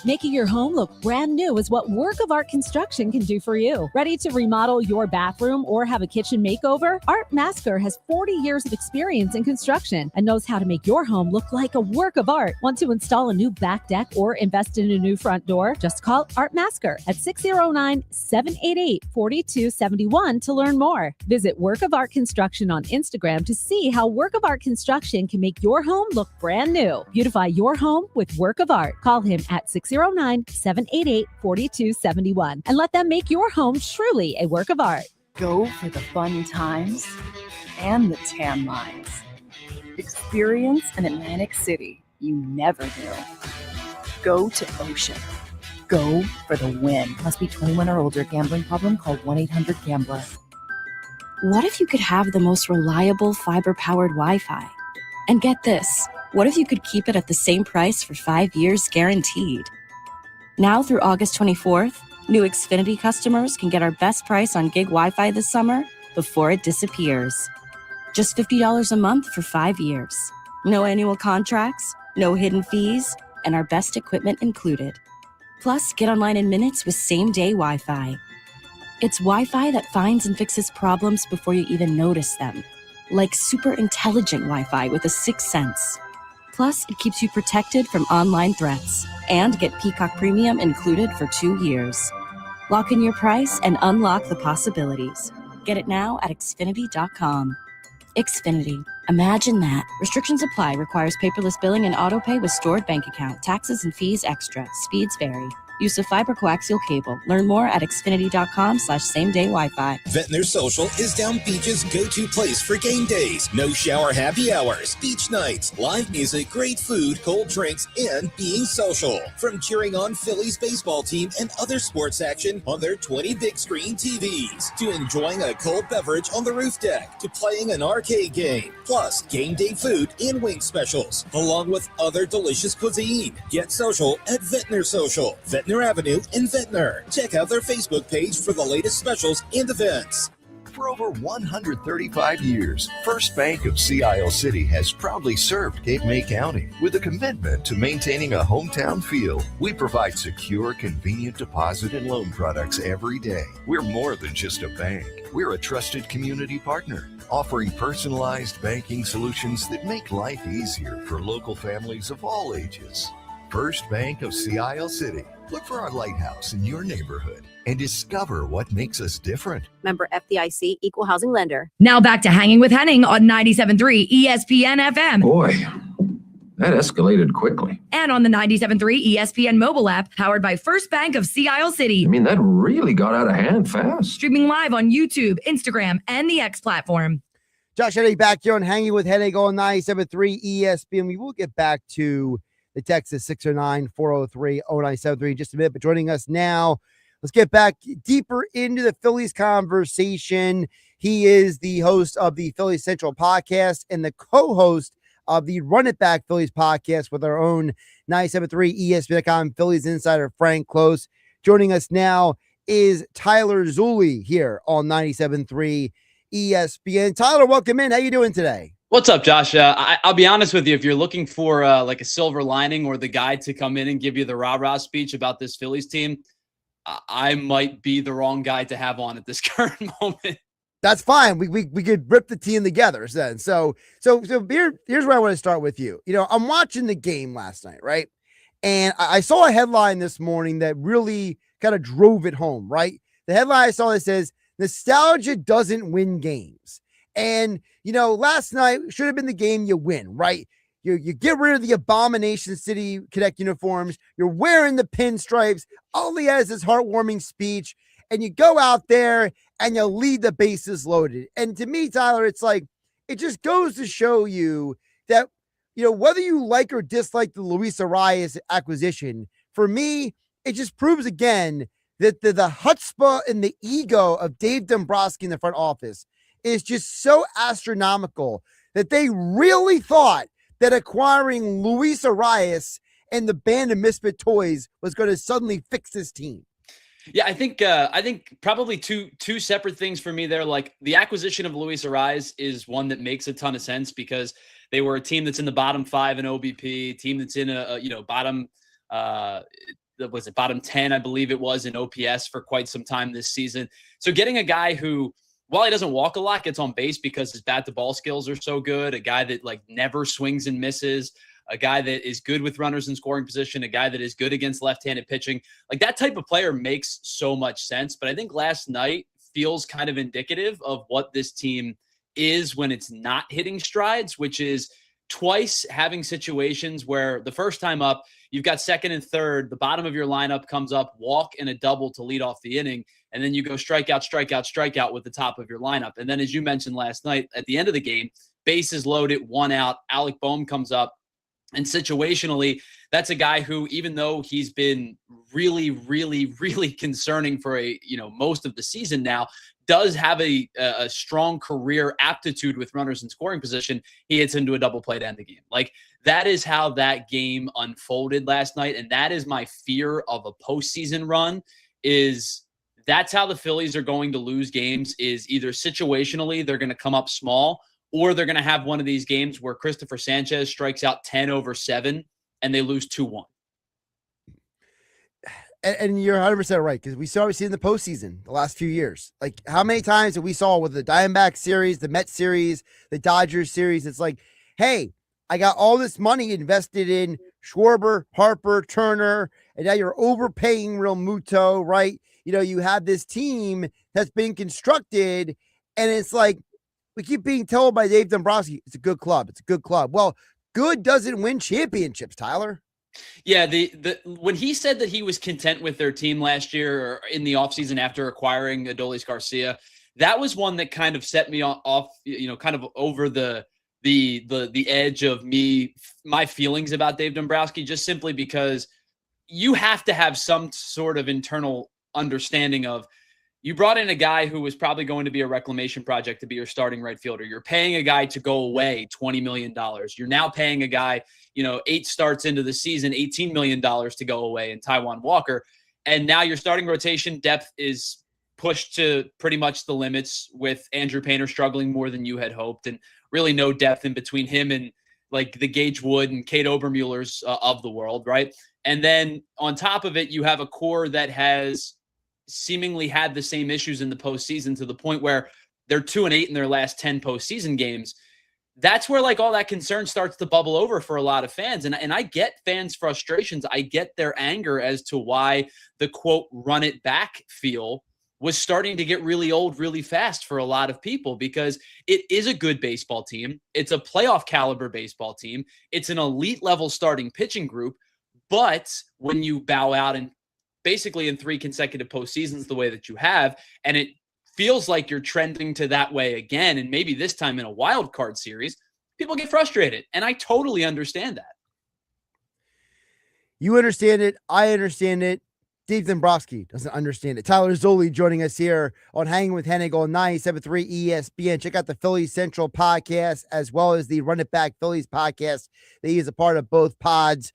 Making your home look brand new is what Work of Art Construction can do for you. Ready to remodel your bathroom or have a kitchen makeover? Art Masker has 40 years of experience in construction and knows how to make your home look like a work of art. Want to install a new back deck or invest in a new front door? Just call Art Masker at 609-788-4271 to learn more. Visit Work of Art Construction on Instagram to see how Work of Art Construction can make your home look brand new. Beautify your home with Work of Art. Call him at 609-788-4271 and let them make your home truly a work of art. Go for the fun times and the tan lines. Experience an Atlantic City you never knew. Go to Ocean. Go for the win. Must be 21 or older. Gambling problem? Call 1-800-GAMBLER. What if you could have the most reliable fiber-powered Wi-Fi? And get this, what if you could keep it at the same price for 5 years guaranteed? Now through August 24th, new Xfinity customers can get our best price on gig Wi-Fi this summer before it disappears. Just $50 a month for 5 years. No annual contracts, no hidden fees, and our best equipment included. Plus, get online in minutes with same-day Wi-Fi. It's Wi-Fi that finds and fixes problems before you even notice them. Like super intelligent Wi-Fi with a sixth sense. Plus, it keeps you protected from online threats. And get Peacock Premium included for 2 years. Lock in your price and unlock the possibilities. Get it now at Xfinity.com. Xfinity. Imagine that. Restrictions apply. Requires paperless billing and autopay with stored bank account. Taxes and fees extra. Speeds vary. Use of fiber coaxial cable. Learn more at Xfinity.com/same-day Wi-Fi. Ventnor Social is Down Beach's go-to place for game days. No shower happy hours, beach nights, live music, great food, cold drinks, and being social. From cheering on Phillies baseball team and other sports action on their 20 big screen TVs, to enjoying a cold beverage on the roof deck, to playing an arcade game. Plus, game day food and wing specials, along with other delicious cuisine. Get social at Ventnor Social. Ventnor Avenue in Ventnor. Check out their Facebook page for the latest specials and events. For over 135 years, First Bank of Sea Isle City has proudly served Cape May County with a commitment to maintaining a hometown feel. We provide secure, convenient deposit and loan products every day. We're more than just a bank. We're a trusted community partner, offering personalized banking solutions that make life easier for local families of all ages. First Bank of Sea Isle City. Look for our lighthouse in your neighborhood and discover what makes us different. Member FDIC, Equal Housing Lender. Now back to Hanging with Hennig on 97.3 ESPN FM. Boy, that escalated quickly. And on the 97.3 ESPN mobile app, powered by First Bank of Sea Isle City. I mean, that really got out of hand fast. Streaming live on YouTube, Instagram, and the X platform. Josh Hennig back here on Hanging with Hennig on 97.3 ESPN. We will get back to the Texas 609-403-0973 in just a minute. But joining us now, let's get back deeper into the Phillies conversation. He is the host of the Phillies Central podcast and the co-host of the Run It Back Phillies podcast with our own 97.3 ESPN.com Phillies insider Frank Close. Joining us now is Tyler Zulli here on 97.3 ESPN. Tyler, welcome in. How you doing today? What's up, Josh? I'll be honest with you. If you're looking for like a silver lining or the guy to come in and give you the rah-rah speech about this Phillies team, I might be the wrong guy to have on at this current moment. That's fine. We could rip the team together then. So here's where I want to start with you. You know, I'm watching the game last night, right? And I saw a headline this morning that really kind of drove it home, right? The headline I saw that says, "Nostalgia doesn't win games." And, you know, last night should have been the game you win, right? You get rid of the Abomination City Connect uniforms. You're wearing the pinstripes. All he has is heartwarming speech. And you go out there and you lead the bases loaded. And to me, Tyler, it's like, it just goes to show you that, you know, whether you like or dislike the Luis Arias acquisition, for me, it just proves again that the chutzpah and the ego of Dave Dombrowski in the front office is just so astronomical that they really thought that acquiring Luis Arias and the band of misfit toys was going to suddenly fix this team. Yeah, I think probably two separate things for me there. Like the acquisition of Luis Arias is one that makes a ton of sense because they were a team that's in the bottom 5 in OBP, team that's in a bottom bottom 10, I believe it was, in OPS for quite some time this season. So getting a guy who, while he doesn't walk a lot, gets on base because his bat to ball skills are so good, a guy that like never swings and misses, a guy that is good with runners in scoring position, a guy that is good against left-handed pitching, like that type of player makes so much sense. But I think last night feels kind of indicative of what this team is when it's not hitting strides, which is twice having situations where the first time up, you've got second and third, the bottom of your lineup comes up, walk and a double to lead off the inning. And then you go strikeout, strikeout, strikeout with the top of your lineup. And then, as you mentioned last night, at the end of the game, bases loaded, 1 out, Alec Boehm comes up. And situationally, that's a guy who, even though he's been really, really, really concerning for most of the season now, does have a strong career aptitude with runners in scoring position, he hits into a double play to end the game. Like, that is how that game unfolded last night. And that is my fear of a postseason run, is that's how the Phillies are going to lose games, is either situationally they're going to come up small, or they're going to have one of these games where Christopher Sanchez strikes out 10 over 7 and they lose 2-1. And you're 100% right, because we saw in the postseason the last few years. Like, how many times have we saw with the Diamondback series, the Mets series, the Dodgers series? It's like, hey, I got all this money invested in Schwarber, Harper, Turner, and now you're overpaying Real Muto, right? You know, you have this team that's been constructed, and it's like, we keep being told by Dave Dombrowski, it's a good club. It's a good club. Well, good doesn't win championships, Tyler. Yeah, the when he said that he was content with their team last year or in the offseason after acquiring Adolis Garcia, that was one that kind of set me off, kind of over the edge of my feelings about Dave Dombrowski, just simply because you have to have some sort of internal understanding of, you brought in a guy who was probably going to be a reclamation project to be your starting right fielder. You're paying a guy to go away $20 million. You're now paying a guy, 8 starts into the season, $18 million to go away in Taijuan Walker. And now your starting rotation depth is pushed to pretty much the limits, with Andrew Painter struggling more than you had hoped, and really no depth in between him and like the Gage Wood and Kate Obermueller's of the world, right? And then on top of it, you have a core that has seemingly had the same issues in the postseason, to the point where they're 2-8 in their last 10 postseason games. That's where like all that concern starts to bubble over for a lot of fans. And I get fans' frustrations. I get their anger as to why the quote run it back feel was starting to get really old really fast for a lot of people, because it is a good baseball team. It's a playoff caliber baseball team. It's an elite level starting pitching group. But when you bow out and basically in 3 consecutive postseasons the way that you have, and it feels like you're trending to that way again, and maybe this time in a wild card series, people get frustrated. And I totally understand that. You understand it. I understand it. Dave Dombrowski doesn't understand it. Tyler Zulli joining us here on Hanging with Hennig on 97.3 ESPN. Check out the Phillies Central podcast, as well as the Run It Back Phillies podcast. He is a part of both pods.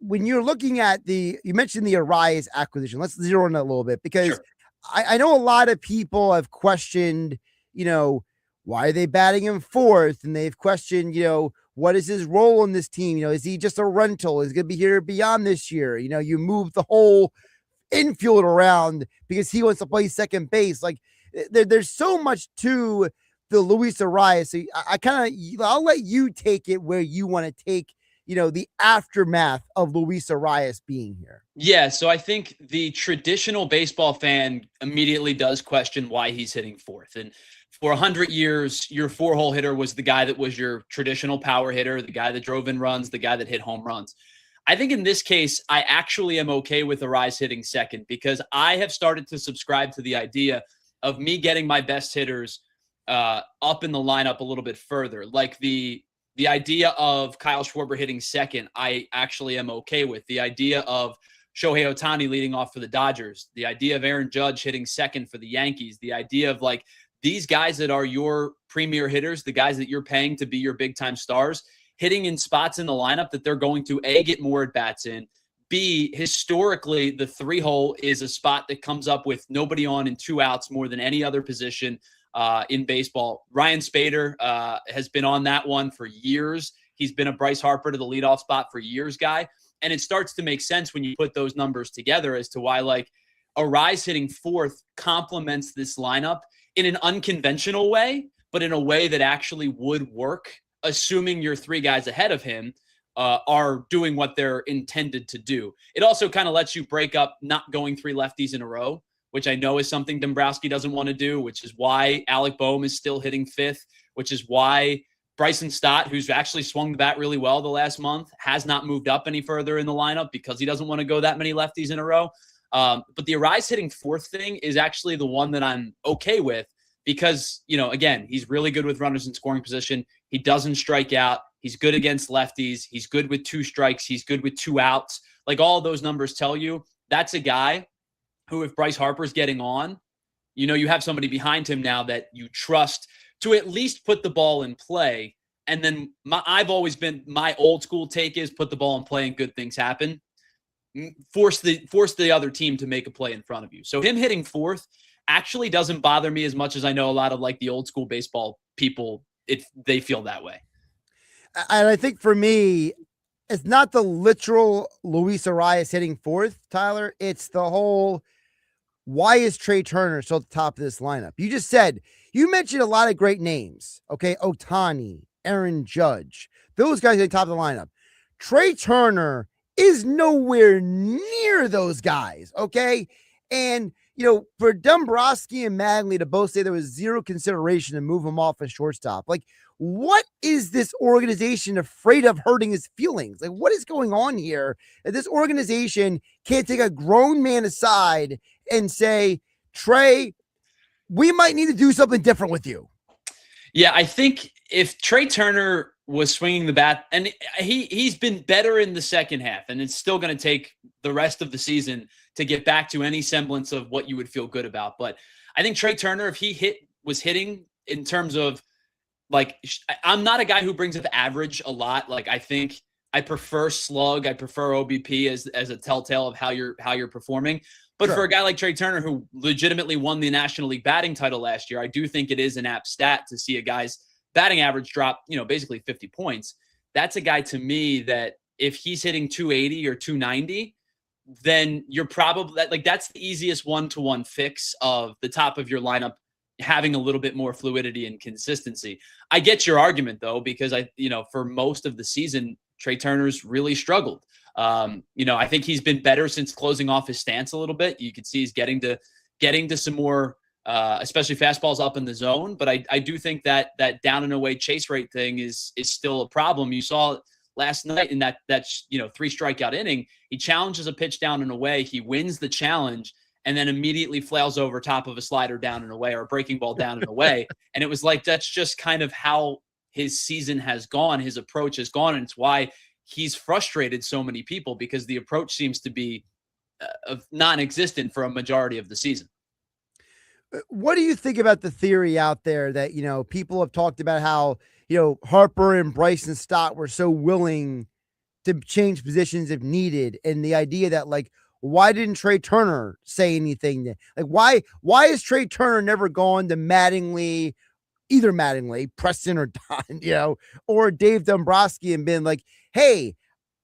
When you're looking at you mentioned the Arias acquisition. Let's zero in a little bit, because sure. I know a lot of people have questioned, why are they batting him fourth? And they've questioned, what is his role in this team? Is he just a rental? Is he going to be here beyond this year? You move the whole infield around because he wants to play second base. Like, there's so much to the Luis Arias. So I'll let you take it where you want to take the aftermath of Luis Arias being here. Yeah, so I think the traditional baseball fan immediately does question why he's hitting fourth. And for 100 years, your 4-hole hitter was the guy that was your traditional power hitter, the guy that drove in runs, the guy that hit home runs. I think in this case, I actually am okay with Arias hitting second, because I have started to subscribe to the idea of me getting my best hitters up in the lineup a little bit further. Like the idea of Kyle Schwarber hitting second, I actually am okay with. The idea of Shohei Ohtani leading off for the Dodgers, the idea of Aaron Judge hitting second for the Yankees, the idea of like these guys that are your premier hitters, the guys that you're paying to be your big time stars, hitting in spots in the lineup that they're going to A, get more at bats in, B, historically, the 3-hole is a spot that comes up with nobody on and 2 outs more than any other position in baseball. Ryan Spader has been on that one for years. He's been a Bryce Harper to the leadoff spot for years guy. And it starts to make sense when you put those numbers together as to why like Arias hitting fourth complements this lineup in an unconventional way, but in a way that actually would work, assuming your 3 guys ahead of him are doing what they're intended to do. It also kind of lets you break up not going 3 lefties in a row, which I know is something Dombrowski doesn't want to do, which is why Alec Boehm is still hitting fifth, which is why Bryson Stott, who's actually swung the bat really well the last month, has not moved up any further in the lineup because he doesn't want to go that many lefties in a row. But the Arias hitting fourth thing is actually the one that I'm okay with because, again, he's really good with runners in scoring position. He doesn't strike out. He's good against lefties. He's good with 2 strikes. He's good with 2 outs. Like all of those numbers tell you, that's a guy who, if Bryce Harper's getting on, you have somebody behind him now that you trust to at least put the ball in play. And then I've always been, my old school take is put the ball in play and good things happen. Force the other team to make a play in front of you. So him hitting fourth actually doesn't bother me as much as I know a lot of like the old school baseball people, they feel that way. And I think for me, it's not the literal Luis Arias hitting fourth, Tyler. It's the whole, why is Trey Turner still at the top of this lineup? You mentioned a lot of great names. Okay. Ohtani, Aaron Judge, those guys at the top of the lineup. Trey Turner is nowhere near those guys. Okay. And, for Dombrowski and Magley to both say there was zero consideration to move him off as shortstop. Like, what is this organization afraid of hurting his feelings? Like, what is going on here? This organization can't take a grown man aside and say, Trey, we might need to do something different with you. Yeah, I think if Trey Turner was swinging the bat, and he's been better in the second half, and it's still going to take the rest of the season to get back to any semblance of what you would feel good about. But I think Trey Turner, if he was hitting in terms of, like, I'm not a guy who brings up average a lot. Like, I think I prefer slug, I prefer OBP as a telltale of how you're performing. But for a guy like Trey Turner, who legitimately won the National League batting title last year, I do think it is an apt stat to see a guy's batting average drop, basically 50 points. That's a guy to me that if he's hitting 280 or 290, then you're probably that's the easiest one-to-one fix of the top of your lineup having a little bit more fluidity and consistency. I get your argument though, because for most of the season, Trey Turner's really struggled. I think he's been better since closing off his stance a little bit. You can see he's getting to some more, especially fastballs up in the zone. But I do think that down and away chase rate thing is still a problem. You saw last night in that 3 strikeout inning, he challenges a pitch down and away. He wins the challenge and then immediately flails over top of a slider down and away or a breaking ball down and away. And it was like, that's just kind of how his season has gone. His approach has gone. And it's why he's frustrated so many people, because the approach seems to be non-existent for a majority of the season. What do you think about the theory out there that, people have talked about how, Harper and Bryson Stott were so willing to change positions if needed. And the idea that, like, why didn't Trey Turner say anything? Like, why has Trey Turner never gone to either Mattingly, Preston or Don, or Dave Dombrowski and been like, hey,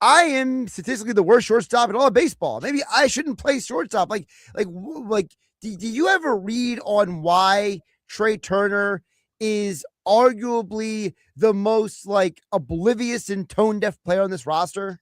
I am statistically the worst shortstop in all of baseball. Maybe I shouldn't play shortstop. Like, do you ever read on why Trey Turner is arguably the most oblivious and tone deaf player on this roster?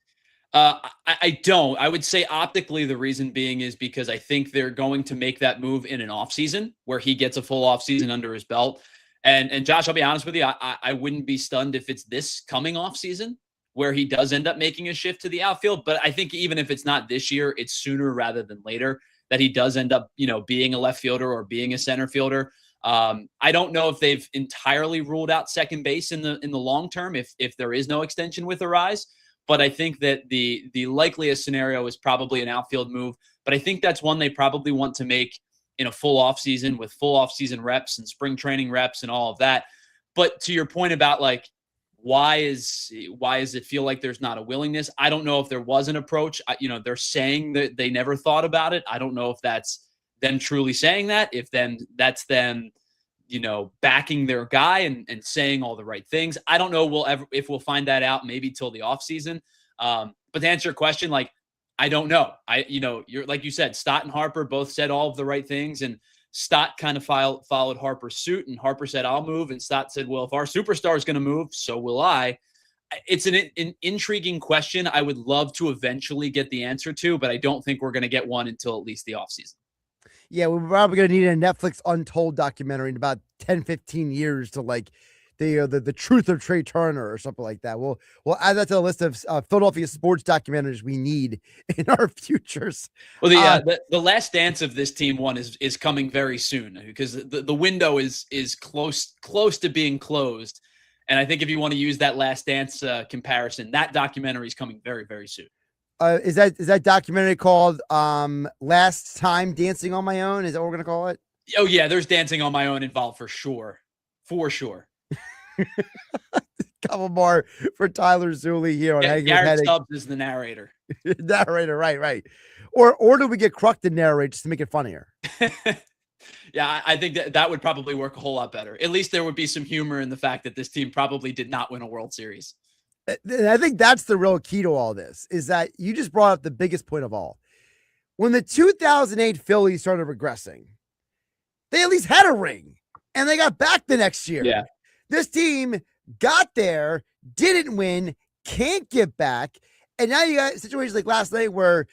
I don't. I would say optically the reason being is because I think they're going to make that move in an offseason where he gets a full offseason under his belt. And Josh, I'll be honest with you, I wouldn't be stunned if it's this coming offseason where he does end up making a shift to the outfield. But I think even if it's not this year, it's sooner rather than later that he does end up, being a left fielder or being a center fielder. I don't know if they've entirely ruled out second base in the long term if there is no extension with Arise. But I think that the likeliest scenario is probably an outfield move. But I think that's one they probably want to make in a full offseason with full offseason reps and spring training reps and all of that. But to your point about why does it feel like there's not a willingness? I don't know if there was an approach. They're saying that they never thought about it. I don't know if that's them truly saying that, if that's them, backing their guy and saying all the right things. I don't know if we'll find that out maybe till the offseason. But to answer your question, I don't know. You're like you said, Stott and Harper both said all of the right things, and Stott kind of followed Harper's suit, and Harper said, I'll move. And Stott said, well, if our superstar is going to move, so will I. It's an intriguing question. I would love to eventually get the answer to, but I don't think we're going to get one until at least the offseason. Yeah, we're probably going to need a Netflix Untold documentary in about 10, 15 years to the truth of Trey Turner or something like that. We'll add that to the list of Philadelphia sports documentaries we need in our futures. Well, the last dance of this team one is coming very soon, because the window is close to being closed. And I think if you want to use that last dance comparison, that documentary is coming very, very soon. Is that documentary called Last Time Dancing on My Own? Is that what we're going to call it? Oh, yeah, there's dancing on my own involved for sure. For sure. Couple more for Tyler Zulli here on Hanging with Garrett Hennig. Stubbs is the narrator. Narrator, right. Or do we get Kruk to narrate just to make it funnier? Yeah, I think that would probably work a whole lot better. At least there would be some humor in the fact that this team probably did not win a World Series. And I think that's the real key to all this, is that you just brought up the biggest point of all. When the 2008 Phillies started regressing, they at least had a ring, and they got back the next year. Yeah. This team got there, didn't win, can't get back. And now you got situations like last night where,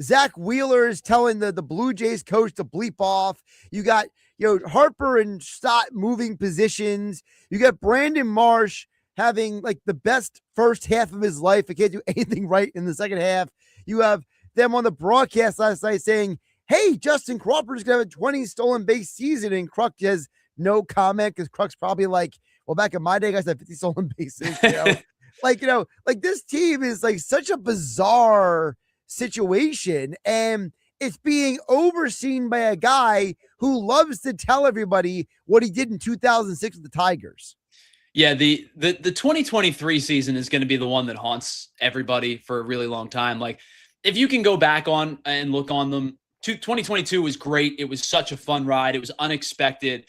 Zach Wheeler is telling the Blue Jays coach to bleep off. You got, Harper and Stott moving positions. You got Brandon Marsh having like the best first half of his life. He can't do anything right in the second half. You have them on the broadcast last night saying, hey, Justin Crawford's going to have a 20 stolen base season. And Kruk has no comment because Kruk's probably like, well, back in my day, guys had 50 stolen bases. Like this team is like such a bizarre situation, and it's being overseen by a guy who loves to tell everybody what he did in 2006 with the Tigers. Yeah, the 2023 season is going to be the one that haunts everybody for a really long time. Like, if you can go back on and look on them, 2022 was great. It was such a fun ride. It was unexpected.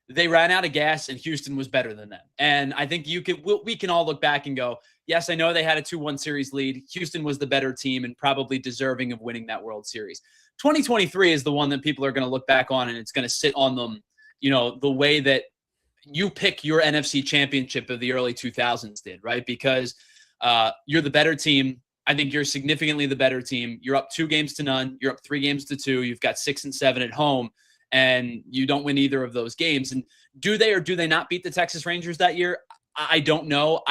They ran out of gas, and Houston was better than them. And I think we can all look back and go, yes, I know they had a 2-1 series lead. Houston was the better team and probably deserving of winning that World Series. 2023 is the one that people are going to look back on, and it's going to sit on them, the way that you pick your NFC championship of the early 2000s did, right? Because you're the better team. I think you're significantly the better team. You're up 2-0. You're up 3-2. You've got 6 and 7 at home, and you don't win either of those games. And do they or do they not beat the Texas Rangers that year? I don't know.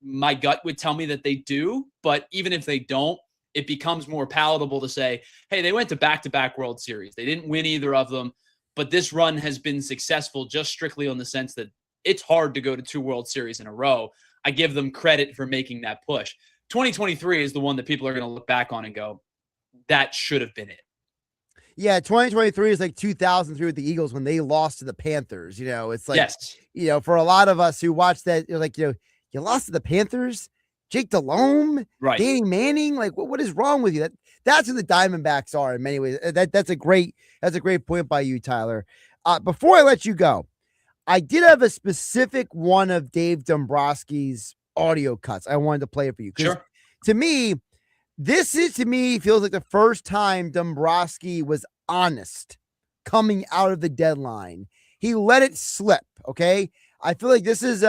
My gut would tell me that they do, but even if they don't, it becomes more palatable to say, hey, they went to back-to-back World Series. They didn't win either of them, but this run has been successful just strictly on the sense that it's hard to go to 2 World Series in a row. I give them credit for making that push. 2023 is the one that people are going to look back on and go, that should have been it. Yeah, 2023 is like 2003 with the Eagles when they lost to the Panthers. It's like, yes. For a lot of us who watched that, you're like, you lost to the Panthers, Jake Delhomme, right? Danny Manning. Like, what is wrong with you? That's who the Diamondbacks are in many ways. That's a great point by you, Tyler. Before I let you go, I did have a specific one of Dave Dombrowski's audio cuts. I wanted to play it for you. Sure. To me, feels like the first time Dombrowski was honest coming out of the deadline. He let it slip. Okay. I feel like this is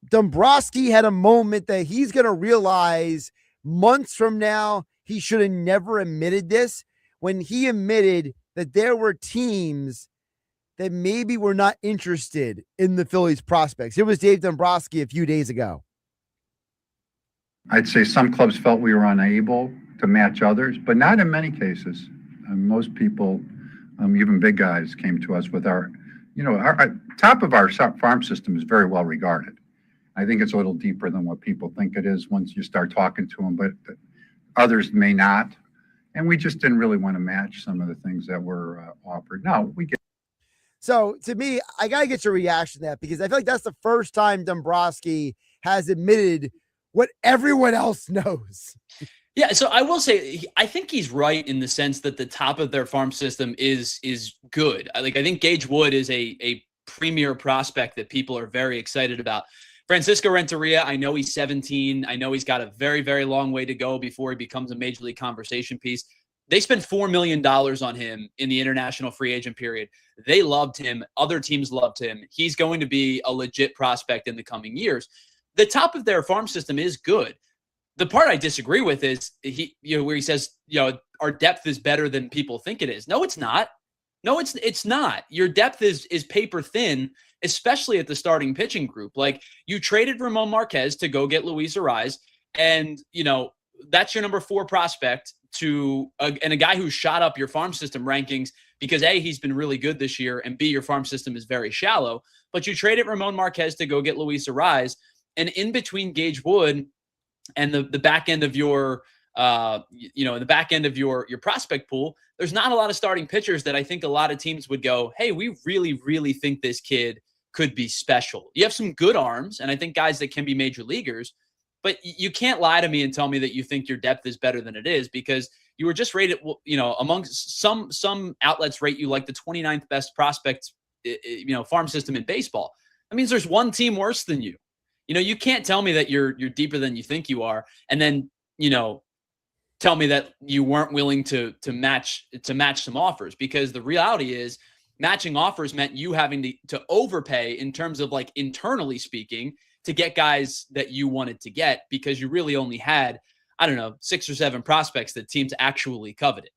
Dombrowski had a moment that he's going to realize months from now. He should have never admitted this, when he admitted that there were teams that maybe were not interested in the Phillies prospects. Here was Dave Dombrowski a few days ago. I'd say some clubs felt we were unable to match others, but not in many cases. Most people, even big guys, came to us with our top of our farm system is very well regarded. I think it's a little deeper than what people think it is once you start talking to them, but others may not. And we just didn't really want to match some of the things that were offered. No, we get. So to me, I got to get your reaction to that, because I feel like that's the first time Dombrowski has admitted what everyone else knows. Yeah, so I will say, I think he's right in the sense that the top of their farm system is good. I think Gage Wood is a premier prospect that people are very excited about. Francisco Renteria, I know he's 17. I know he's got a very, very long way to go before he becomes a major league conversation piece. They spent $4 million on him in the international free agent period. They loved him. Other teams loved him. He's going to be a legit prospect in the coming years. The top of their farm system is good. The part I disagree with is where he says, our depth is better than people think it is. No, it's not. No, it's not. Your depth is paper thin, especially at the starting pitching group. Like, you traded Ramon Marquez to go get Luis Ariz, and that's your number 4 prospect and a guy who shot up your farm system rankings because A, he's been really good this year, and B, your farm system is very shallow. But you traded Ramon Marquez to go get Luis Ariz, and in between Gage Wood and the back end of your in the back end of your prospect pool, there's not a lot of starting pitchers that I think a lot of teams would go, hey, we really, really think this kid could be special. You have some good arms, and I think guys that can be major leaguers, but you can't lie to me and tell me that you think your depth is better than it is, because you were just rated, amongst some outlets rate you like the 29th best prospect, farm system in baseball. That means there's one team worse than you. You can't tell me that you're deeper than you think you are, and then, tell me that you weren't willing to match some offers, because the reality is matching offers meant you having to overpay in terms of, like, internally speaking, to get guys that you wanted to get, because you really only had, 6 or 7 prospects that teams actually coveted.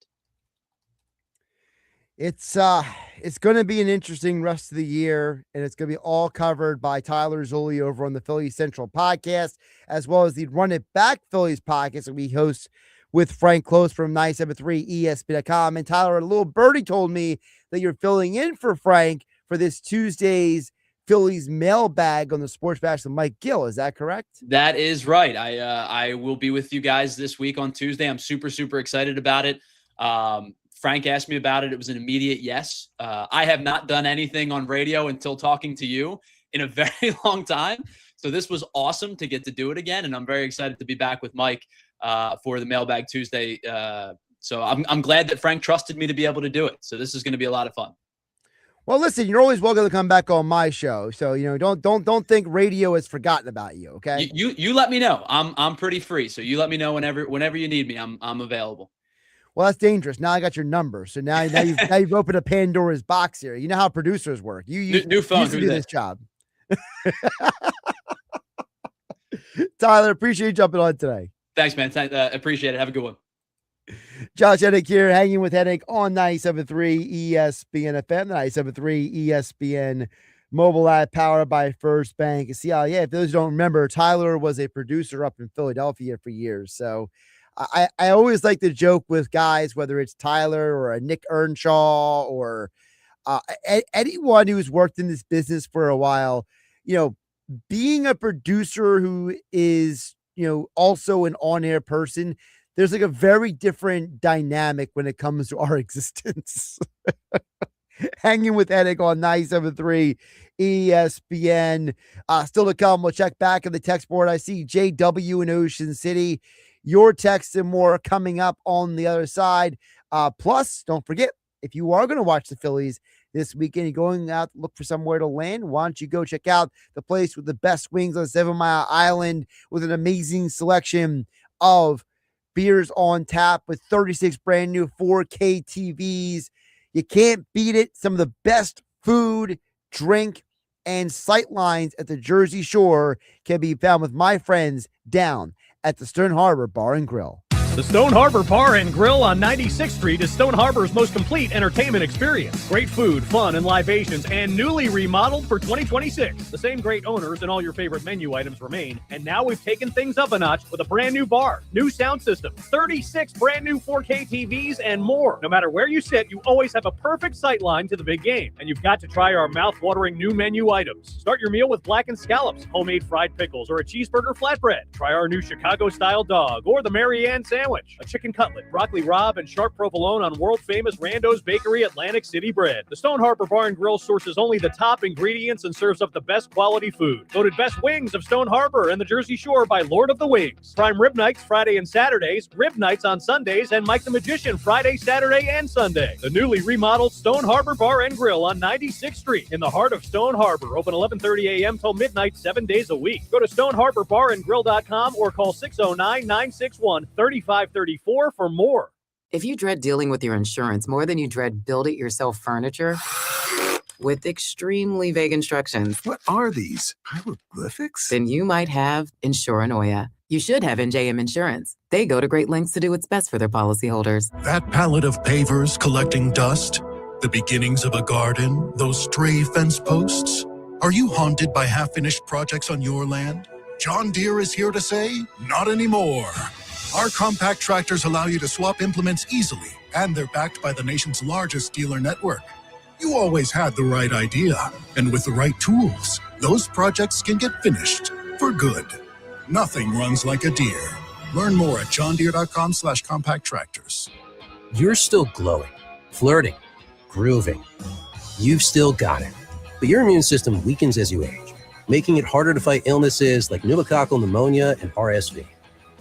It's going to be an interesting rest of the year, and it's going to be all covered by Tyler Zulli over on the Phillies Central podcast, as well as the Run It Back Phillies podcast that we host with Frank Close from 973 ESPN.com. And Tyler, a little birdie told me that you're filling in for Frank for this Tuesday's Phillies mailbag on the Sports Bash with Mike Gill. Is that correct? That is right. I will be with you guys this week on Tuesday. I'm super, super excited about it. Frank asked me about it. It was an immediate yes. I have not done anything on radio until talking to you in a very long time. So this was awesome to get to do it again. And I'm very excited to be back with Mike for the Mailbag Tuesday. So I'm glad that Frank trusted me to be able to do it. So this is going to be a lot of fun. Well, listen, you're always welcome to come back on my show. So, don't think radio has forgotten about you. Okay. You let me know. I'm pretty free. So you let me know whenever you need me. I'm available. Well, that's dangerous. Now I got your number. So now you've opened a Pandora's box here. You know how producers work. You new phone used to do this job. Tyler, appreciate you jumping on today. Thanks, man. Appreciate it. Have a good one. Josh Hennig here, hanging with Hennig on 97.3 ESPN FM, the 97.3 ESPN mobile app powered by First Bank. See, if those who don't remember, Tyler was a producer up in Philadelphia for years. So I always like to joke with guys, whether it's Tyler or a Nick Earnshaw or anyone who's worked in this business for a while, being a producer who is, also an on-air person, there's like a very different dynamic when it comes to our existence. Hanging with Hennig on 97.3 ESPN. Still to come, we'll check back at the text board. I see JW in Ocean City. Your texts and more coming up on the other side. Plus, don't forget, if you are going to watch the Phillies this weekend, you're going out to look for somewhere to land, why don't you go check out the place with the best wings on 7 Mile Island with an amazing selection of beers on tap with 36 brand new 4K TVs. You can't beat it. Some of the best food, drink, and sight lines at the Jersey Shore can be found with my friends down at the Stone Harbor Bar and Grill. The Stone Harbor Bar and Grill on 96th Street is Stone Harbor's most complete entertainment experience. Great food, fun, and libations, and newly remodeled for 2026. The same great owners and all your favorite menu items remain, and now we've taken things up a notch with a brand new bar, new sound system, 36 brand new 4K TVs, and more. No matter where you sit, you always have a perfect sight line to the big game, and you've got to try our mouth-watering new menu items. Start your meal with blackened scallops, homemade fried pickles, or a cheeseburger flatbread. Try our new Chicago-style dog, or the Mary Ann sandwich, a chicken cutlet, broccoli rabe, and sharp provolone on world-famous Rando's Bakery Atlantic City bread. The Stone Harbor Bar and Grill sources only the top ingredients and serves up the best quality food. Voted best wings of Stone Harbor and the Jersey Shore by Lord of the Wings. Prime rib nights Friday and Saturdays, rib nights on Sundays, and Mike the Magician Friday, Saturday, and Sunday. The newly remodeled Stone Harbor Bar and Grill on 96th Street in the heart of Stone Harbor. Open 11:30 a.m. till midnight, 7 days a week. Go to stoneharborbarandgrill.com or call 609-961-3534 for more. If you dread dealing with your insurance more than you dread build-it-yourself furniture, with extremely vague instructions. What are these? Hieroglyphics? Then you might have Insuranoia. You should have NJM Insurance. They go to great lengths to do what's best for their policyholders. That pallet of pavers collecting dust, the beginnings of a garden, those stray fence posts. Are you haunted by half-finished projects on your land? John Deere is here to say, not anymore. Our compact tractors allow you to swap implements easily, and they're backed by the nation's largest dealer network. You always had the right idea, and with the right tools, those projects can get finished for good. Nothing runs like a Deere. Learn more at johndeere.com/compact tractors. You're still glowing, flirting, grooving. You've still got it. But your immune system weakens as you age, making it harder to fight illnesses like pneumococcal pneumonia and RSV.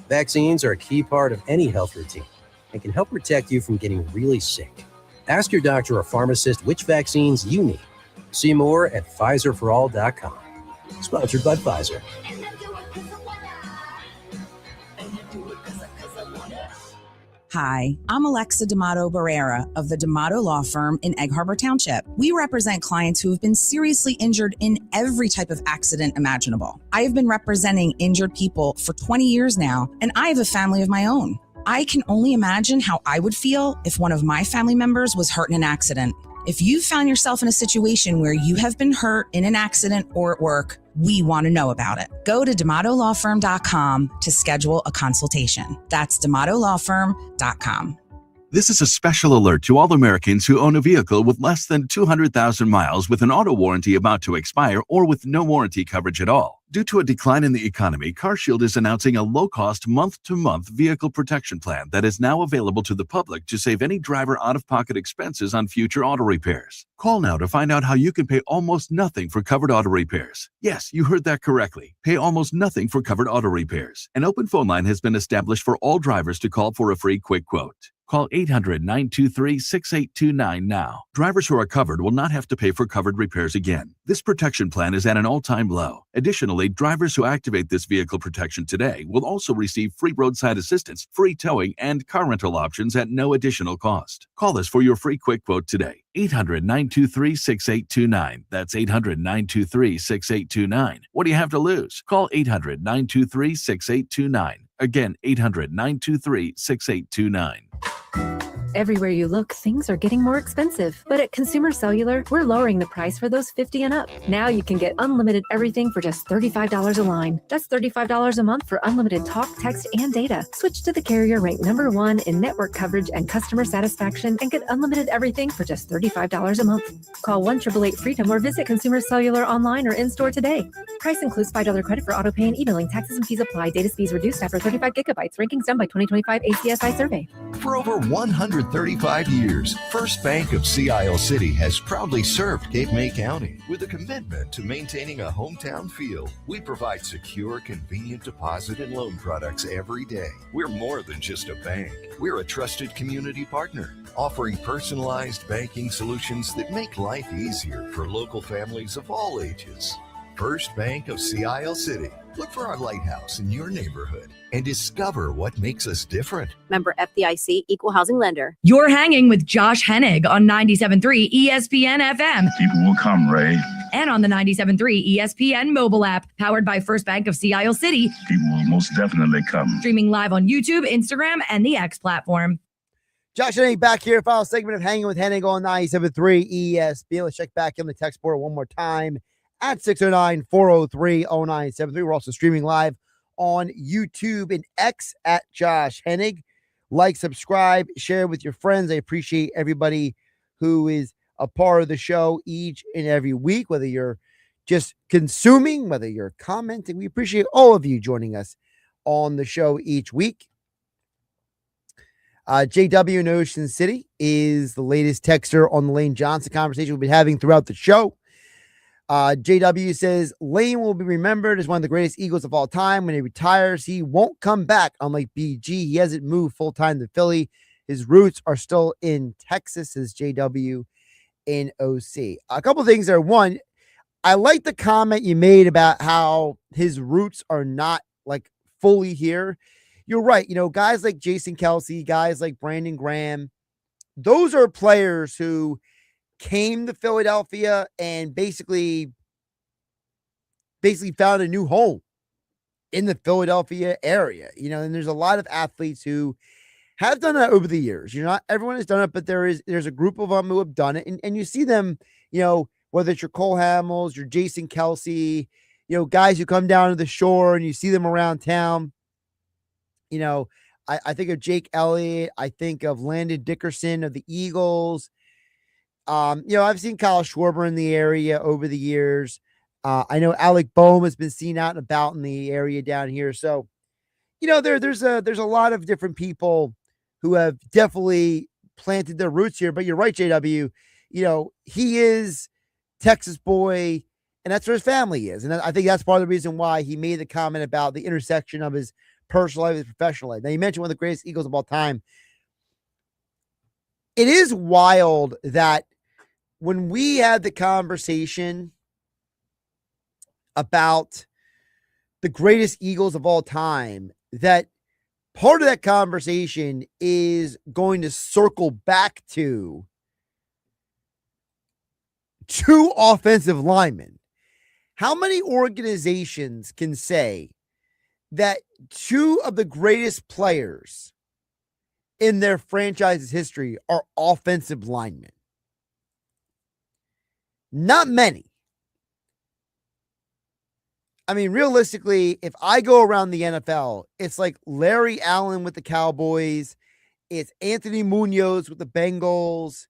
Vaccines are a key part of any health routine and can help protect you from getting really sick. Ask your doctor or pharmacist which vaccines you need. See more at PfizerForAll.com. Sponsored by Pfizer. Hi, I'm Alexa D'Amato Barrera of the D'Amato Law Firm in Egg Harbor Township. We represent clients who have been seriously injured in every type of accident imaginable. I have been representing injured people for 20 years now, and I have a family of my own. I can only imagine how I would feel if one of my family members was hurt in an accident. If you found yourself in a situation where you have been hurt in an accident or at work, we want to know about it. Go to DamatoLawFirm.com to schedule a consultation. That's DamatoLawFirm.com. This is a special alert to all Americans who own a vehicle with less than 200,000 miles with an auto warranty about to expire or with no warranty coverage at all. Due to a decline in the economy, CarShield is announcing a low-cost month-to-month vehicle protection plan that is now available to the public to save any driver out-of-pocket expenses on future auto repairs. Call now to find out how you can pay almost nothing for covered auto repairs. Yes, you heard that correctly. Pay almost nothing for covered auto repairs. An open phone line has been established for all drivers to call for a free quick quote. Call 800-923-6829 now. Drivers who are covered will not have to pay for covered repairs again. This protection plan is at an all-time low. Additionally, drivers who activate this vehicle protection today will also receive free roadside assistance, free towing, and car rental options at no additional cost. Call us for your free quick quote today. 800-923-6829. That's 800-923-6829. What do you have to lose? Call 800-923-6829. Again, 800-923-6829. Everywhere you look, things are getting more expensive. But at Consumer Cellular, we're lowering the price for those 50 and up. Now you can get unlimited everything for just $35 a line. That's $35 a month for unlimited talk, text, and data. Switch to the carrier ranked #1 in network coverage and customer satisfaction and get unlimited everything for just $35 a month. Call 1-888-FREEDOM or visit Consumer Cellular online or in-store today. Price includes $5 credit for auto pay and e-billing. Taxes and fees apply. Data speeds reduced after 35 gigabytes. Rankings done by 2025 ACSI survey. For over 135 years, First Bank of Sea Isle City has proudly served Cape May County. With a commitment to maintaining a hometown feel, we provide secure, convenient deposit and loan products every day. We're more than just a bank. We're a trusted community partner, offering personalized banking solutions that make life easier for local families of all ages. First Bank of Sea Isle City. Look for our lighthouse in your neighborhood and discover what makes us different. Member FDIC, Equal Housing Lender. You're hanging with Josh Hennig on 97.3 ESPN FM. People will come, Ray. And on the 97.3 ESPN mobile app, powered by First Bank of Sea Isle City. People will most definitely come. Streaming live on YouTube, Instagram, and the X platform. Josh Hennig back here, final segment of Hanging with Hennig on 97.3 ESPN. Let's check back in the text board one more time at 609-403-0973. We're also streaming live on YouTube and X at Josh Hennig. Like, subscribe, share with your friends. I appreciate everybody who is a part of the show each and every week, whether you're just consuming, whether you're commenting. We appreciate all of you joining us on the show each week. JW in Ocean City is the latest texter on the Lane Johnson conversation we've been having throughout the show. JW says Lane will be remembered as one of the greatest Eagles of all time. When he retires, he won't come back. Unlike BG, he hasn't moved full-time to Philly. His roots are still in Texas, says JW in OC. A couple of things there. One, I like the comment you made about how his roots are not like fully here. You're right. You know, guys like Jason Kelsey, guys like Brandon Graham, those are players who came to Philadelphia and basically found a new home in the Philadelphia area. You know, and there's a lot of athletes who have done that over the years. You know, not everyone has done it, but there's a group of them who have done it. And you see them, you know, whether it's your Cole Hamels, your Jason Kelsey, you know, guys who come down to the shore and you see them around town. You know, I think of Jake Elliott. I think of Landon Dickerson of the Eagles. You know, I've seen Kyle Schwarber in the area over the years. I know Alec Boehm has been seen out and about in the area down here. So, there's a lot of different people who have definitely planted their roots here. But you're right, JW. He is Texas boy, and that's where his family is. And I think that's part of the reason why he made the comment about the intersection of his personal life and his professional life. Now, you mentioned one of the greatest Eagles of all time. It is wild that when we had the conversation about the greatest Eagles of all time, that part of that conversation is going to circle back to two offensive linemen. How many organizations can say that two of the greatest players in their franchise's history are offensive linemen? Not many. I mean, realistically, if I go around the NFL, it's like Larry Allen with the Cowboys. It's Anthony Munoz with the Bengals.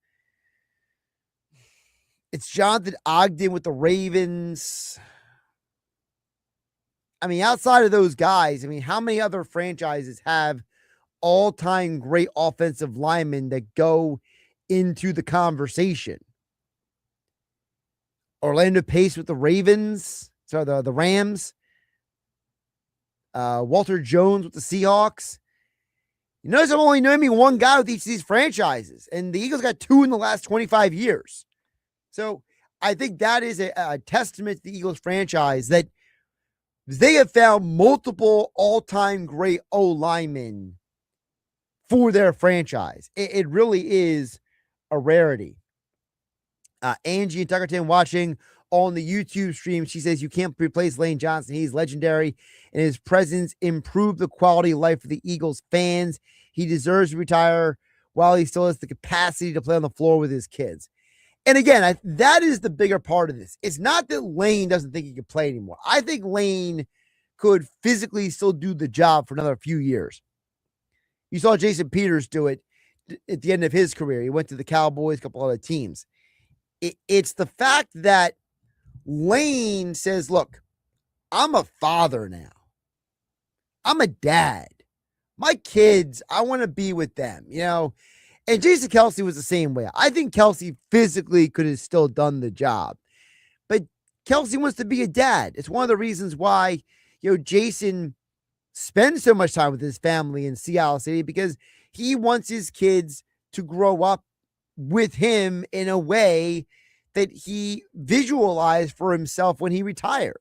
It's Jonathan Ogden with the Ravens. I mean, outside of those guys, how many other franchises have all-time great offensive linemen that go into the conversation? Orlando Pace with the Ravens. Sorry, the Rams. Walter Jones with the Seahawks. You notice I'm only naming one guy with each of these franchises, and the Eagles got two in the last 25 years. So I think that is a testament to the Eagles franchise, that they have found multiple all-time great O-linemen for their franchise. It really is a rarity. Angie and Tuckerton watching on the YouTube stream. She says, you can't replace Lane Johnson. He's legendary, and his presence improved the quality of life for the Eagles fans. He deserves to retire while he still has the capacity to play on the floor with his kids. And again, that is the bigger part of this. It's not that Lane doesn't think he can play anymore. I think Lane could physically still do the job for another few years. You saw Jason Peters do it at the end of his career. He went to the Cowboys, a couple other teams. It's the fact that Lane says, look, I'm a father now. I'm a dad. My kids, I want to be with them, And Jason Kelce was the same way. I think Kelce physically could have still done the job. But Kelce wants to be a dad. It's one of the reasons why, Jason spends so much time with his family in Seattle City, because he wants his kids to grow up with him in a way that he visualized for himself when he retired.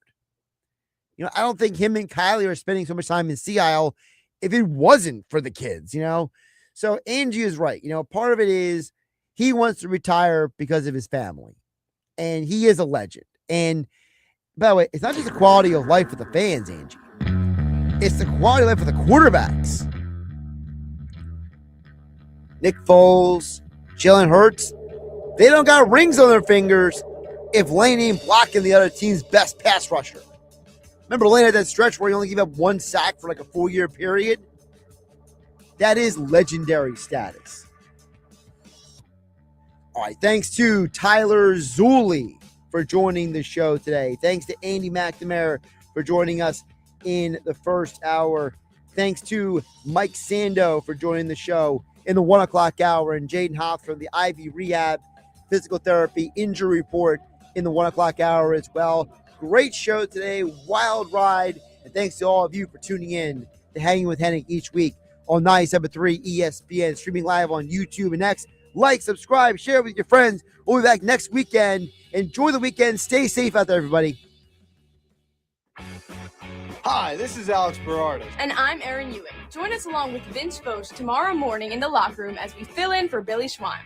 I don't think him and Kylie are spending so much time in Seattle if it wasn't for the kids, So Angie is right. Part of it is he wants to retire because of his family, and he is a legend. And by the way, it's not just the quality of life for the fans, Angie. It's the quality of life for the quarterbacks. Nick Foles, Jalen Hurts, they don't got rings on their fingers if Lane ain't blocking the other team's best pass rusher. Remember Lane had that stretch where he only gave up one sack for like a 4-year period? That is legendary status. All right, thanks to Tyler Zulli for joining the show today. Thanks to Andy McNamara for joining us in the first hour. Thanks to Mike Sando for joining the show in the 1 o'clock hour, and Jaden Hoth from the Ivy Rehab Physical Therapy Injury Report in the 1 o'clock hour as well. Great show today, wild ride, and thanks to all of you for tuning in to Hanging with Hennig each week on 97.3 ESPN, streaming live on YouTube and X. Like, subscribe, share with your friends. We'll be back next weekend. Enjoy the weekend. Stay safe out there, everybody. Hi, this is Alex Berardi. And I'm Erin Ewing. Join us along with Vince Foch tomorrow morning in the locker room as we fill in for Billy Schwein.